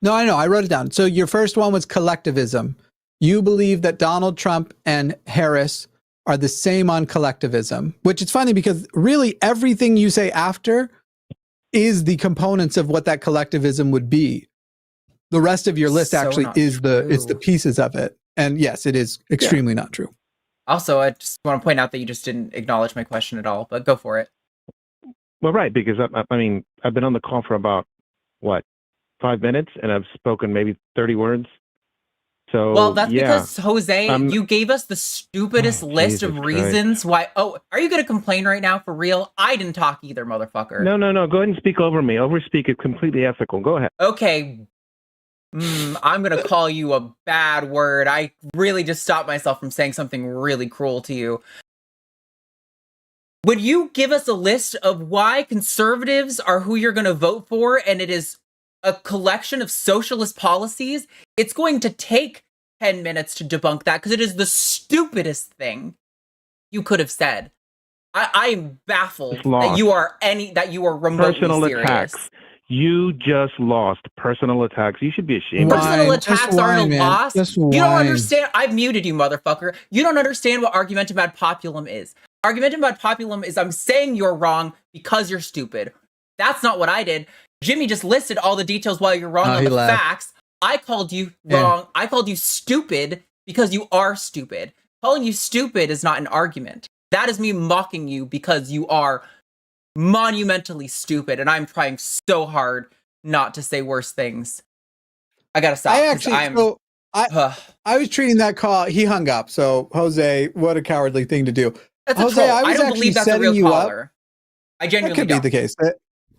Speaker 1: No, I know. I wrote it down. So your first one was collectivism. You believe that Donald Trump and Harris are the same on collectivism, which is funny because really everything you say after is the components of what that collectivism would be. The rest of your list actually is the pieces of it. And yes, it is extremely not true.
Speaker 2: Also, I just want to point out that you just didn't acknowledge my question at all, but go for it.
Speaker 11: Well, right, because I mean, I've been on the call for about, 5 minutes, and I've spoken maybe 30 words. So,
Speaker 2: well, that's because, Jose, you gave us the stupidest list of reasons why. Oh, are you going to complain right now for real? I didn't talk either, motherfucker.
Speaker 11: No. Go ahead and speak over me. Overspeak is completely ethical. Go ahead.
Speaker 2: Okay. I'm going to call you a bad word. I really just stopped myself from saying something really cruel to you. Would you give us a list of why conservatives are who you're going to vote for, and it is a collection of socialist policies? It's going to take 10 minutes to debunk that because it is the stupidest thing you could have said. I am baffled that you are remotely
Speaker 11: personal
Speaker 2: serious.
Speaker 11: Attacks. You just lost personal attacks. You should be ashamed.
Speaker 2: Personal attacks aren't a loss. You don't understand. I've muted you, motherfucker. You don't understand what argumentum ad populum is. Argumentum ad populum is I'm saying you're wrong because you're stupid. That's not what I did. Jimmy just listed all the details while you're wrong on the facts. I called you wrong. I called you stupid because you are stupid. Calling you stupid is not an argument. That is me mocking you because you are monumentally stupid, and I'm trying so hard not to say worse things. I gotta stop.
Speaker 1: I was treating that call. He hung up. So Jose, what a cowardly thing to do.
Speaker 2: That's
Speaker 1: Jose,
Speaker 2: a troll.
Speaker 1: I was
Speaker 2: I don't
Speaker 1: actually
Speaker 2: believe that's a
Speaker 1: setting
Speaker 2: real
Speaker 1: you
Speaker 2: caller.
Speaker 1: up.
Speaker 2: I genuinely
Speaker 1: That could
Speaker 2: don't.
Speaker 1: be the case.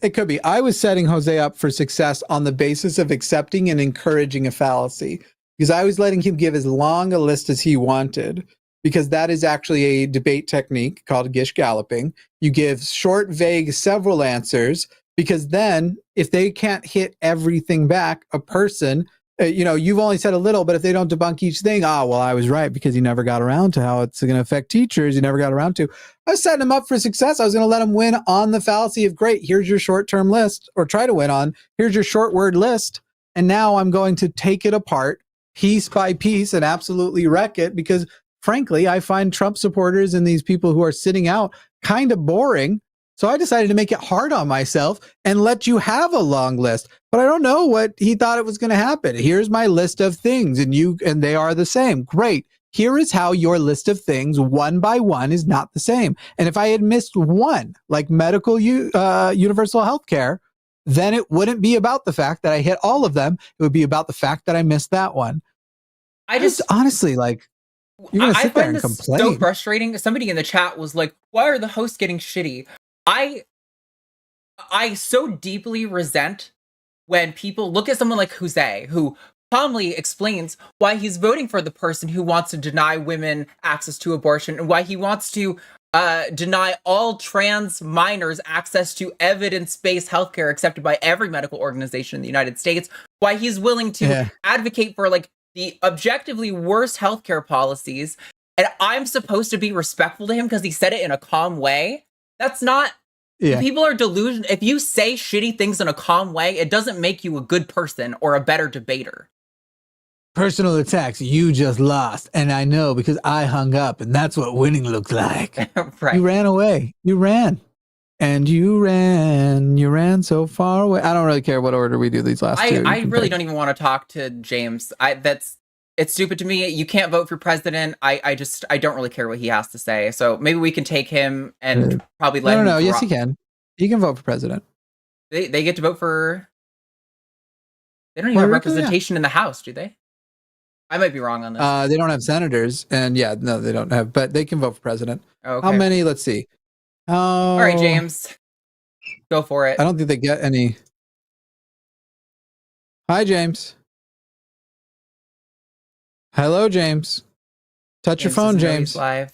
Speaker 1: It could be. I was setting Jose up for success on the basis of accepting and encouraging a fallacy, because I was letting him give as long a list as he wanted, because that is actually a debate technique called gish galloping. You give short, vague, several answers, because then if they can't hit everything back, a person, you've only said a little, but if they don't debunk each thing, well, I was right because you never got around to how it's going to affect teachers. You never got around to. I was setting him up for success. I was going to let him win on the fallacy of, great, here's your short-term list, or try to win on, here's your short word list. And now I'm going to take it apart piece by piece and absolutely wreck it, because frankly, I find Trump supporters and these people who are sitting out kind of boring. So I decided to make it hard on myself and let you have a long list. But I don't know what he thought it was going to happen. Here's my list of things, and they are the same. Great. Here is how your list of things, one by one, is not the same. And if I had missed one, like medical universal health care, then it wouldn't be about the fact that I hit all of them. It would be about the fact that I missed that one. I just honestly, like, you're going to sit there and complain.
Speaker 2: So frustrating. Somebody in the chat was like, why are the hosts getting shitty? I so deeply resent when people look at someone like Jose, who calmly explains why he's voting for the person who wants to deny women access to abortion, and why he wants to deny all trans minors access to evidence-based healthcare accepted by every medical organization in the United States, why he's willing to advocate for like the objectively worst healthcare policies, and I'm supposed to be respectful to him because he said it in a calm way. That's not. People are delusional. If you say shitty things in a calm way, it doesn't make you a good person or a better debater.
Speaker 1: Personal attacks. You just lost. And I know because I hung up, and that's what winning looks like.
Speaker 2: Right.
Speaker 1: You ran away. You ran. And you ran so far away. I don't really care what order we do these last two.
Speaker 2: I really don't even want to talk to James. It's stupid to me. You can't vote for president. I don't really care what he has to say. So maybe we can take him and probably let him.
Speaker 1: No. Yes, he can. He can vote for president.
Speaker 2: They get to vote for. They don't even have representation in the House, do they? I might be wrong on this.
Speaker 1: They don't have senators, and no, they don't have. But they can vote for president.
Speaker 2: Okay.
Speaker 1: How many? Let's see.
Speaker 2: All right, James, go for it.
Speaker 1: I don't think they get any. Hi, James. Hello, James. Touch your phone, James.
Speaker 2: Live.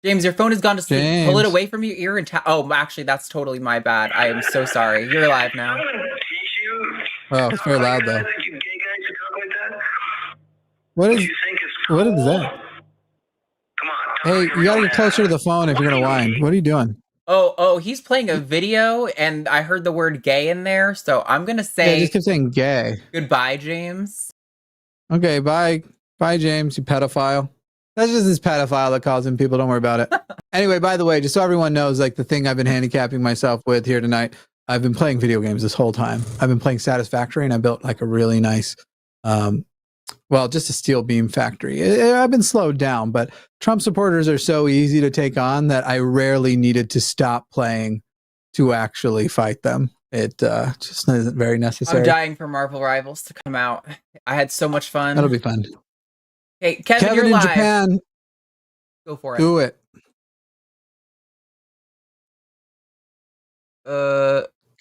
Speaker 2: James, your phone has gone to sleep.
Speaker 1: James.
Speaker 2: Pull it away from your ear and oh, actually, that's totally my bad. I am so sorry. You're live now.
Speaker 1: Oh, it's very loud though. What is that? Hey, you gotta get closer to the phone if you're gonna whine. What are you doing?
Speaker 2: Oh, he's playing a video, and I heard the word gay in there, so I'm gonna say.
Speaker 1: Yeah, just keep saying gay.
Speaker 2: Goodbye, James.
Speaker 1: Okay, bye, James, you pedophile. That's just this pedophile that calls in people. Don't worry about it. Anyway, by the way, just so everyone knows, like the thing I've been handicapping myself with here tonight, I've been playing video games this whole time. I've been playing Satisfactory, and I built like a really nice, just a steel beam factory. I've been slowed down, but Trump supporters are so easy to take on that I rarely needed to stop playing to actually fight them. It just isn't very necessary.
Speaker 2: I'm dying for Marvel Rivals to come out. I had so much fun.
Speaker 1: That'll be fun.
Speaker 2: Hey, Kevin, you're
Speaker 1: in
Speaker 2: live.
Speaker 1: Japan.
Speaker 2: Go for it.
Speaker 1: Do it.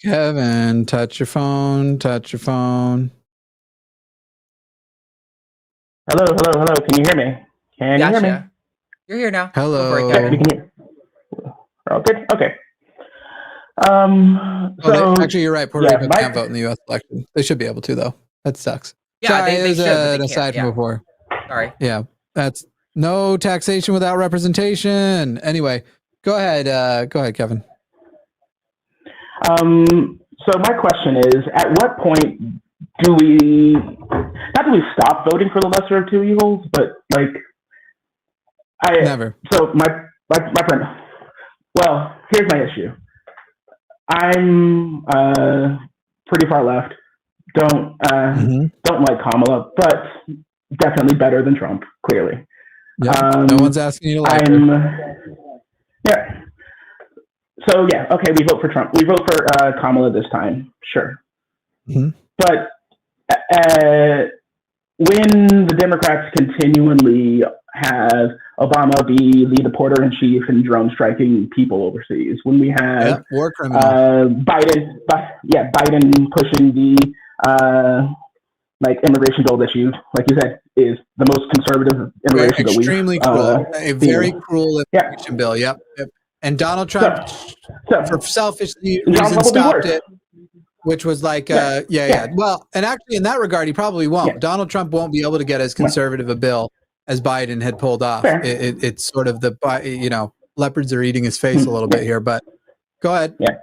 Speaker 1: Kevin, touch your phone. Hello.
Speaker 9: Can you hear me? Can you hear me?
Speaker 2: You're here now.
Speaker 1: Hello.
Speaker 9: Oh, good. Okay.
Speaker 1: Actually, you're right. Puerto Rico can't vote in the U.S. election. They should be able to, though. That sucks.
Speaker 2: Yeah,
Speaker 1: sorry,
Speaker 2: they should.
Speaker 1: An aside from before.
Speaker 2: Sorry.
Speaker 1: Yeah, that's no taxation without representation. Anyway, go ahead. Kevin.
Speaker 9: So my question is, at what point do we stop voting for the lesser of two evils? But
Speaker 1: never.
Speaker 9: So my friend. Well, here's my issue. I'm pretty far left. Don't like Kamala, but definitely better than Trump. Clearly.
Speaker 1: Yeah. No one's asking you to like her.
Speaker 12: So yeah, okay, we vote for Trump. We vote for Kamala this time, sure.
Speaker 1: Mm-hmm.
Speaker 12: But when the Democrats continually have Obama be the porter in chief and drone striking people overseas, when we have
Speaker 1: war criminal.
Speaker 12: Biden pushing the immigration bill that you, like you said, is the most conservative immigration bill.
Speaker 1: Extremely cruel, a very cruel immigration bill. Yep. And Donald Trump, for selfish reasons, stopped it, which was like, Well, and actually, in that regard, he probably won't.
Speaker 12: Yeah.
Speaker 1: Donald Trump won't be able to get as conservative a bill as Biden had pulled off. It's sort of leopards are eating his face a little bit here. But go ahead.
Speaker 12: Yeah,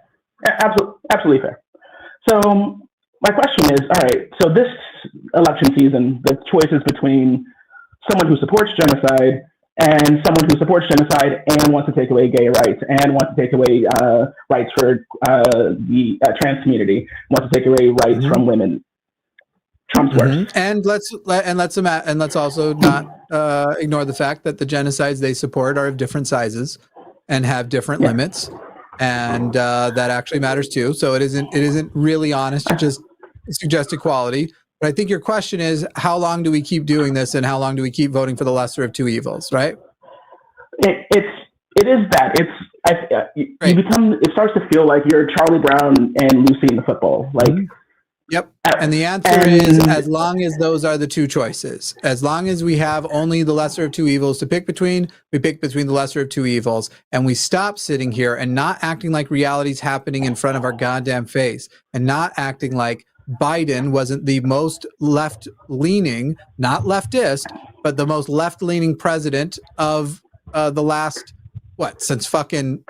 Speaker 12: absolutely fair. So my question is, all right, so this election season, the choices between someone who supports genocide and someone who supports genocide and wants to take away gay rights and wants to take away rights for the trans community, wants to take away rights from women. Trump's worse.
Speaker 1: And let's also not ignore the fact that the genocides they support are of different sizes and have different limits, and that actually matters too. So it isn't really honest to just suggest equality. But I think your question is, how long do we keep doing this, and how long do we keep voting for the lesser of two evils, right?
Speaker 12: It is that. You become. It starts to feel like you're Charlie Brown and Lucy in the football.
Speaker 1: Yep. And the answer is, as long as those are the two choices, as long as we have only the lesser of two evils to pick between, we pick between the lesser of two evils, and we stop sitting here and not acting like reality's happening in front of our goddamn face, and not acting like Biden wasn't the most left-leaning, not leftist, but the most left-leaning president of the last, since fucking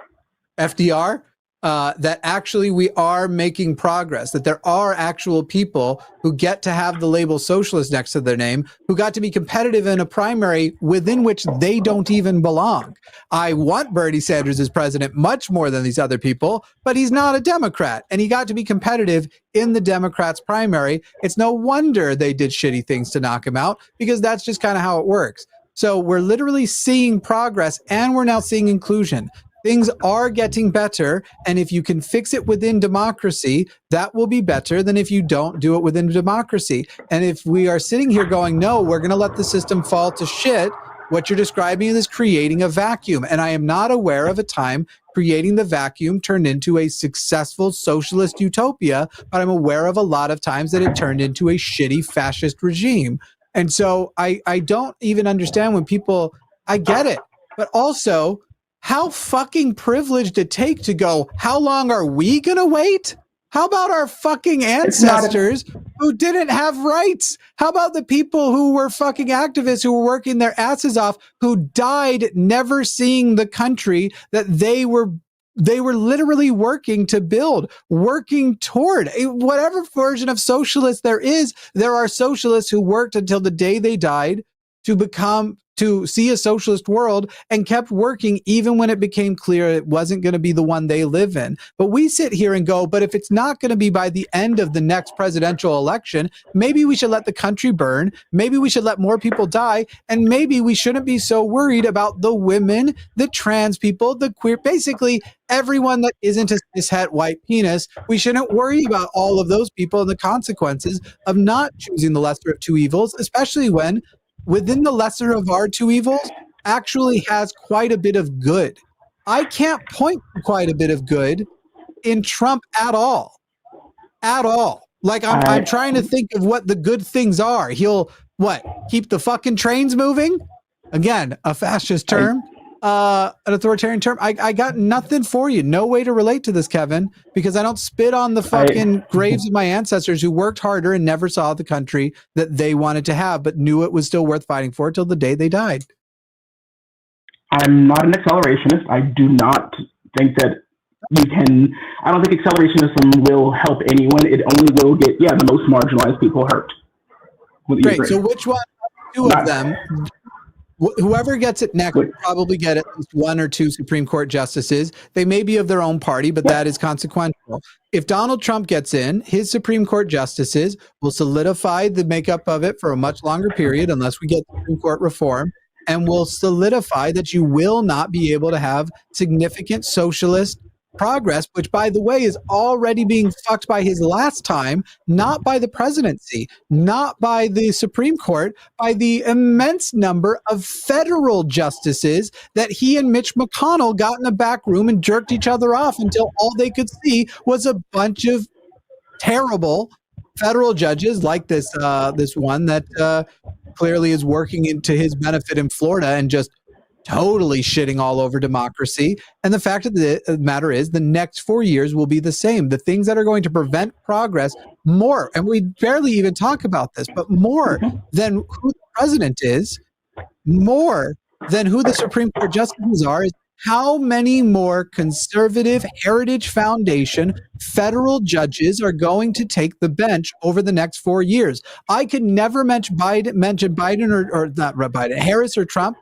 Speaker 1: FDR? That actually we are making progress, that there are actual people who get to have the label socialist next to their name, who got to be competitive in a primary within which they don't even belong. I want Bernie Sanders as president much more than these other people, but he's not a Democrat, and he got to be competitive in the Democrats' primary. It's no wonder they did shitty things to knock him out, because that's just kind of how it works. So we're literally seeing progress, and we're now seeing inclusion. Things are getting better, and if you can fix it within democracy, that will be better than if you don't do it within democracy. And if we are sitting here going, no, we're going to let the system fall to shit, what you're describing is creating a vacuum. And I am not aware of a time creating the vacuum turned into a successful socialist utopia, but I'm aware of a lot of times that it turned into a shitty fascist regime. And so I don't even understand when people, I get it, but also, how fucking privileged it take to go, how long are we going to wait? How about our fucking ancestors who didn't have rights? How about the people who were fucking activists who were working their asses off, who died never seeing the country that they were literally working to build, working toward? Whatever version of socialist there is, there are socialists who worked until the day they died to see a socialist world and kept working even when it became clear it wasn't going to be the one they live in. But we sit here and go, but if it's not going to be by the end of the next presidential election, maybe we should let the country burn. Maybe we should let more people die. And maybe we shouldn't be so worried about the women, the trans people, the queer, basically everyone that isn't a cishet white penis. We shouldn't worry about all of those people and the consequences of not choosing the lesser of two evils, especially when within the lesser of our two evils actually has quite a bit of good. I can't point to quite a bit of good in Trump at all. At all. Like I'm trying to think of what the good things are. He'll keep the fucking trains moving? Again, a fascist term, an authoritarian term. I got nothing for you. No way to relate to this, Kevin, because I don't spit on the fucking graves of my ancestors who worked harder and never saw the country that they wanted to have, but knew it was still worth fighting for till the day they died.
Speaker 12: I'm not an accelerationist. I do not think that I don't think accelerationism will help anyone. It only will get, the most marginalized people hurt.
Speaker 1: Great. So which one, two of them, whoever gets it next will probably get at least one or two Supreme Court justices. They may be of their own party, but that is consequential. If Donald Trump gets in, his Supreme Court justices will solidify the makeup of it for a much longer period, unless we get Supreme Court reform, and will solidify that you will not be able to have significant socialist progress, which, by the way, is already being fucked by his last time, not by the presidency, not by the Supreme Court, by the immense number of federal justices that he and Mitch McConnell got in the back room and jerked each other off until all they could see was a bunch of terrible federal judges like this one that clearly is working into his benefit in Florida and just totally shitting all over democracy. And the fact of the matter is the next 4 years will be the same. The things that are going to prevent progress more, and we barely even talk about this, but more than who the president is, more than who the Supreme Court justices are, is how many more conservative Heritage Foundation federal judges are going to take the bench over the next 4 years. I could never mention Biden or not Biden, Harris or Trump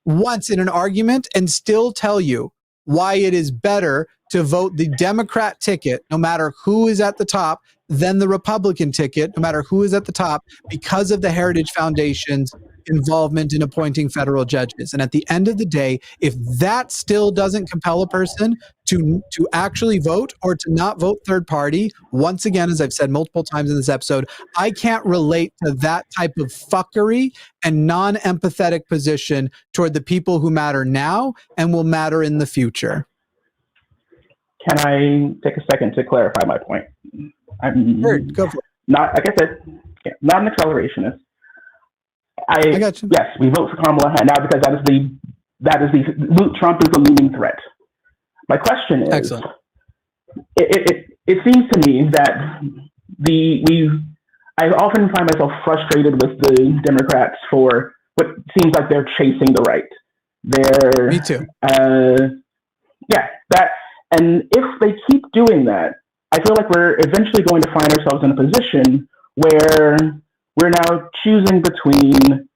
Speaker 1: once in an argument and still tell you why it is better to vote the Democrat ticket, no matter who is at the top, than the Republican ticket, no matter who is at the top, because of the Heritage Foundation's involvement in appointing federal judges. And at the end of the day, if that still doesn't compel a person to actually vote or to not vote third party, once again, as I've said multiple times in this episode, I can't relate to that type of fuckery and non-empathetic position toward the people who matter now and will matter in the future.
Speaker 12: Can I take a second to clarify my point? I'm
Speaker 1: go for it.
Speaker 12: Not, like I said, not an accelerationist. I got you. Yes, we vote for Kamala now because Trump is a looming threat. My question is, excellent. It seems to me that I often find myself frustrated with the Democrats for what seems like they're chasing the right.
Speaker 1: Me too.
Speaker 12: And if they keep doing that, I feel like we're eventually going to find ourselves in a position where we're now choosing between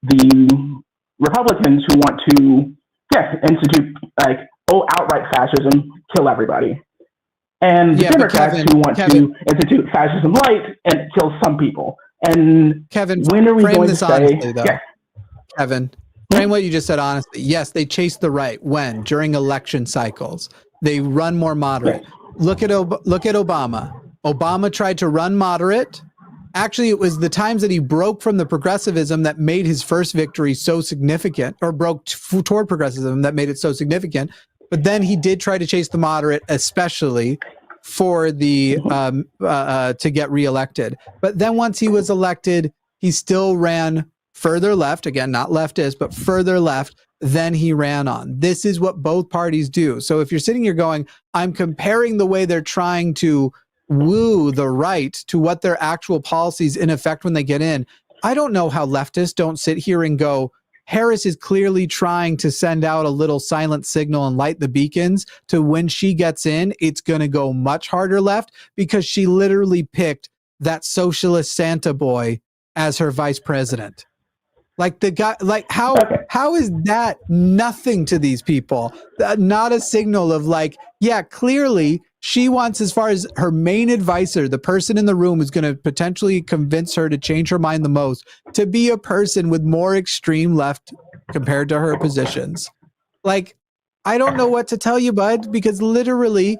Speaker 12: the Republicans who want to, institute outright fascism, kill everybody, and the Democrats who want to institute fascism light and kill some people. And
Speaker 1: Kevin,
Speaker 12: when are we going to say?
Speaker 1: Honestly, though. Kevin, frame what you just said honestly. Yes, they chase the right. When? During election cycles. They run more moderate. Look at Obama. Obama tried to run moderate. Actually, it was the times that he broke from the progressivism that made his first victory so significant, or broke toward progressivism that made it so significant. But then he did try to chase the moderate, especially for the to get reelected. But then once he was elected, he still ran further left. Again, not leftist, but further left than he ran on. This is what both parties do. So if you're sitting here going, I'm comparing the way they're trying to woo the right to what their actual policies in effect when they get in, I don't know how leftists don't sit here and go, Harris is clearly trying to send out a little silent signal and light the beacons to when she gets in, it's going to go much harder left because she literally picked that socialist Santa boy as her vice president. Like the guy, like how is that nothing to these people? Not a signal of like, yeah, clearly she wants, as far as her main advisor, the person in the room who's going to potentially convince her to change her mind the most, to be a person with more extreme left compared to her positions. Like, I don't know what to tell you, bud, because literally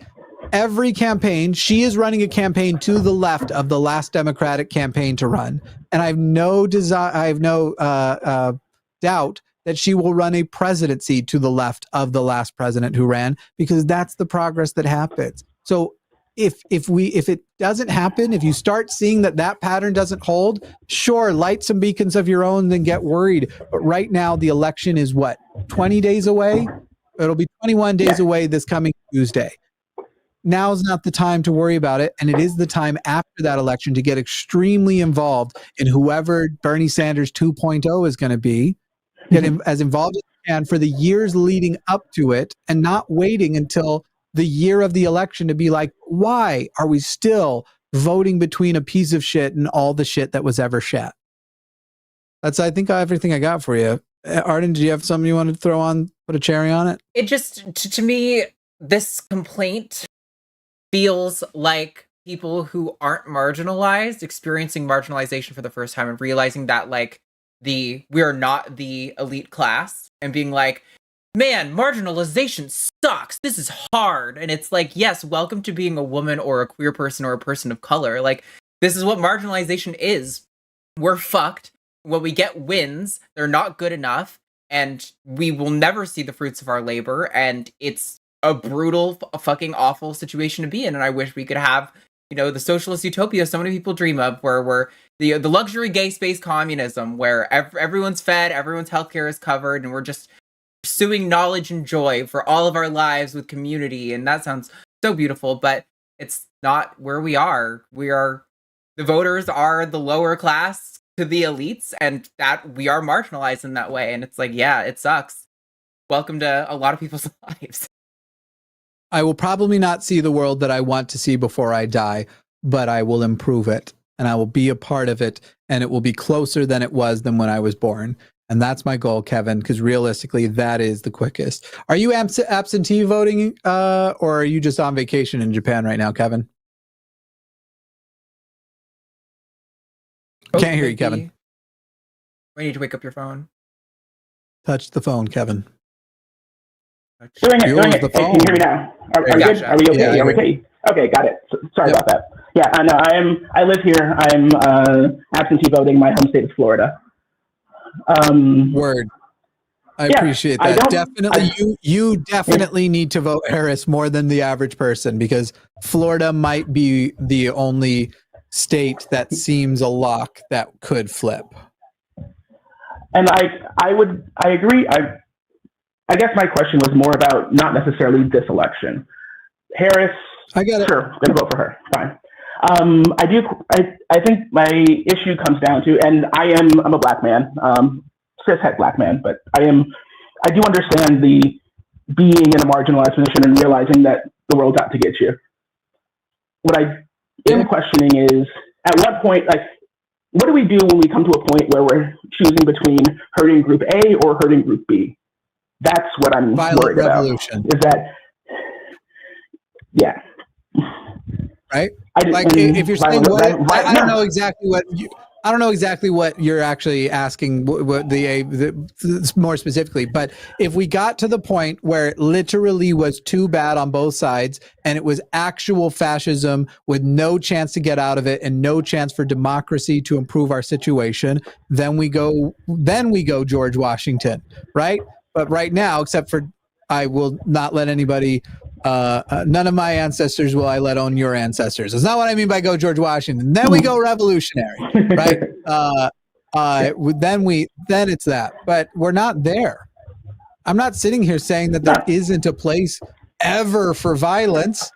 Speaker 1: every campaign, she is running a campaign to the left of the last Democratic campaign to run. And I have no doubt that she will run a presidency to the left of the last president who ran, because that's the progress that happens. So if it doesn't happen, if you start seeing that pattern doesn't hold, sure, light some beacons of your own, then get worried. But right now, the election is what, 20 days away? It'll be 21 days away this coming Tuesday. Now's not the time to worry about it. And it is the time after that election to get extremely involved in whoever Bernie Sanders 2.0 is going to be. Get as involved as you can for the years leading up to it, and not waiting until the year of the election to be like, why are we still voting between a piece of shit and all the shit that was ever shat? That's, I think, everything I got for you. Arden, do you have something you want to throw on, put a cherry on it?
Speaker 2: It just, to me, this complaint feels like people who aren't marginalized experiencing marginalization for the first time and realizing that, like, we are not the elite class, and being like, man, marginalization sucks. This is hard. And it's like, yes, welcome to being a woman or a queer person or a person of color. Like, this is what marginalization is. We're fucked. When we get wins, they're not good enough, and we will never see the fruits of our labor, and it's a brutal, fucking awful situation to be in. And I wish we could have, the socialist utopia so many people dream of, where we're the luxury gay space communism, where everyone's fed, everyone's healthcare is covered, and we're just pursuing knowledge and joy for all of our lives with community. And that sounds so beautiful, but it's not where we are. The voters are the lower class to the elites, and that we are marginalized in that way. And it's like, yeah, it sucks. Welcome to a lot of people's lives.
Speaker 1: I will probably not see the world that I want to see before I die, but I will improve it, and I will be a part of it, and it will be closer than it was than when I was born. And that's my goal, Kevin, because realistically, that is the quickest. Are you absentee voting, or are you just on vacation in Japan right now, Kevin? Can't hear you, Kevin.
Speaker 2: We need to wake up your phone.
Speaker 1: Touch the phone, Kevin.
Speaker 12: Doing it. Hey, can you hear me now? Are we good? Are we okay?
Speaker 1: Yeah,
Speaker 12: Are we okay? Okay, got it. Sorry about that. Yeah, I know. I live here. I'm absentee voting my home state of Florida.
Speaker 1: Word. I appreciate that. You definitely need to vote Harris more than the average person, because Florida might be the only state that seems a lock that could flip.
Speaker 12: And I agree. I guess my question was more about not necessarily this election. Harris,
Speaker 1: I get it.
Speaker 12: Sure, I'm gonna vote for her. Fine. I think my issue comes down to, and I'm a black man, cishet black man, but I do understand the being in a marginalized position and realizing that the world's out to get you. What I am questioning is, at what point, what do we do when we come to a point where we're choosing between hurting group A or hurting group B? That's what I'm worried
Speaker 1: revolution.
Speaker 12: about. Is that, yeah.
Speaker 1: Right? If you're saying I don't know exactly what you're actually asking, what the more specifically, but if we got to the point where it literally was too bad on both sides and it was actual fascism with no chance to get out of it and no chance for democracy to improve our situation, then we go George Washington, right? But right now, except for I will not let anybody, none of my ancestors will I let own your ancestors. That's not what I mean by go George Washington. Then we go revolutionary, right? Then it's that. But we're not there. I'm not sitting here saying that there isn't a place ever for violence,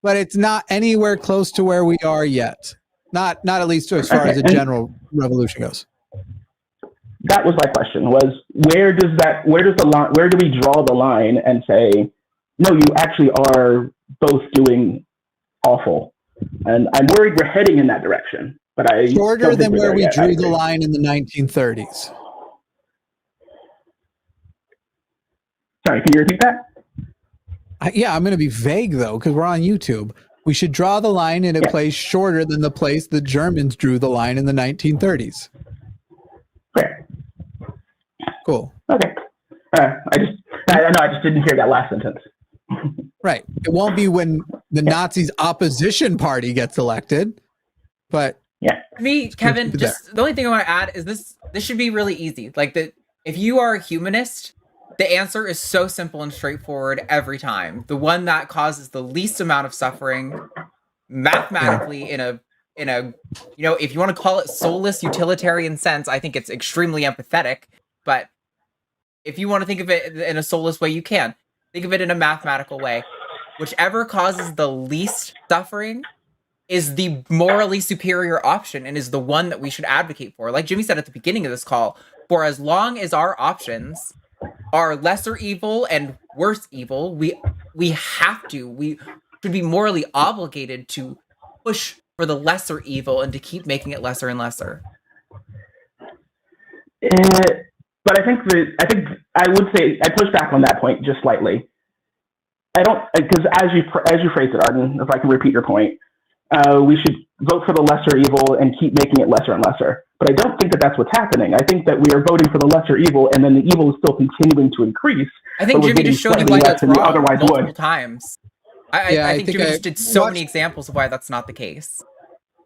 Speaker 1: but it's not anywhere close to where we are yet. Not at least as far as a general revolution goes.
Speaker 12: That was my question, was where do we draw the line and say, no, you actually are both doing awful? And I'm worried we're heading in that direction. But
Speaker 1: shorter than where we drew the line in the 1930s.
Speaker 12: Sorry, can you repeat that?
Speaker 1: Yeah, I'm going to be vague, though, because we're on YouTube. We should draw the line in a place shorter than the place the Germans drew the line in the 1930s.
Speaker 12: Fair.
Speaker 1: Cool.
Speaker 12: Okay. I just didn't hear that last sentence.
Speaker 1: Right. It won't be when the Nazis' opposition party gets elected, but
Speaker 12: yeah.
Speaker 2: Me, Kevin, just the only thing I want to add is this should be really easy. If you are a humanist, the answer is so simple and straightforward every time. The one that causes the least amount of suffering mathematically in a if you want to call it soulless utilitarian sense, I think it's extremely empathetic. But if you want to think of it in a soulless way, you can. Think of it in a mathematical way. Whichever causes the least suffering is the morally superior option and is the one that we should advocate for. Like Jimmy said at the beginning of this call, for as long as our options are lesser evil and worse evil, we should be morally obligated to push for the lesser evil and to keep making it lesser and lesser.
Speaker 12: But I think I would say I push back on that point just slightly. I don't, because as you phrased it, Arden, if I can repeat your point, we should vote for the lesser evil and keep making it lesser and lesser. But I don't think that that's what's happening. I think that we are voting for the lesser evil, and then the evil is still continuing to increase.
Speaker 2: I think Jimmy just showed you why that's wrong multiple times. I think Jimmy just did so many examples of why that's not the case.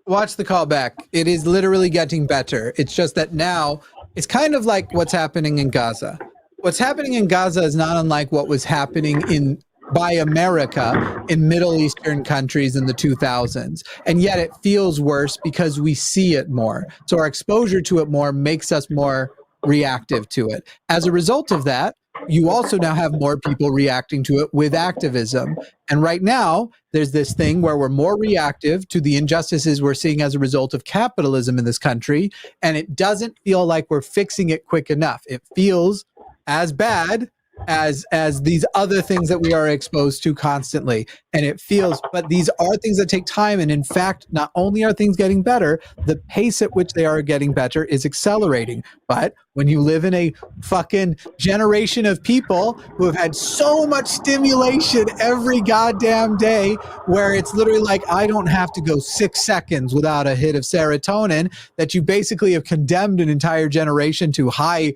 Speaker 1: Watch the callback. It is literally getting better. It's just that now it's kind of like what's happening in Gaza. What's happening in Gaza is not unlike what was happening by America in Middle Eastern countries in the 2000s. And yet it feels worse because we see it more. So our exposure to it more makes us more reactive to it. As a result of that, you also now have more people reacting to it with activism. And right now, there's this thing where we're more reactive to the injustices we're seeing as a result of capitalism in this country. And it doesn't feel like we're fixing it quick enough. It feels as bad as these other things that we are exposed to constantly. And it feels, but these are things that take time. And in fact, not only are things getting better, the pace at which they are getting better is accelerating. But when you live in a fucking generation of people who have had so much stimulation every goddamn day, where it's literally like, I don't have to go 6 seconds without a hit of serotonin, that you basically have condemned an entire generation to high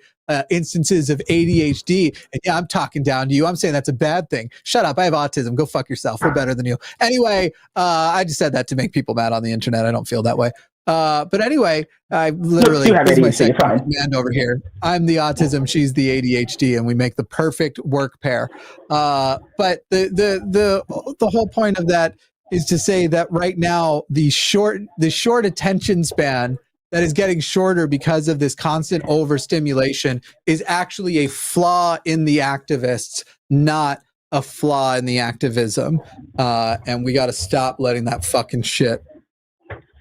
Speaker 1: instances of ADHD. And yeah, I'm talking down to you. I'm saying that's a bad thing. Shut up. I have autism. Go fuck yourself. We're better than you. Anyway, I just said that to make people mad on the internet. I don't feel that way. But anyway, I literally this is my second command over here. I'm the autism, she's the ADHD, and we make the perfect work pair. But the whole point of that is to say that right now the short attention span that is getting shorter because of this constant overstimulation is actually a flaw in the activists, not a flaw in the activism. And we got to stop letting that fucking shit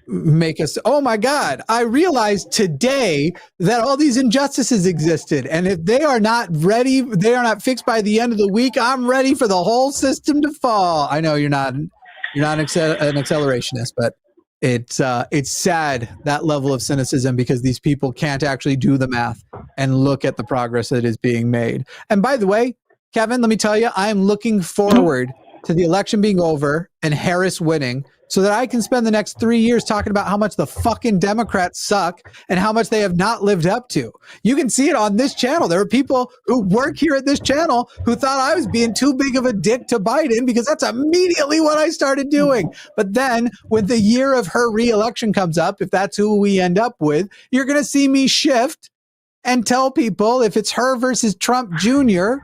Speaker 1: make us, oh my God, I realized today that all these injustices existed. And if they are not ready, they are not fixed by the end of the week, I'm ready for the whole system to fall. I know you're not an accelerationist, but it's sad, that level of cynicism, because these people can't actually do the math and look at the progress that is being made. And by the way, Kevin, let me tell you, I am looking forward to the election being over and Harris winning, so that I can spend the next 3 years talking about how much the fucking Democrats suck and how much they have not lived up to. You can see it on this channel. There are people who work here at this channel who thought I was being too big of a dick to Biden, because that's immediately what I started doing. But then when the year of her re-election comes up, if that's who we end up with, you're going to see me shift and tell people, if it's her versus Trump Jr.,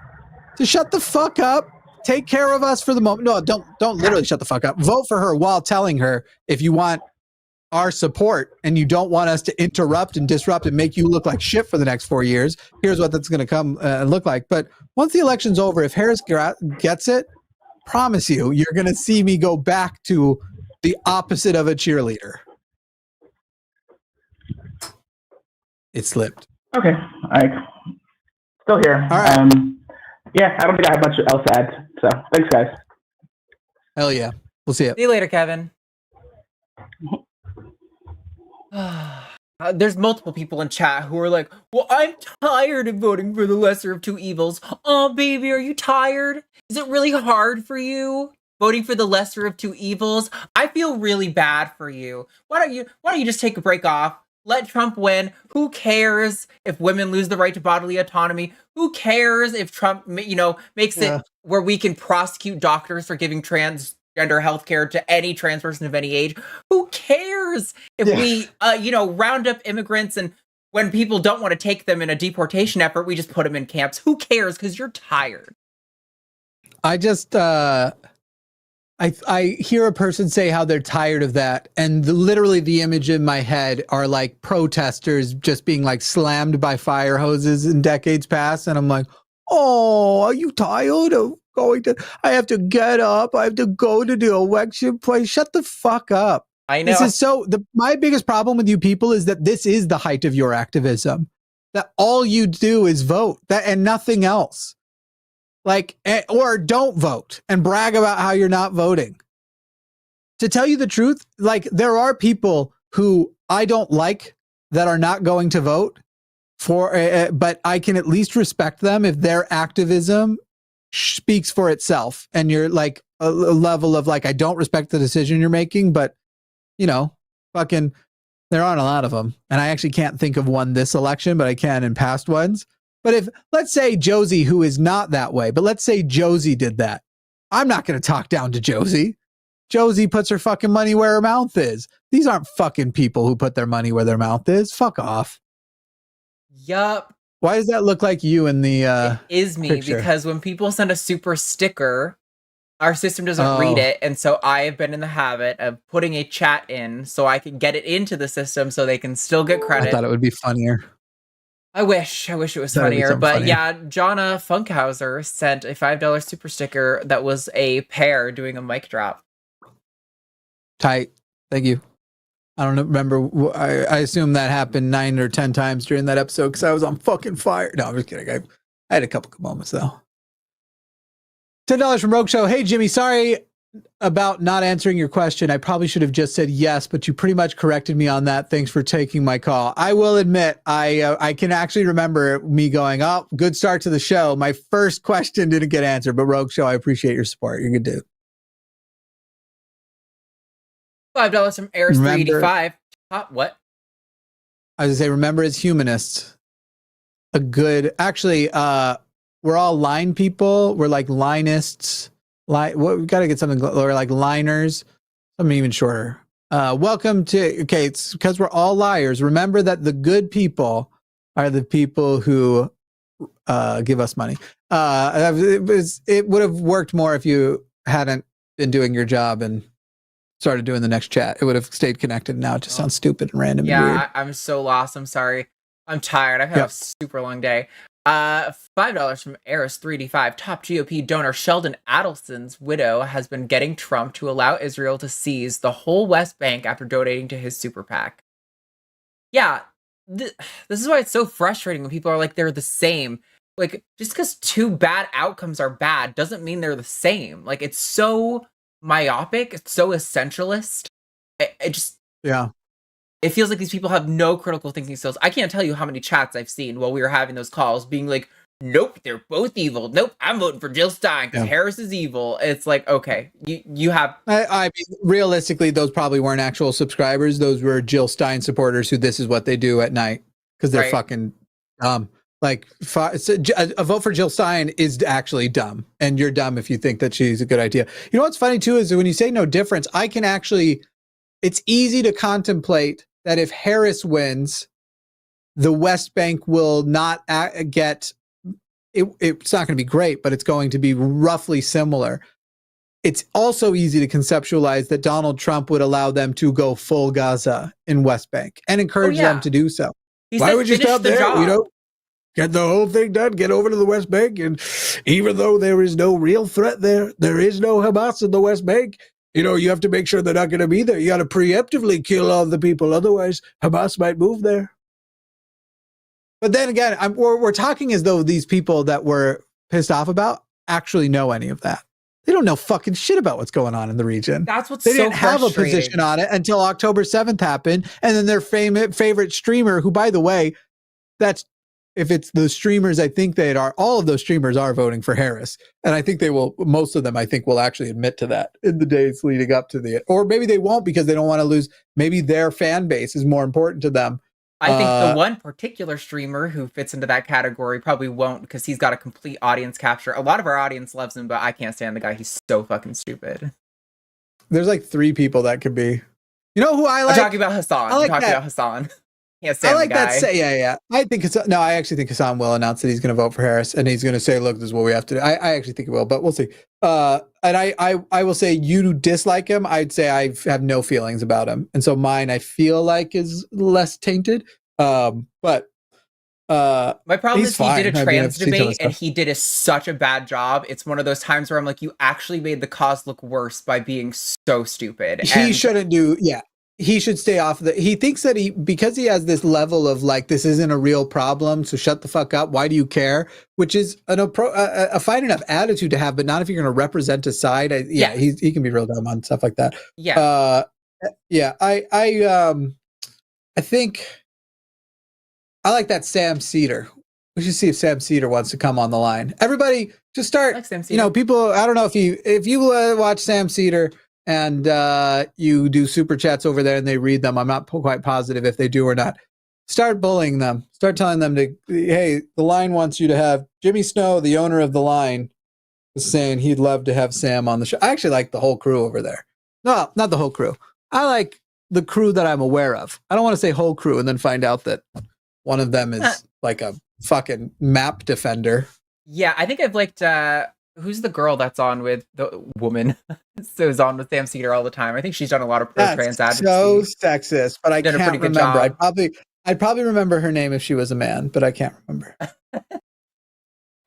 Speaker 1: to shut the fuck up. Take care of us for the moment. No, don't literally shut the fuck up. Vote for her while telling her, if you want our support and you don't want us to interrupt and disrupt and make you look like shit for the next 4 years, here's what that's going to come and look like. But once the election's over, if Harris gets it, promise you, you're going to see me go back to the opposite of a cheerleader. It slipped.
Speaker 12: Okay. Still here.
Speaker 1: All right.
Speaker 12: Yeah, I don't think I have much else to add. So thanks, guys.
Speaker 1: Hell yeah. We'll see you.
Speaker 2: See you later, Kevin. There's multiple people in chat who are like, well, I'm tired of voting for the lesser of two evils. Oh, baby, are you tired? Is it really hard for you voting for the lesser of two evils? I feel really bad for you. Why don't you just take a break off? Let Trump win. Who cares if women lose the right to bodily autonomy? Who cares if Trump, makes it where we can prosecute doctors for giving transgender healthcare to any trans person of any age? Who cares if we, round up immigrants, and when people don't want to take them in a deportation effort, we just put them in camps? Who cares? Because you're tired.
Speaker 1: I just, I hear a person say how they're tired of that, and literally the image in my head are like protesters just being like slammed by fire hoses in decades past, and I'm like, oh, are you tired of I have to get up, I have to go to the election place? Shut the fuck up.
Speaker 2: I know.
Speaker 1: This is my biggest problem with you people is that this is the height of your activism, that all you do is vote, that and nothing else. Like, or don't vote and brag about how you're not voting. To tell you the truth, like, there are people who I don't like that are not going to vote for, but I can at least respect them if their activism speaks for itself. And you're like a level of like, I don't respect the decision you're making, but fucking, there aren't a lot of them. And I actually can't think of one this election, but I can in past ones. But if, let's say Josie, who is not that way, but let's say Josie did that, I'm not going to talk down to Josie. Josie puts her fucking money where her mouth is. These aren't fucking people who put their money where their mouth is. Fuck off.
Speaker 2: Yup.
Speaker 1: Why does that look like you in the
Speaker 2: It is me,
Speaker 1: picture?
Speaker 2: because when people send a super sticker, our system doesn't read it, and so I have been in the habit of putting a chat in so I can get it into the system so they can still get credit.
Speaker 1: I thought it would be funnier.
Speaker 2: I wish it was
Speaker 1: That'd be
Speaker 2: funnier,
Speaker 1: something
Speaker 2: but
Speaker 1: funny.
Speaker 2: yeah, Jonna Funkhauser sent a $5 super sticker that was a pair doing a mic drop.
Speaker 1: Tight. Thank you. I don't remember. I assume that happened 9 or 10 times during that episode because I was on fucking fire. No, I'm just kidding. I had a couple of moments though. $10 from Rogue Show. Hey, Jimmy, sorry about not answering your question. I probably should have just said yes, but you pretty much corrected me on that. Thanks for taking my call. I will admit, I can actually remember me going, oh, good start to the show. My first question didn't get answered, but Rogue Show, I appreciate your support. You're a good dude.
Speaker 2: $5 from Eris 385. What?
Speaker 1: I was gonna say, remember, as humanists, a good, actually, we're all line people. We're like linists. We got to get something, or like liners, something even shorter. Welcome to, okay, it's because we're all liars. Remember that the good people are the people who give us money. It would have worked more if you hadn't been doing your job and started doing the next chat. It would have stayed connected. Now it just sounds stupid and random.
Speaker 2: Yeah,
Speaker 1: and weird.
Speaker 2: I'm so lost. I'm sorry. I'm tired. I've had a super long day. $5 from Eris 385. Top GOP donor Sheldon Adelson's widow has been getting Trump to allow Israel to seize the whole West Bank after donating to his super PAC. Yeah, this is why it's so frustrating when people are like, they're the same. Like, just because two bad outcomes are bad doesn't mean they're the same. Like, it's so myopic. It's so essentialist. It just...
Speaker 1: Yeah.
Speaker 2: It feels like these people have no critical thinking skills. I can't tell you how many chats I've seen while we were having those calls being like, nope, they're both evil. Nope, I'm voting for Jill Stein because Harris is evil. It's like, okay, you have... I
Speaker 1: mean, realistically, those probably weren't actual subscribers. Those were Jill Stein supporters who this is what they do at night because they're fucking dumb. Like, a vote for Jill Stein is actually dumb. And you're dumb if you think that she's a good idea. You know what's funny, too, is when you say no difference, I can actually... It's easy to contemplate that if Harris wins, the West Bank will not get, it's not going to be great, but it's going to be roughly similar. It's also easy to conceptualize that Donald Trump would allow them to go full Gaza in West Bank and encourage them to do so. Why would you stop there? Get the whole thing done, get over to the West Bank. And even though there is no real threat there, there is no Hamas in the West Bank. You have to make sure they're not going to be there. You got to preemptively kill all the people. Otherwise, Hamas might move there. But then again, we're talking as though these people that we're pissed off about actually know any of that. They don't know fucking shit about what's going on in the region.
Speaker 2: That's what's
Speaker 1: they didn't have a position on it until October 7th happened. And then their favorite streamer, who, by the way, if it's the streamers, I think all of those streamers are voting for Harris. And I think most of them, I think, will actually admit to that in the days leading up to or maybe they won't because they don't want to lose. Maybe their fan base is more important to them.
Speaker 2: I think the one particular streamer who fits into that category probably won't because he's got a complete audience capture. A lot of our audience loves him, but I can't stand the guy. He's so fucking stupid.
Speaker 1: There's like 3 people that could be. You know who I like?
Speaker 2: I'm talking about Hassan.
Speaker 1: I'm talking
Speaker 2: about Hassan.
Speaker 1: I like that. Yeah. I actually think Hassan will announce that he's going to vote for Harris, and he's going to say, "Look, this is what we have to do." I actually think he will, but we'll see. And I will say, you dislike him. I'd say I have no feelings about him, and so mine I feel like is less tainted. But
Speaker 2: my problem is he did a trans debate, and he did such a bad job. It's one of those times where I'm like, you actually made the cause look worse by being so stupid.
Speaker 1: He shouldn't do. Yeah. He should stay off he thinks that because he has this level of like, this isn't a real problem, so shut the fuck up. Why do you care? Which is a fine enough attitude to have, but not if you're going to represent a side. He can be real dumb on stuff like that.
Speaker 2: Yeah.
Speaker 1: I think I like that Sam Cedar. We should see if Sam Cedar wants to come on the line. Everybody just start, people, I don't know if you watch Sam Cedar, and you do super chats over there and they read them. I'm not quite positive if they do or not. Start bullying them. Start telling them to, hey, the line wants you to have Jimmy Snow, the owner of the line, was saying he'd love to have Sam on the show. I actually like the whole crew over there. No, not the whole crew. I like the crew that I'm aware of. I don't want to say whole crew and then find out that one of them is like a fucking map defender.
Speaker 2: Yeah, I think I've liked who's the girl that's on with the woman so is on with Sam Cedar all the time. I think she's done a lot of pro-trans advocacy.
Speaker 1: So sexist, but I
Speaker 2: Done a
Speaker 1: can't
Speaker 2: pretty good
Speaker 1: remember.
Speaker 2: job.
Speaker 1: I'd probably remember her name if she was a man, but I can't remember.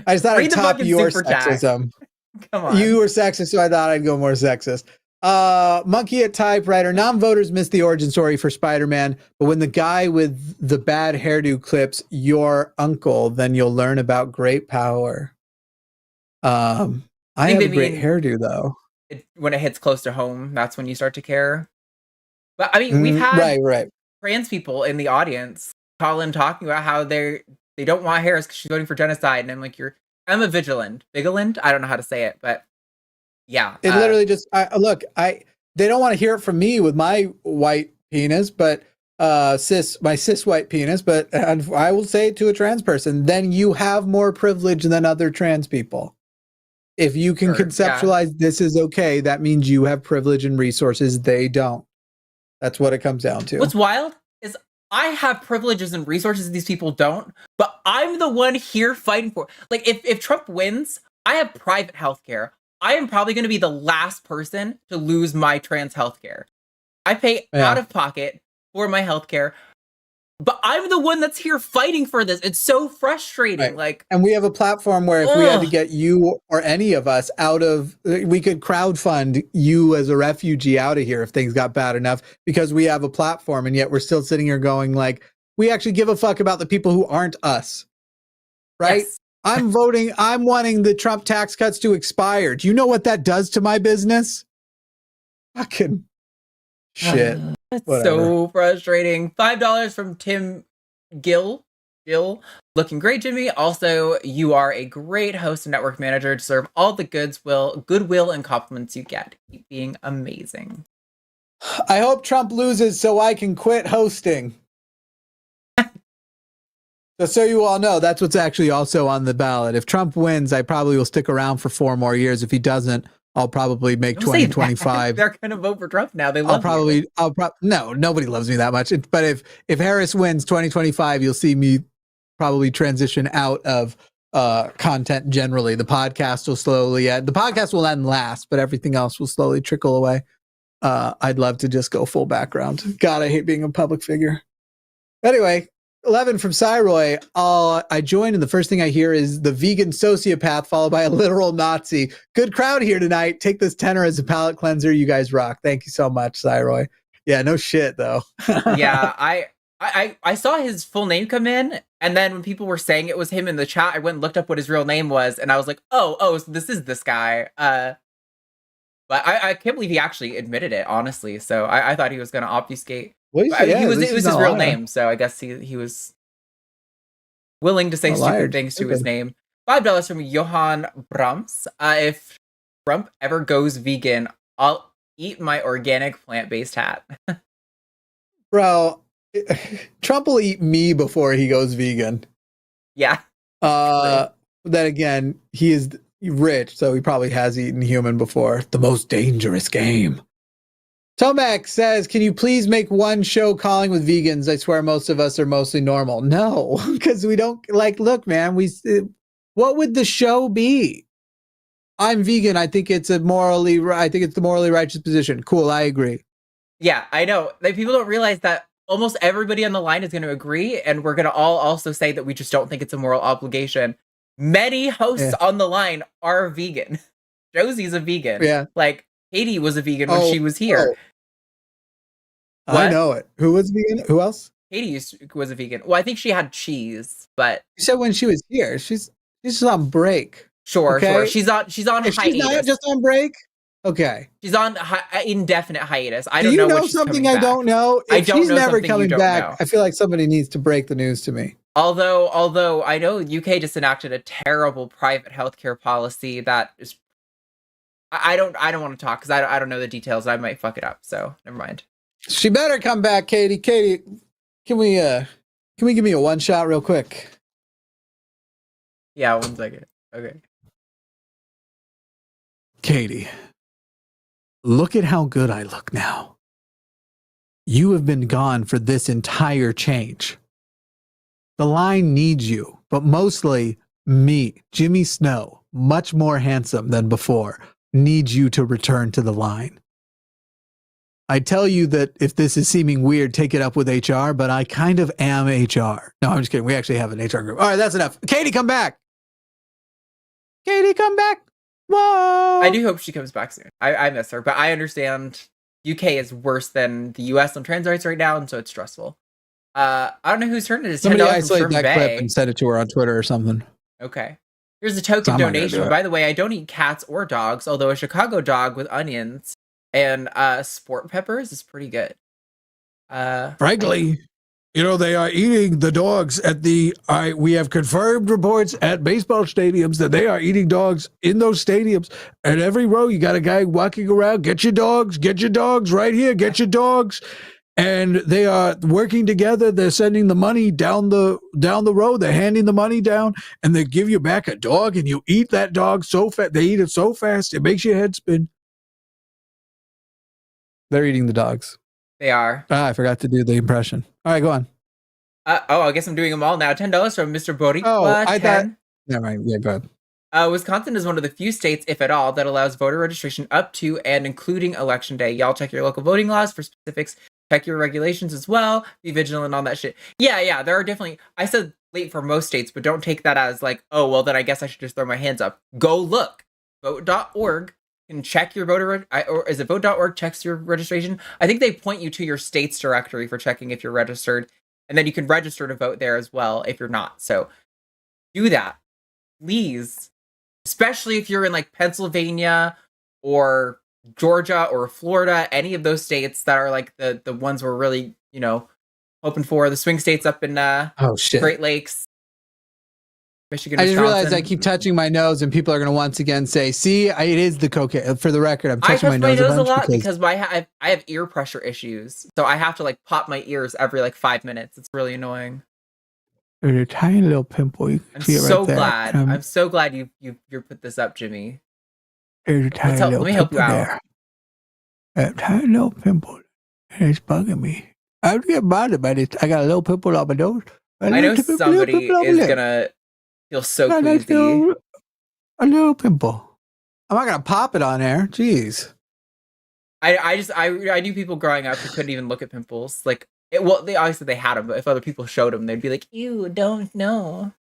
Speaker 1: I just thought
Speaker 2: Read
Speaker 1: I'd
Speaker 2: the
Speaker 1: top
Speaker 2: fucking
Speaker 1: your
Speaker 2: super chat.
Speaker 1: sexism.
Speaker 2: Come on.
Speaker 1: You were sexist, so I thought I'd go more sexist. Monkey at typewriter. Non-voters missed the origin story for Spider-Man, but when the guy with the bad hairdo clips your uncle, then you'll learn about great power. I have a great hairdo though.
Speaker 2: When it hits close to home, that's when you start to care. But I mean, we've had
Speaker 1: right.
Speaker 2: trans people in the audience call in talking about how they don't want Harris because she's voting for genocide, and I'm like, I'm a vigilant. I don't know how to say it, but yeah.
Speaker 1: It literally just they don't want to hear it from me with my white penis, but my cis white penis, but I will say it to a trans person, then you have more privilege than other trans people. If you can conceptualize this is okay, that means you have privilege and resources. They don't. That's what it comes down to.
Speaker 2: What's wild is I have privileges and resources these people don't, but I'm the one here fighting for. Like, if Trump wins, I have private healthcare. I am probably going to be the last person to lose my trans healthcare. I pay out of pocket for my healthcare, but I'm the one that's here fighting for this. It's so frustrating. Like,
Speaker 1: and we have a platform where if we had to get you or any of us out of, we could crowdfund you as a refugee out of here if things got bad enough, because we have a platform, and yet we're still sitting here going like, we actually give a fuck about the people who aren't us. Right? Yes. I'm wanting the Trump tax cuts to expire. Do you know what that does to my business? Fucking shit.
Speaker 2: It's so frustrating. $5 from Tim Gill. Looking great, Jimmy. Also, you are a great host and network manager. Deserve all the goodwill and compliments you get. Keep being amazing.
Speaker 1: I hope Trump loses so I can quit hosting. Just so you all know, that's what's actually also on the ballot. If Trump wins, I probably will stick around for 4 more years. If he doesn't, I'll probably make 2025.
Speaker 2: They're going to vote for Trump now. They love
Speaker 1: No, nobody loves me that much. But if Harris wins 2025, you'll see me probably transition out of content generally. The podcast will the podcast will end last, but everything else will slowly trickle away. I'd love to just go full background. God, I hate being a public figure. Anyway, 11 from Cyroy. I joined, and the first thing I hear is the vegan sociopath followed by a literal Nazi. Good crowd here tonight. Take this tenor as a palate cleanser. You guys rock. Thank you so much, Cyroy. Yeah, no shit though.
Speaker 2: Yeah, I saw his full name come in, and then when people were saying it was him in the chat, I went and looked up what his real name was, and I was like, oh, so this is this guy. But I can't believe he actually admitted it, honestly. So I thought he was going to obfuscate. It was his real name, so I guess he was willing to say stupid things to his name. $5 from Johan Brams. If Trump ever goes vegan, I'll eat my organic plant-based hat.
Speaker 1: Bro, Trump will eat me before he goes vegan.
Speaker 2: Yeah.
Speaker 1: Then again, he is rich, so he probably has eaten human before. The most dangerous game. Tomek says, can you please make one show calling with vegans? I swear most of us are mostly normal. No, because we don't look, man, what would the show be? I'm vegan. I think it's the morally righteous position. Cool. I agree.
Speaker 2: Yeah, I know. People don't realize that almost everybody on the line is going to agree. And we're going to all also say that we just don't think it's a moral obligation. Many hosts on the line are vegan. Josie's a vegan.
Speaker 1: Yeah.
Speaker 2: Like, Katy was a vegan when she was here.
Speaker 1: I know it. Who was vegan? Who else?
Speaker 2: Katy was a vegan. Well, I think she had cheese, but
Speaker 1: you said when she was here. She's just on break.
Speaker 2: Sure. She's on
Speaker 1: if
Speaker 2: hiatus.
Speaker 1: She's not just on break. Okay.
Speaker 2: She's on indefinite hiatus. I
Speaker 1: Do
Speaker 2: don't
Speaker 1: you
Speaker 2: know
Speaker 1: know something I don't know? If she's never coming back, I feel like somebody needs to break the news to me.
Speaker 2: Although I know UK just enacted a terrible private healthcare policy that is. I don't want to talk because I don't know the details. I might fuck it up. So never mind.
Speaker 1: She better come back, Katie. Katie, can we give me a one shot real quick?
Speaker 2: Yeah, 1 second. Okay.
Speaker 1: Katie, look at how good I look now. You have been gone for this entire change. The line needs you, but mostly me, Jimmy Snow, much more handsome than before, needs you to return to the line. I tell you that if this is seeming weird, take it up with HR, but I kind of am HR. No, I'm just kidding. We actually have an HR group. All right, that's enough. Katie, come back. Katie, come back. Whoa.
Speaker 2: I do hope she comes back soon. I miss her, but I understand UK is worse than the US on trans rights right now, and so it's stressful. I don't know whose turn it is.
Speaker 1: Somebody
Speaker 2: $10 from
Speaker 1: isolate
Speaker 2: Sherman
Speaker 1: that
Speaker 2: Bay.
Speaker 1: clip and send it to her on Twitter or something.
Speaker 2: Okay. Here's a token
Speaker 1: I'm not gonna
Speaker 2: donation.
Speaker 1: do it.
Speaker 2: By the way, I don't eat cats or dogs, although a Chicago dog with onions and sport peppers is pretty good.
Speaker 1: Frankly, you know, they are eating the dogs at we have confirmed reports at baseball stadiums that they are eating dogs in those stadiums. At every row, you got a guy walking around, get your dogs right here, get your dogs. And they are working together. They're sending the money down the road. They're handing the money down, and they give you back a dog, and you eat that dog so fast. They eat it so fast, it makes your head spin. They're eating the dogs.
Speaker 2: They are.
Speaker 1: I forgot to do the impression. All right, go on.
Speaker 2: I guess I'm doing them all now. $10 from Mr. Boricua.
Speaker 1: Oh, I
Speaker 2: 10.
Speaker 1: thought. Never mind. Yeah, go ahead.
Speaker 2: Wisconsin is one of the few states, if at all, that allows voter registration up to and including Election Day. Y'all check your local voting laws for specifics. Check your regulations as well. Be vigilant on that shit. Yeah, there are definitely... I said late for most states, but don't take that as like, oh, well, then I guess I should just throw my hands up. Go look. Vote.org can check your voter... or is it vote.org checks your registration? I think they point you to your state's directory for checking if you're registered. And then you can register to vote there as well if you're not. So do that. Please. Especially if you're in like Pennsylvania or Georgia or Florida, any of those states that are like the ones we're really, hoping for. The swing states up in Great Lakes, Michigan,
Speaker 1: I just
Speaker 2: Wisconsin.
Speaker 1: realized I keep touching my nose, and people are going to once again say, "See, it is the cocaine." For the record, I'm touching my nose
Speaker 2: a lot
Speaker 1: because
Speaker 2: I have ear pressure issues, so I have to like pop my ears every like 5 minutes. It's really annoying.
Speaker 1: there's a tiny little pimple. You can
Speaker 2: I'm
Speaker 1: see it
Speaker 2: so
Speaker 1: right there.
Speaker 2: glad. I'm so glad you put this up, Jimmy.
Speaker 1: There's a tiny
Speaker 2: Let
Speaker 1: little
Speaker 2: me help you
Speaker 1: pimple
Speaker 2: out.
Speaker 1: there. A tiny little pimple, and it's bugging me. I don't get bothered by this. I got a little pimple on my nose.
Speaker 2: I know somebody is gonna feel so queasy.
Speaker 1: A little pimple. I'm not gonna pop it on air. Jeez.
Speaker 2: I knew people growing up who couldn't even look at pimples. Like, they obviously they had them, but if other people showed them, they'd be like, "Ew, don't know."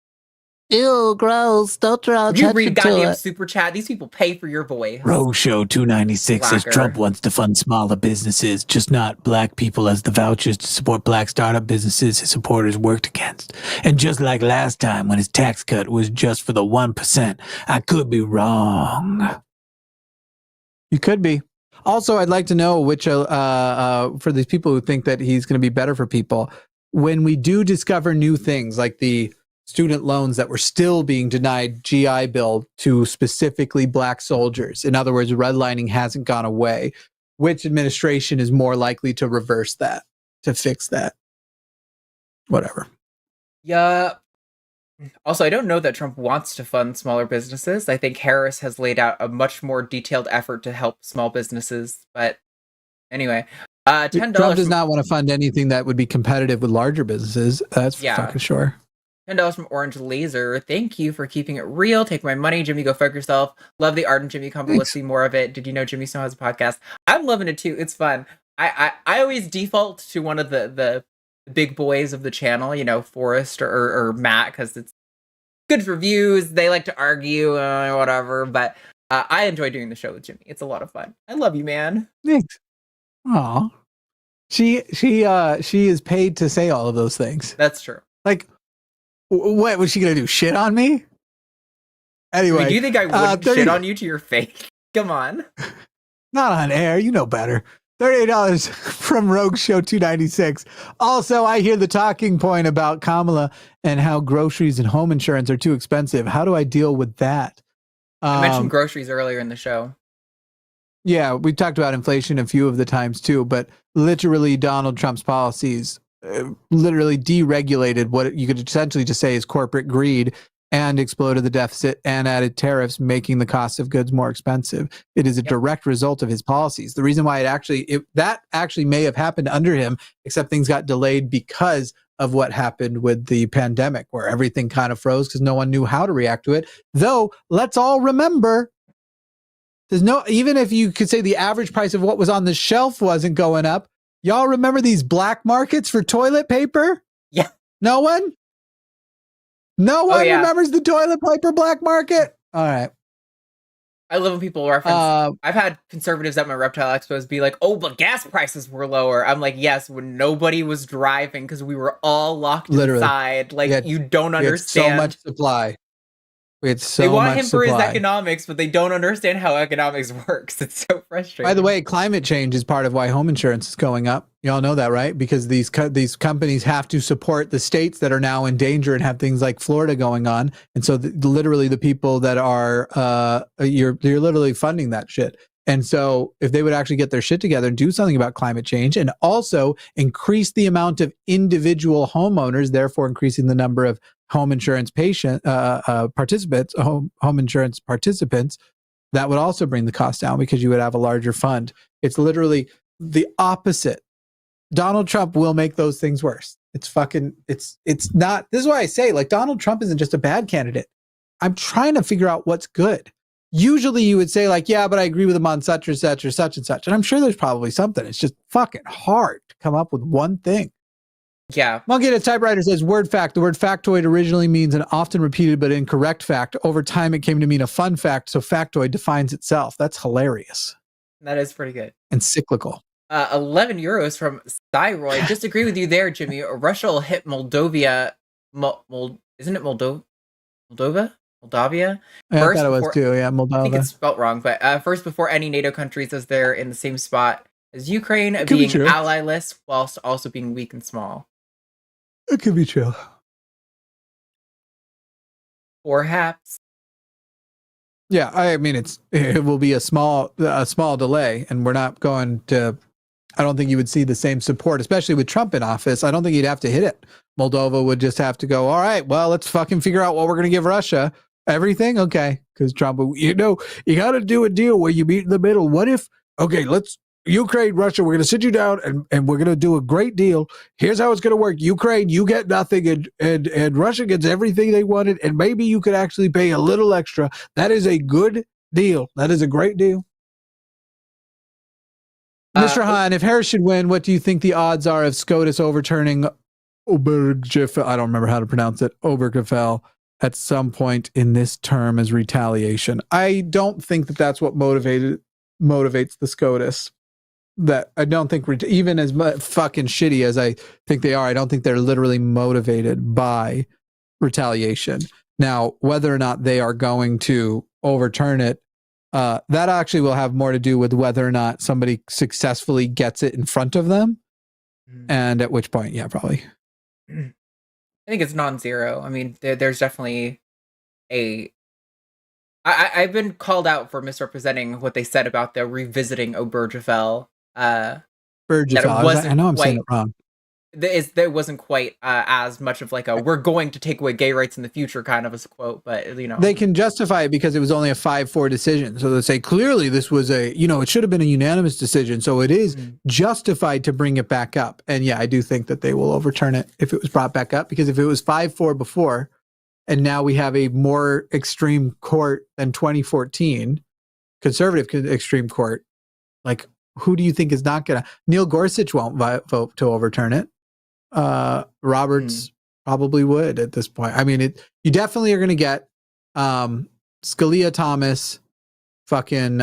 Speaker 1: Ew, gross. Don't try
Speaker 2: Would you read goddamn super chat? These people pay for your voice.
Speaker 1: Rogue Show 296 says
Speaker 2: Slacker.
Speaker 1: Trump wants to fund smaller businesses, just not black people, as the vouchers to support black startup businesses his supporters worked against. And just like last time when his tax cut was just for the 1%, I could be wrong. You could be. Also, I'd like to know which, for these people who think that he's going to be better for people, when we do discover new things like the student loans that were still being denied GI Bill to specifically black soldiers. In other words, redlining hasn't gone away. Which administration is more likely to reverse that, to fix that? Whatever.
Speaker 2: Yeah. Also, I don't know that Trump wants to fund smaller businesses. I think Harris has laid out a much more detailed effort to help small businesses. But anyway, $10.
Speaker 1: Trump does not want to fund anything that would be competitive with larger businesses. That's for fucking sure.
Speaker 2: $10 from Orange Laser. Thank you for keeping it real. Take my money, Jimmy. Go fuck yourself. Love the Arden Jimmy combo. Let's see more of it. Did you know Jimmy Snow has a podcast? I'm loving it too. It's fun. I always default to one of the big boys of the channel, Forrest or Matt, because it's good reviews. They like to argue, whatever. But I enjoy doing the show with Jimmy. It's a lot of fun. I love you, man.
Speaker 1: Thanks. Aw. She is paid to say all of those things.
Speaker 2: That's true.
Speaker 1: Like, what was she gonna do? Shit on me? Anyway,
Speaker 2: do you think I would shit on you to your face? Come on.
Speaker 1: Not on air. You know better. $38 from Rogue Show 296. Also, I hear the talking point about Kamala and how groceries and home insurance are too expensive. How do I deal with that?
Speaker 2: I mentioned groceries earlier in the show.
Speaker 1: Yeah, we talked about inflation a few of the times too, but literally Donald Trump's policies literally deregulated what you could essentially just say is corporate greed and exploded the deficit and added tariffs, making the cost of goods more expensive. It is a direct result of his policies. The reason why that actually may have happened under him, except things got delayed because of what happened with the pandemic, where everything kind of froze because no one knew how to react to it. Though, let's all remember, even if you could say the average price of what was on the shelf wasn't going up, y'all remember these black markets for toilet paper?
Speaker 2: Yeah.
Speaker 1: No one? No one remembers the toilet paper black market? All right.
Speaker 2: I love when people reference. I've had conservatives at my reptile expos be like, "Oh, but gas prices were lower." I'm like, "Yes, when nobody was driving because we were all locked inside." Like, you don't understand.
Speaker 1: So much supply. It's
Speaker 2: they want him for his economics, but they don't understand how economics works. It's so frustrating.
Speaker 1: By the way, climate change is part of why home insurance is going up. You all know that, right? Because these companies have to support the states that are now in danger and have things like Florida going on. And so literally the people that are, you're literally funding that shit. And so if they would actually get their shit together and do something about climate change and also increase the amount of individual homeowners, therefore increasing the number of home insurance participants, home insurance participants, that would also bring the cost down because you would have a larger fund. It's literally the opposite. Donald Trump will make those things worse. It's not, this is why I say, like, Donald Trump isn't just a bad candidate. I'm trying to figure out what's good. Usually you would say like, yeah, but I agree with him on such or such or such and such. And I'm sure there's probably something. It's just fucking hard to come up with one thing.
Speaker 2: Yeah.
Speaker 1: Monkey at a typewriter says, word fact. The word factoid originally means an often repeated but incorrect fact. Over time, it came to mean a fun fact. So factoid defines itself. That's hilarious.
Speaker 2: That is pretty good.
Speaker 1: And cyclical.
Speaker 2: 11 euros from Thyroid. Just agree with you there, Jimmy. Russia will hit Moldovia. Isn't it Moldova? Moldavia?
Speaker 1: Yeah, I thought it was too. Yeah, Moldova.
Speaker 2: I think it's spelt wrong, but first before any NATO countries, as they're in the same spot as Ukraine, being ally-less whilst also being weak and small.
Speaker 1: It could be true.
Speaker 2: Perhaps.
Speaker 1: Yeah, I mean, it will be a small delay, and we're not going to. I don't think you would see the same support, especially with Trump in office. I don't think he'd have to hit it. Moldova would just have to go, all right, well, let's fucking figure out what we're going to give Russia. Everything? Okay. Because Trump, you got to do a deal where you meet in the middle. What if, let's, Ukraine, Russia, we're going to sit you down and we're going to do a great deal. Here's how it's going to work. Ukraine, you get nothing and Russia gets everything they wanted. And maybe you could actually pay a little extra. That is a good deal. That is a great deal. Mr. Hahn, if Harris should win, what do you think the odds are of SCOTUS overturning Obergefell? I don't remember how to pronounce it. Obergefell at some point in this term as retaliation. I don't think that that's what motivates the SCOTUS. That I don't think, even as fucking shitty as I think they are, I don't think they're literally motivated by retaliation. Now, whether or not they are going to overturn it, that actually will have more to do with whether or not somebody successfully gets it in front of them. And at which point, yeah, probably.
Speaker 2: I think it's non-zero. I mean, there's definitely I've been called out for misrepresenting what they said about the revisiting Obergefell.
Speaker 1: Obergefell. I know I'm saying it wrong.
Speaker 2: There wasn't quite as much of like a "we're going to take away gay rights in the future" kind of a quote, but
Speaker 1: they can justify it because it was only a 5-4 decision. So they say clearly this was it should have been a unanimous decision. So it is justified to bring it back up. And yeah, I do think that they will overturn it if it was brought back up, because if it was 5-4 before, and now we have a more extreme court than 2014, conservative extreme court, like who do you think is not going to? Neil Gorsuch won't vote to overturn it. Roberts probably would at this point. I mean, you definitely are going to get Scalia, Thomas, fucking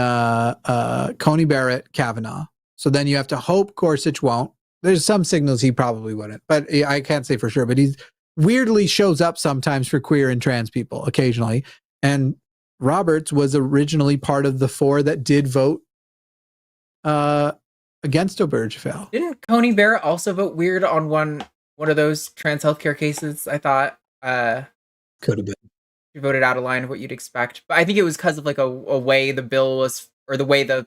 Speaker 1: Coney Barrett, Kavanaugh. So then you have to hope Gorsuch won't. There's some signals he probably wouldn't, but I can't say for sure. But he weirdly shows up sometimes for queer and trans people occasionally. And Roberts was originally part of the 4 that did vote against Obergefell.
Speaker 2: Didn't Coney Barrett also vote weird on one of those trans healthcare cases? I thought
Speaker 1: could have been.
Speaker 2: She voted out of line of what you'd expect, but I think it was because of like a way the bill was, or the way the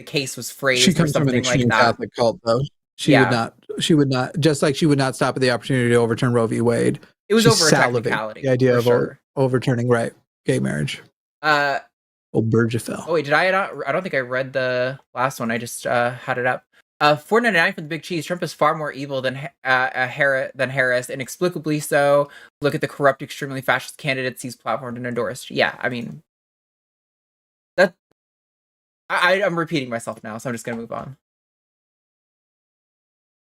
Speaker 2: the case was phrased
Speaker 1: She
Speaker 2: or
Speaker 1: comes from an
Speaker 2: something like
Speaker 1: extreme
Speaker 2: that.
Speaker 1: Catholic cult, though. She would not, just like she would not stop at the opportunity to overturn Roe v. Wade.
Speaker 2: It was
Speaker 1: She
Speaker 2: over a
Speaker 1: salivated
Speaker 2: technicality.
Speaker 1: the idea
Speaker 2: for
Speaker 1: of
Speaker 2: sure.
Speaker 1: overturning gay marriage. Obergefell.
Speaker 2: Oh wait, did I not? I don't think I read the last one. I just had it up. $4.99 for the big cheese. Trump is far more evil than Harris, inexplicably so. Look at the corrupt, extremely fascist candidates he's platformed and endorsed. Yeah, I mean, that. I'm repeating myself now, so I'm just gonna move on.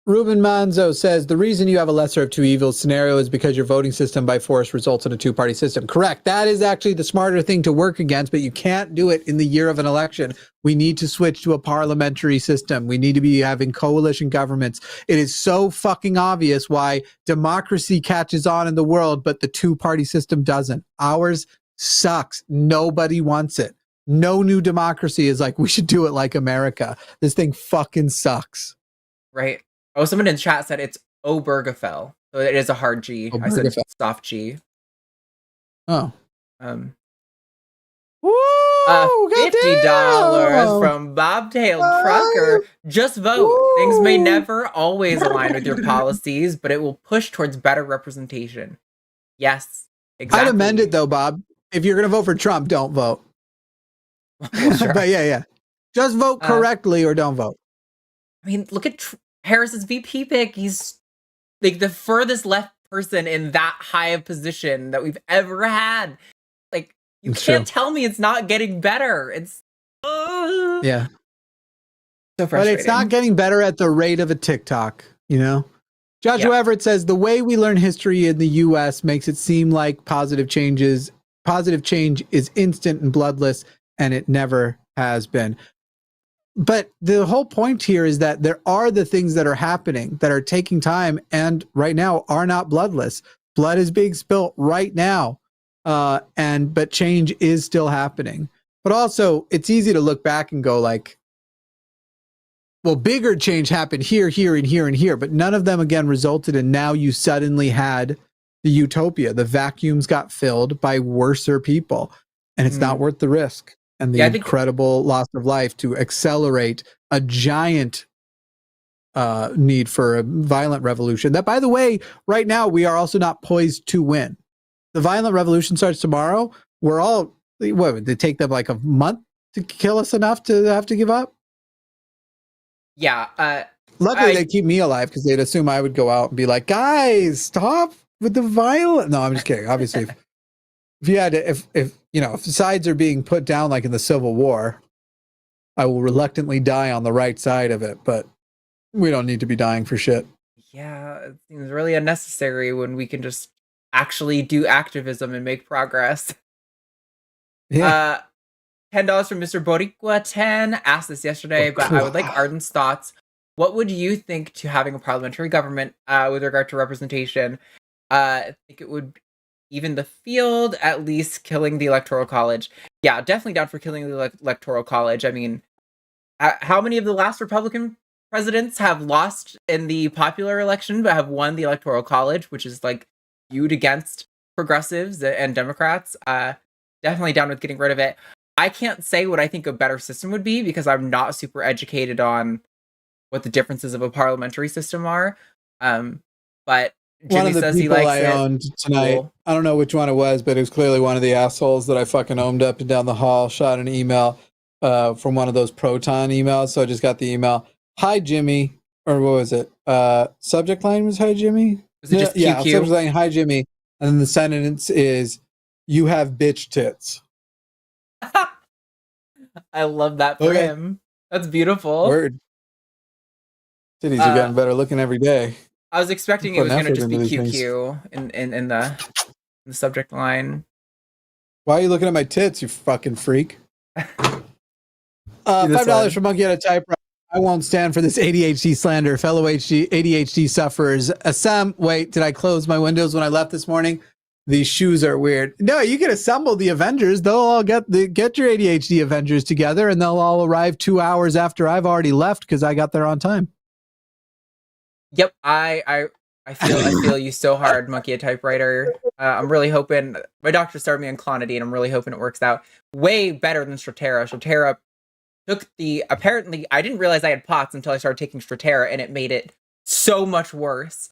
Speaker 1: Ruben Manzo says, the reason you have a lesser of two evils scenario is because your voting system by force results in a two-party system. Correct. That is actually the smarter thing to work against, but you can't do it in the year of an election. We need to switch to a parliamentary system. We need to be having coalition governments. It is so fucking obvious why democracy catches on in the world, but the two-party system doesn't. Ours sucks. Nobody wants it. No new democracy is like, we should do it like America. This thing fucking sucks.
Speaker 2: Right. Oh, someone in chat said it's Obergefell. So it is a hard G. I said soft G.
Speaker 1: Oh.
Speaker 2: $50
Speaker 1: goddamn!
Speaker 2: from Bobtailed Trucker. Just vote. Things may never always align with your policies, but it will push towards better representation. Yes, exactly.
Speaker 1: I'd amend it though, Bob. If you're going to vote for Trump, don't vote.
Speaker 2: Well, sure.
Speaker 1: But yeah. Just vote correctly or don't vote.
Speaker 2: I mean, look at Harris's VP pick. He's like the furthest left person in that high of position that we've ever had. Like, you can't tell me it's not getting better. It's
Speaker 1: yeah,
Speaker 2: so frustrating.
Speaker 1: But it's not getting better at the rate of a TikTok, you know? Joshua Everett says the way we learn history in the US makes it seem like positive change is instant and bloodless, and it never has been. But the whole point here is that there are the things that are happening that are taking time and right now are not bloodless. Blood is being spilt right now. But change is still happening. But also it's easy to look back and go like, well, bigger change happened here, and here, but none of them again resulted in now you suddenly had the utopia. The vacuums got filled by worser people, and it's not worth the risk. And the incredible loss of life to accelerate a giant need for a violent revolution. That, by the way, right now, we are also not poised to win. The violent revolution starts tomorrow. We're all, what would it take them like a month to kill us enough to have to give up?
Speaker 2: Yeah.
Speaker 1: Luckily, they keep me alive because they'd assume I would go out and be like, guys, stop with the violence. No, I'm just kidding. Obviously, if sides are being put down like in the Civil War, I will reluctantly die on the right side of it, but we don't need to be dying for shit.
Speaker 2: Yeah, it seems really unnecessary when we can just actually do activism and make progress.
Speaker 1: Yeah.
Speaker 2: $10 from Mr. Boricua 10 asked this yesterday, but I would like Arden's thoughts. What would you think to having a parliamentary government with regard to representation? I think it would even the field, at least killing the Electoral College. Yeah, definitely down for killing the Electoral College. I mean, how many of the last Republican presidents have lost in the popular election but have won the Electoral College, which is like viewed against progressives and Democrats? Definitely down with getting rid of it. I can't say what I think a better system would be because I'm not super educated on what the differences of a parliamentary system are. But Jimmy
Speaker 1: one of the
Speaker 2: says
Speaker 1: people
Speaker 2: he likes
Speaker 1: I owned tonight,
Speaker 2: cool.
Speaker 1: I don't know which one it was, but it was clearly one of the assholes that I fucking owned up and down the hall, shot an email from one of those Proton emails. So I just got the email. Hi, Jimmy. Or what was it? Subject line was hi, Jimmy?
Speaker 2: Was it just
Speaker 1: yeah,
Speaker 2: QQ?
Speaker 1: subject line, hi, Jimmy. And then the sentence is, you have bitch tits.
Speaker 2: I love that for him. That's beautiful.
Speaker 1: Word. Titties are getting better looking every day.
Speaker 2: I was expecting it was going to just be QQ in the subject line.
Speaker 1: Why are you looking at my tits, you fucking freak? $5 for Monkey on a Typewriter. I won't stand for this ADHD slander. Fellow ADHD sufferers. Sam, wait, did I close my windows when I left this morning? These shoes are weird. No, you can assemble the Avengers. They'll all get your ADHD Avengers together, and they'll all arrive 2 hours after I've already left because I got there on time.
Speaker 2: Yep, I feel you so hard, Monkey a Typewriter. I'm really hoping my doctor started me on clonidine. I'm really hoping it works out way better than Strattera. Strattera apparently I didn't realize I had POTS until I started taking Strattera, and it made it so much worse.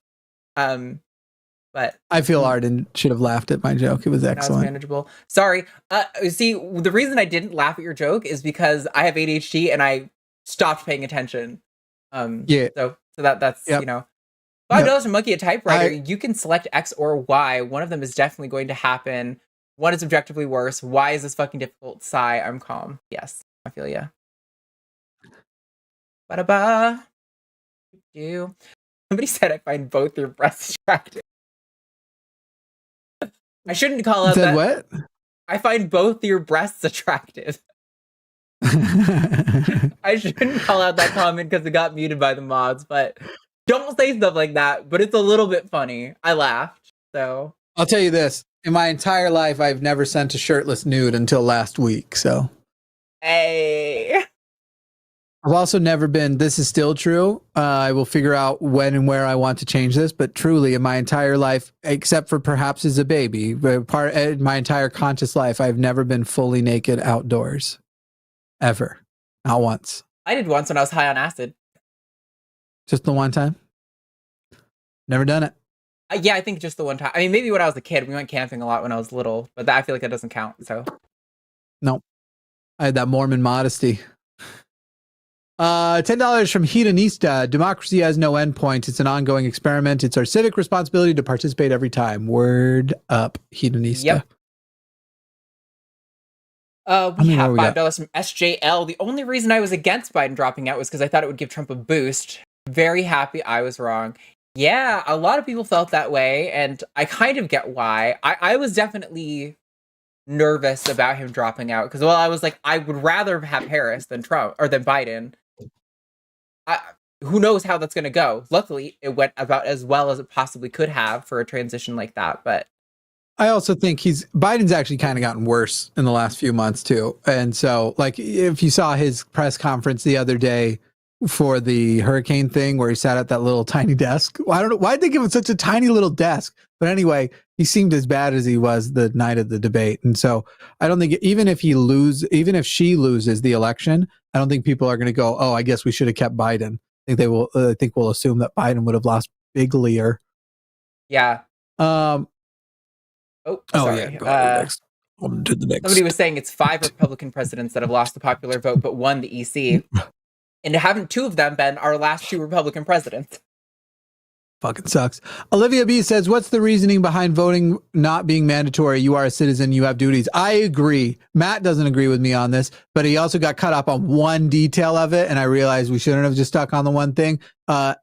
Speaker 2: But
Speaker 1: I feel Arden should have laughed at my joke. It was excellent.
Speaker 2: That was manageable. Sorry. See, the reason I didn't laugh at your joke is because I have ADHD and I stopped paying attention.
Speaker 1: Yeah.
Speaker 2: So that's
Speaker 1: Yep.
Speaker 2: you know, $5 from Monkey a typewriter.
Speaker 1: I-
Speaker 2: You can select X or Y. One of them is definitely going to happen. One is objectively worse. Why is this fucking difficult? Sigh. I'm calm. Yes, I feel ya. Ba-da-ba. You. Somebody said I find both your breasts attractive. I shouldn't call out
Speaker 1: Said
Speaker 2: that.
Speaker 1: what?
Speaker 2: I find both your breasts attractive. I shouldn't call out that comment because it got muted by the mods, but don't say stuff like that. But it's a little bit funny. I laughed, so.
Speaker 1: I'll tell you this. In my entire life, I've never sent a shirtless nude until last week, so.
Speaker 2: Hey.
Speaker 1: I've also never been, this is still true. I will figure out when and where I want to change this, but truly in my entire life, except for perhaps as a baby, my entire conscious life, I've never been fully naked outdoors. Ever. Not once.
Speaker 2: I did once when I was high on acid.
Speaker 1: Just the one time? Never done it.
Speaker 2: Yeah, I think just the one time. I mean, maybe when I was a kid. We went camping a lot when I was little, but I feel like that doesn't count, so.
Speaker 1: No. I had that Mormon modesty. $10 from Hedonista. Democracy has no endpoint. It's an ongoing experiment. It's our civic responsibility to participate every time. Word up, Hedonista.
Speaker 2: Yep. We have
Speaker 1: more we got?
Speaker 2: $5 from SJL. The only reason I was against Biden dropping out was because I thought it would give Trump a boost. Very happy I was wrong. Yeah, a lot of people felt that way, and I kind of get why. I was definitely nervous about him dropping out because, well, I was like, I would rather have Harris than Trump or than Biden. Who knows how that's going to go? Luckily, it went about as well as it possibly could have for a transition like that. But
Speaker 1: I also think Biden's actually kind of gotten worse in the last few months too. And so, like, if you saw his press conference the other day for the hurricane thing where he sat at that little tiny desk, well, I don't know why'd they give him such a tiny little desk. But anyway, he seemed as bad as he was the night of the debate. And so I don't think even if she loses the election, I don't think people are going to go, oh, I guess we should have kept Biden. I think we'll assume that Biden would have lost bigly.
Speaker 2: Yeah.
Speaker 1: Sorry.
Speaker 2: Yeah.
Speaker 1: Go next. On to the next.
Speaker 2: Somebody was saying it's 5 Republican presidents that have lost the popular vote, but 1 the EC. And haven't 2 of them been our last 2 Republican presidents?
Speaker 1: Fucking sucks. Olivia B says, what's the reasoning behind voting not being mandatory? You are a citizen, you have duties. I agree. Matt doesn't agree with me on this, but he also got cut up on one detail of it, and I realized we shouldn't have just stuck on the one thing.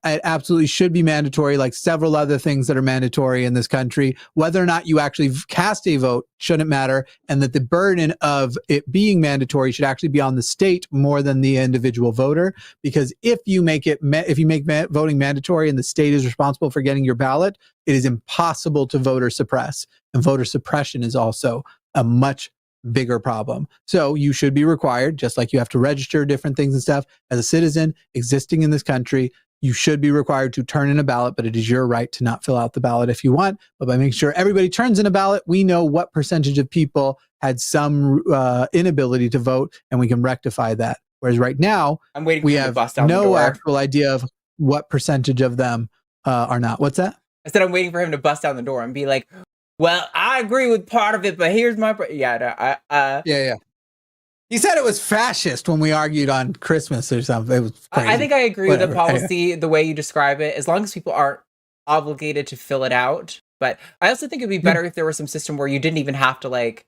Speaker 1: It absolutely should be mandatory, like several other things that are mandatory in this country. Whether or not you actually cast a vote shouldn't matter, and that the burden of it being mandatory should actually be on the state more than the individual voter. Because if you make voting mandatory and the state is responsible for getting your ballot, it is impossible to voter suppress, and voter suppression is also a much bigger problem. So you should be required, just like you have to register different things and stuff, as a citizen existing in this country. You should be required to turn in a ballot, but it is your right to not fill out the ballot if you want. But by making sure everybody turns in a ballot, we know what percentage of people had some inability to vote, and we can rectify that. Whereas right now, we have no actual idea of what percentage of them are not. What's that?
Speaker 2: I said I'm waiting for him to bust down the door and be like, well, I agree with part of it, but here's my...
Speaker 1: Yeah. He said it was fascist when we argued on Christmas or something. It was crazy.
Speaker 2: I think I agree with the policy,
Speaker 1: Anyway.
Speaker 2: the way you describe it, as long as people aren't obligated to fill it out. But I also think it'd be better if there was some system where you didn't even have to, like,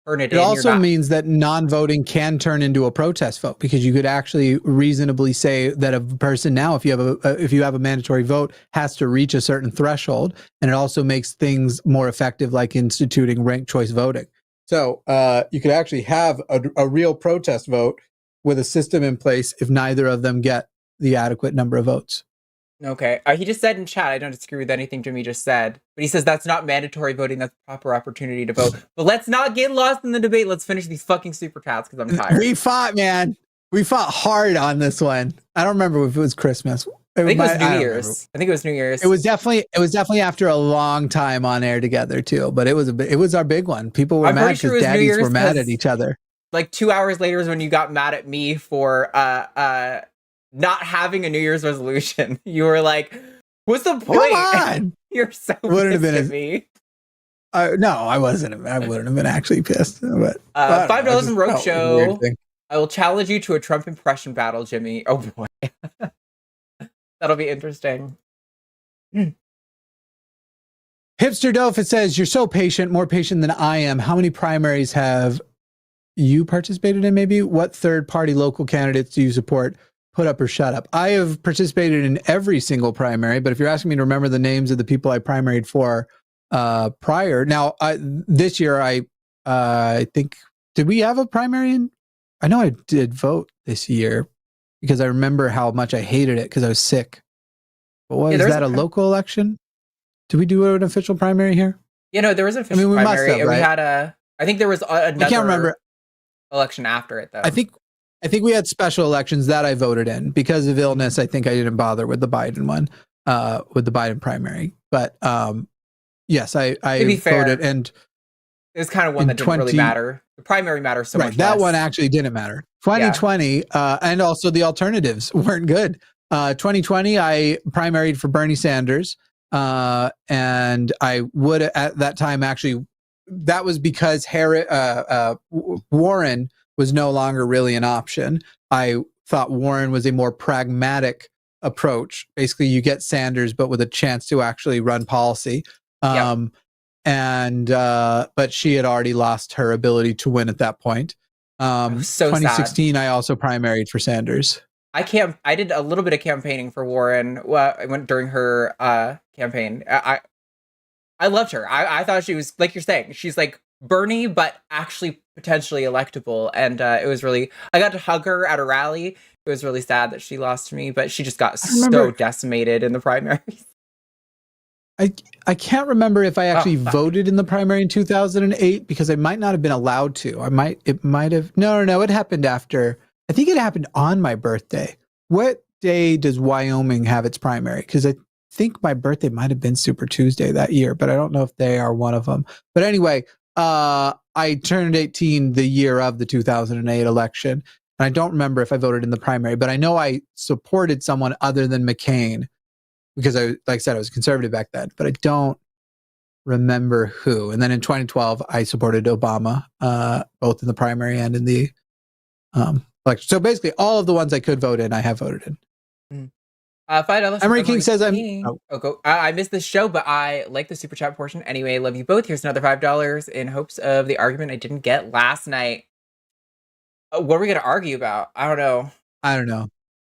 Speaker 2: turn it in.
Speaker 1: It also means that non-voting can turn into a protest vote, because you could actually reasonably say that a person now, if you have a mandatory vote, has to reach a certain threshold, and it also makes things more effective, like instituting ranked choice voting. So you could actually have a real protest vote with a system in place if neither of them get the adequate number of votes.
Speaker 2: Okay. He just said in chat, I don't disagree with anything Jimmy just said, but he says that's not mandatory voting, that's proper opportunity to vote. But let's not get lost in the debate. Let's finish these fucking super chats because I'm tired.
Speaker 1: We fought, man. We fought hard on this one. I don't remember if it was Christmas.
Speaker 2: I think it was New Year's. It was
Speaker 1: definitely after a long time on air together too, but it was our big one. People were mad because daddies were mad at each other.
Speaker 2: like 2 hours later is when you got mad at me for not having a New Year's resolution. You were like, "What's the point?"
Speaker 1: Come on.
Speaker 2: You're so
Speaker 1: Wouldn't have
Speaker 2: pissed
Speaker 1: been
Speaker 2: at me.
Speaker 1: No, I wasn't. I wouldn't have been actually pissed. But
Speaker 2: $5 in Rogue
Speaker 1: Weird
Speaker 2: Show.
Speaker 1: thing.
Speaker 2: I will challenge you to a Trump impression battle, Jimmy. Oh boy. That'll be interesting.
Speaker 1: Hipster Dof, it says, you're so patient, more patient than I am. How many primaries have you participated in, maybe? What third-party local candidates do you support? Put up or shut up. I have participated in every single primary, but if you're asking me to remember the names of the people I primaried for prior, now, this year, I think, did we have a primary in? I know I did vote this year because I remember how much I hated it because I was sick. But was that a local election? Did we do an official primary here?
Speaker 2: You know, there was an official
Speaker 1: we
Speaker 2: primary.
Speaker 1: must have, right?
Speaker 2: We had I think there was another
Speaker 1: I can't remember.
Speaker 2: election after it, though.
Speaker 1: I think we had special elections that I voted in because of illness. I think I didn't bother with the Biden one, with the Biden primary. But yes, I voted, and
Speaker 2: it was kind of one that didn't really matter. The primary matters so much.
Speaker 1: That
Speaker 2: less.
Speaker 1: one actually didn't matter. 2020, and also the alternatives weren't good. 2020, I primaried for Bernie Sanders. And I would at that time actually, that was because Warren was no longer really an option. I thought Warren was a more pragmatic approach. Basically, you get Sanders, but with a chance to actually run policy. But she had already lost her ability to win at that point. So 2016, sad. I also primaried for Sanders.
Speaker 2: I did a little bit of campaigning for Warren. I went during her campaign. I loved her. I thought she was, like you're saying, she's like Bernie, but actually potentially electable. And it was really, I got to hug her at a rally. It was really sad that she lost to me, but she just got so decimated in the primaries.
Speaker 1: I can't remember if I actually voted in the primary in 2008 because I might not have been allowed to. It might have. No. It happened after. I think it happened on my birthday. What day does Wyoming have its primary? Because I think my birthday might have been Super Tuesday that year, but I don't know if they are one of them. But anyway, I turned 18 the year of the 2008 election. And I don't remember if I voted in the primary, but I know I supported someone other than McCain because like I said, I was conservative back then, but I don't remember who. And then in 2012, I supported Obama, both in the primary and in the election. So basically, all of the ones I could vote in, I have voted in.
Speaker 2: $5.
Speaker 1: Emery King says
Speaker 2: I missed this show, but I like the super chat portion. Anyway, love you both. Here's another $5 in hopes of the argument I didn't get last night. What are we going to argue about? I don't know.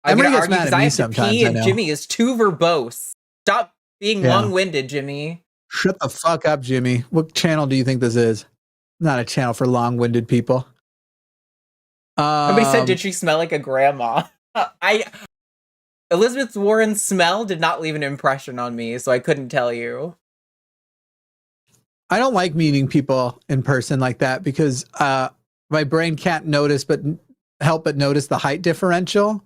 Speaker 1: I'm
Speaker 2: going to
Speaker 1: gets mad at me sometimes.
Speaker 2: And Jimmy is too verbose. Stop being long-winded, Jimmy.
Speaker 1: Shut the fuck up, Jimmy. What channel do you think this is? Not a channel for long-winded people.
Speaker 2: Somebody said, did she smell like a grandma? Elizabeth Warren's smell did not leave an impression on me, so I couldn't tell you.
Speaker 1: I don't like meeting people in person like that because my brain can't help but notice the height differential.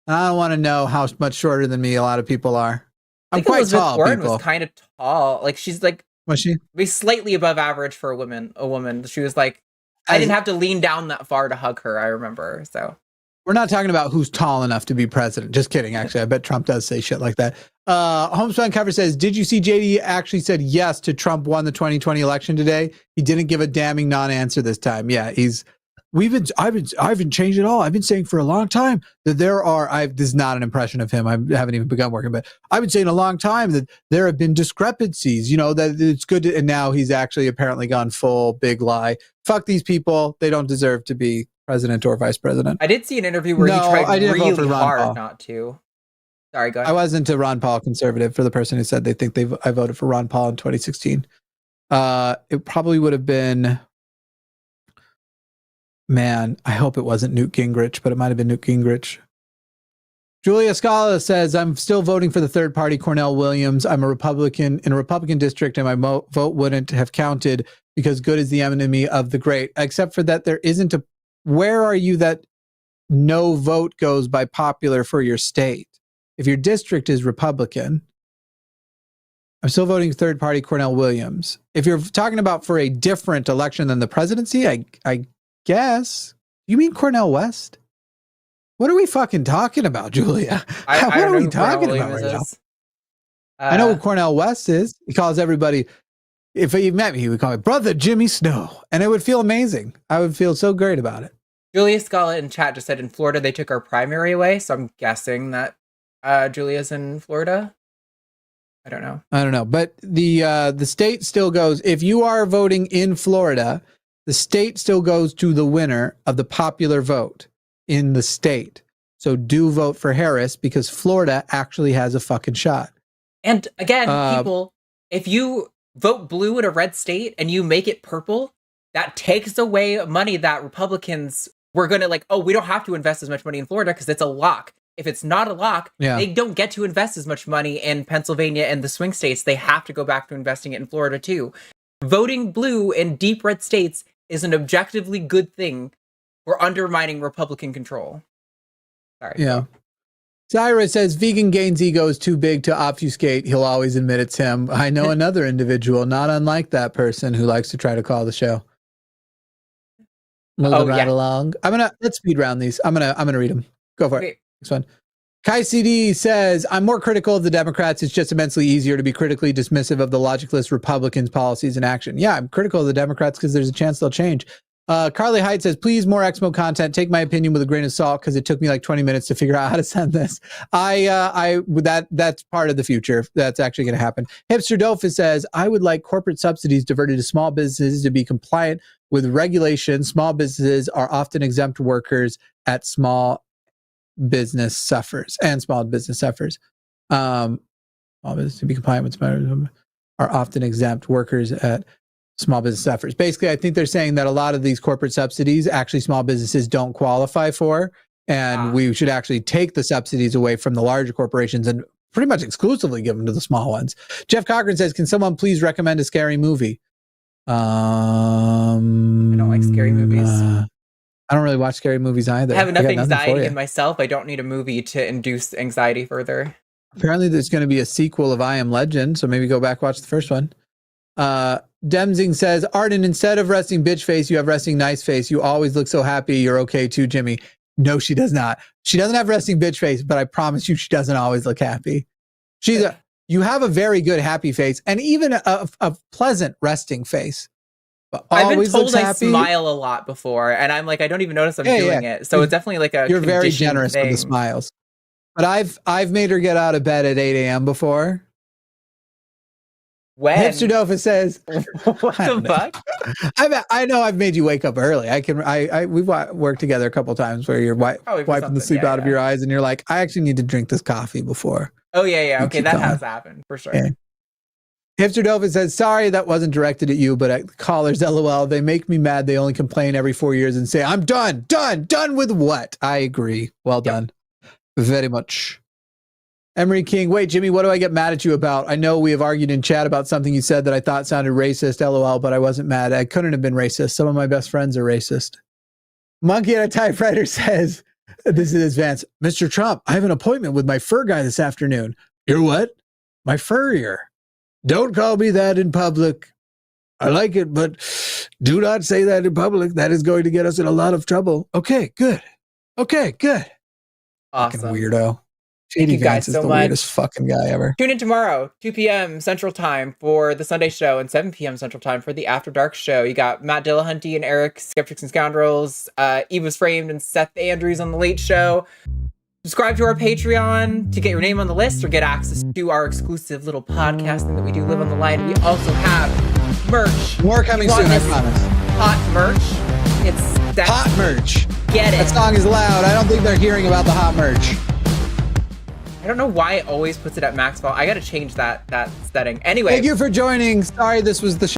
Speaker 1: And I don't want to know how much shorter than me a lot of people are. I'm quite
Speaker 2: Elizabeth
Speaker 1: tall.
Speaker 2: Warren
Speaker 1: people
Speaker 2: was kind of tall. Like she's like,
Speaker 1: was she?
Speaker 2: Maybe slightly above average for a woman. She was like, I didn't have to lean down that far to hug her, I remember. So
Speaker 1: we're not talking about who's tall enough to be president. Just kidding, actually. I bet Trump does say shit like that. Homespun Cover says, did you see JD actually said yes to Trump won the 2020 election today? He didn't give a damning non-answer this time. Yeah, I haven't changed at all. I've been saying for a long time that this is not an impression of him. I haven't even begun working, but I've been saying a long time that there have been discrepancies, that it's good to, and now he's actually apparently gone full big lie. Fuck these people. They don't deserve to be president or vice president.
Speaker 2: I did see an interview where he tried really hard not to. Sorry, go ahead.
Speaker 1: I wasn't a Ron Paul conservative for the person who said they think I voted for Ron Paul in 2016. It probably would have been, man, I hope it wasn't Newt Gingrich, but it might have been Newt Gingrich. Julia Scala says, I'm still voting for the third party, Cornell Williams. I'm a Republican in a Republican district, and my vote wouldn't have counted because good is the enemy of the great. Except for that, there isn't where are you that no vote goes by popular for your state? If your district is Republican, I'm still voting third party, Cornell Williams. If you're talking about for a different election than the presidency, I guess. You mean Cornel West? What are we fucking talking about, Julia?
Speaker 2: I
Speaker 1: What
Speaker 2: don't
Speaker 1: are
Speaker 2: know
Speaker 1: we
Speaker 2: who
Speaker 1: talking
Speaker 2: Cornel
Speaker 1: about
Speaker 2: Williams
Speaker 1: right now?
Speaker 2: is.
Speaker 1: I know who Cornel West is. He calls everybody, if he met me, he would call me Brother Jimmy Snow. And it would feel amazing. I would feel so great about it.
Speaker 2: Julia Scarlett in chat just said in Florida they took our primary away, so I'm guessing that Julia's in Florida. I don't know.
Speaker 1: But the state still goes, if you are voting in Florida, the state still goes to the winner of the popular vote in the state. So do vote for Harris because Florida actually has a fucking shot.
Speaker 2: And again, people, if you vote blue in a red state and you make it purple, that takes away money that Republicans were going to we don't have to invest as much money in Florida because it's a lock. If it's not a lock, they don't get to invest as much money in Pennsylvania and the swing states. They have to go back to investing it in Florida too. Voting blue in deep red states is an objectively good thing for undermining Republican control. Sorry.
Speaker 1: Yeah. Zyra says vegan Gaines' ego is too big to obfuscate. He'll always admit it's him. I know another individual, not unlike that person, who likes to try to call the show. Moving right along. Let's speed round these. I'm gonna read them. Go for it. Next one. Kai CD says, I'm more critical of the Democrats. It's just immensely easier to be critically dismissive of the logicless Republicans' policies and action. Yeah, I'm critical of the Democrats because there's a chance they'll change. Carly Height says, please, more Exmo content. Take my opinion with a grain of salt because it took me like 20 minutes to figure out how to send this. That's part of the future. That's actually going to happen. Hipster Dolphus says, I would like corporate subsidies diverted to small businesses to be compliant with regulation. Small businesses are often exempt workers at small business suffers. Small business to be compliant with small are often exempt workers at small business suffers. Basically, I think they're saying that a lot of these corporate subsidies actually small businesses don't qualify for, and we should actually take the subsidies away from the larger corporations and pretty much exclusively give them to the small ones. Jeff Cochran says, can someone please recommend a scary movie? I
Speaker 2: don't like scary movies.
Speaker 1: I don't really watch scary movies either.
Speaker 2: I have enough anxiety in myself. I don't need a movie to induce anxiety further.
Speaker 1: Apparently there's going to be a sequel of I Am Legend, so maybe go back watch the first one. Demzing says, Arden, instead of resting bitch face, you have resting nice face. You always look so happy. You're okay too, Jimmy. No, she does not. She doesn't have resting bitch face, but I promise you she doesn't always look happy. You have a very good happy face and even a pleasant resting face. But
Speaker 2: I've been told I smile a lot before, and I'm like, I don't even notice I'm doing it. So it's definitely like a
Speaker 1: You're very
Speaker 2: conditioned
Speaker 1: generous
Speaker 2: thing.
Speaker 1: with the smiles. But I've made her get out of bed at 8 a.m. before.
Speaker 2: When?
Speaker 1: Hipster Dofa says,
Speaker 2: what the fuck?
Speaker 1: I know I've made you wake up early. We've worked together a couple times where you're wiping the sleep out of your eyes and you're like, I actually need to drink this coffee before.
Speaker 2: Oh, yeah. Okay, that has happened for sure.
Speaker 1: Yeah. Hipster Dofa says, sorry, that wasn't directed at you, but callers, LOL, they make me mad. They only complain every 4 years and say, I'm done with what? I agree. Well done. Very much. Emery King, wait, Jimmy, what do I get mad at you about? I know we have argued in chat about something you said that I thought sounded racist, LOL, but I wasn't mad. I couldn't have been racist. Some of my best friends are racist. Monkey at a typewriter says, this is Vance, Mr. Trump, I have an appointment with my fur guy this afternoon. You're what? My furrier. Don't call me that in public. I like it, but do not say that in public. That is going to get us in a lot of trouble. Okay, good.
Speaker 2: Awesome.
Speaker 1: Fucking weirdo. Shady Vance is the weirdest fucking guy ever.
Speaker 2: Tune in tomorrow, 2 p.m. Central Time for the Sunday show and 7 p.m. Central Time for the After Dark show. You got Matt Dillahunty and Eric, Skeptics and Scoundrels, Eve Was Framed and Seth Andrews on The Late Show. Subscribe to our Patreon to get your name on the list or get access to our exclusive little podcasting that we do live on the line. We also have merch.
Speaker 1: More coming soon, I promise.
Speaker 2: Hot merch. It's
Speaker 1: hot merch.
Speaker 2: Get it.
Speaker 1: That song is loud. I don't think they're hearing about the hot merch.
Speaker 2: I don't know why it always puts it at max volume. I gotta change that setting. Anyway.
Speaker 1: Thank you for joining. Sorry this was the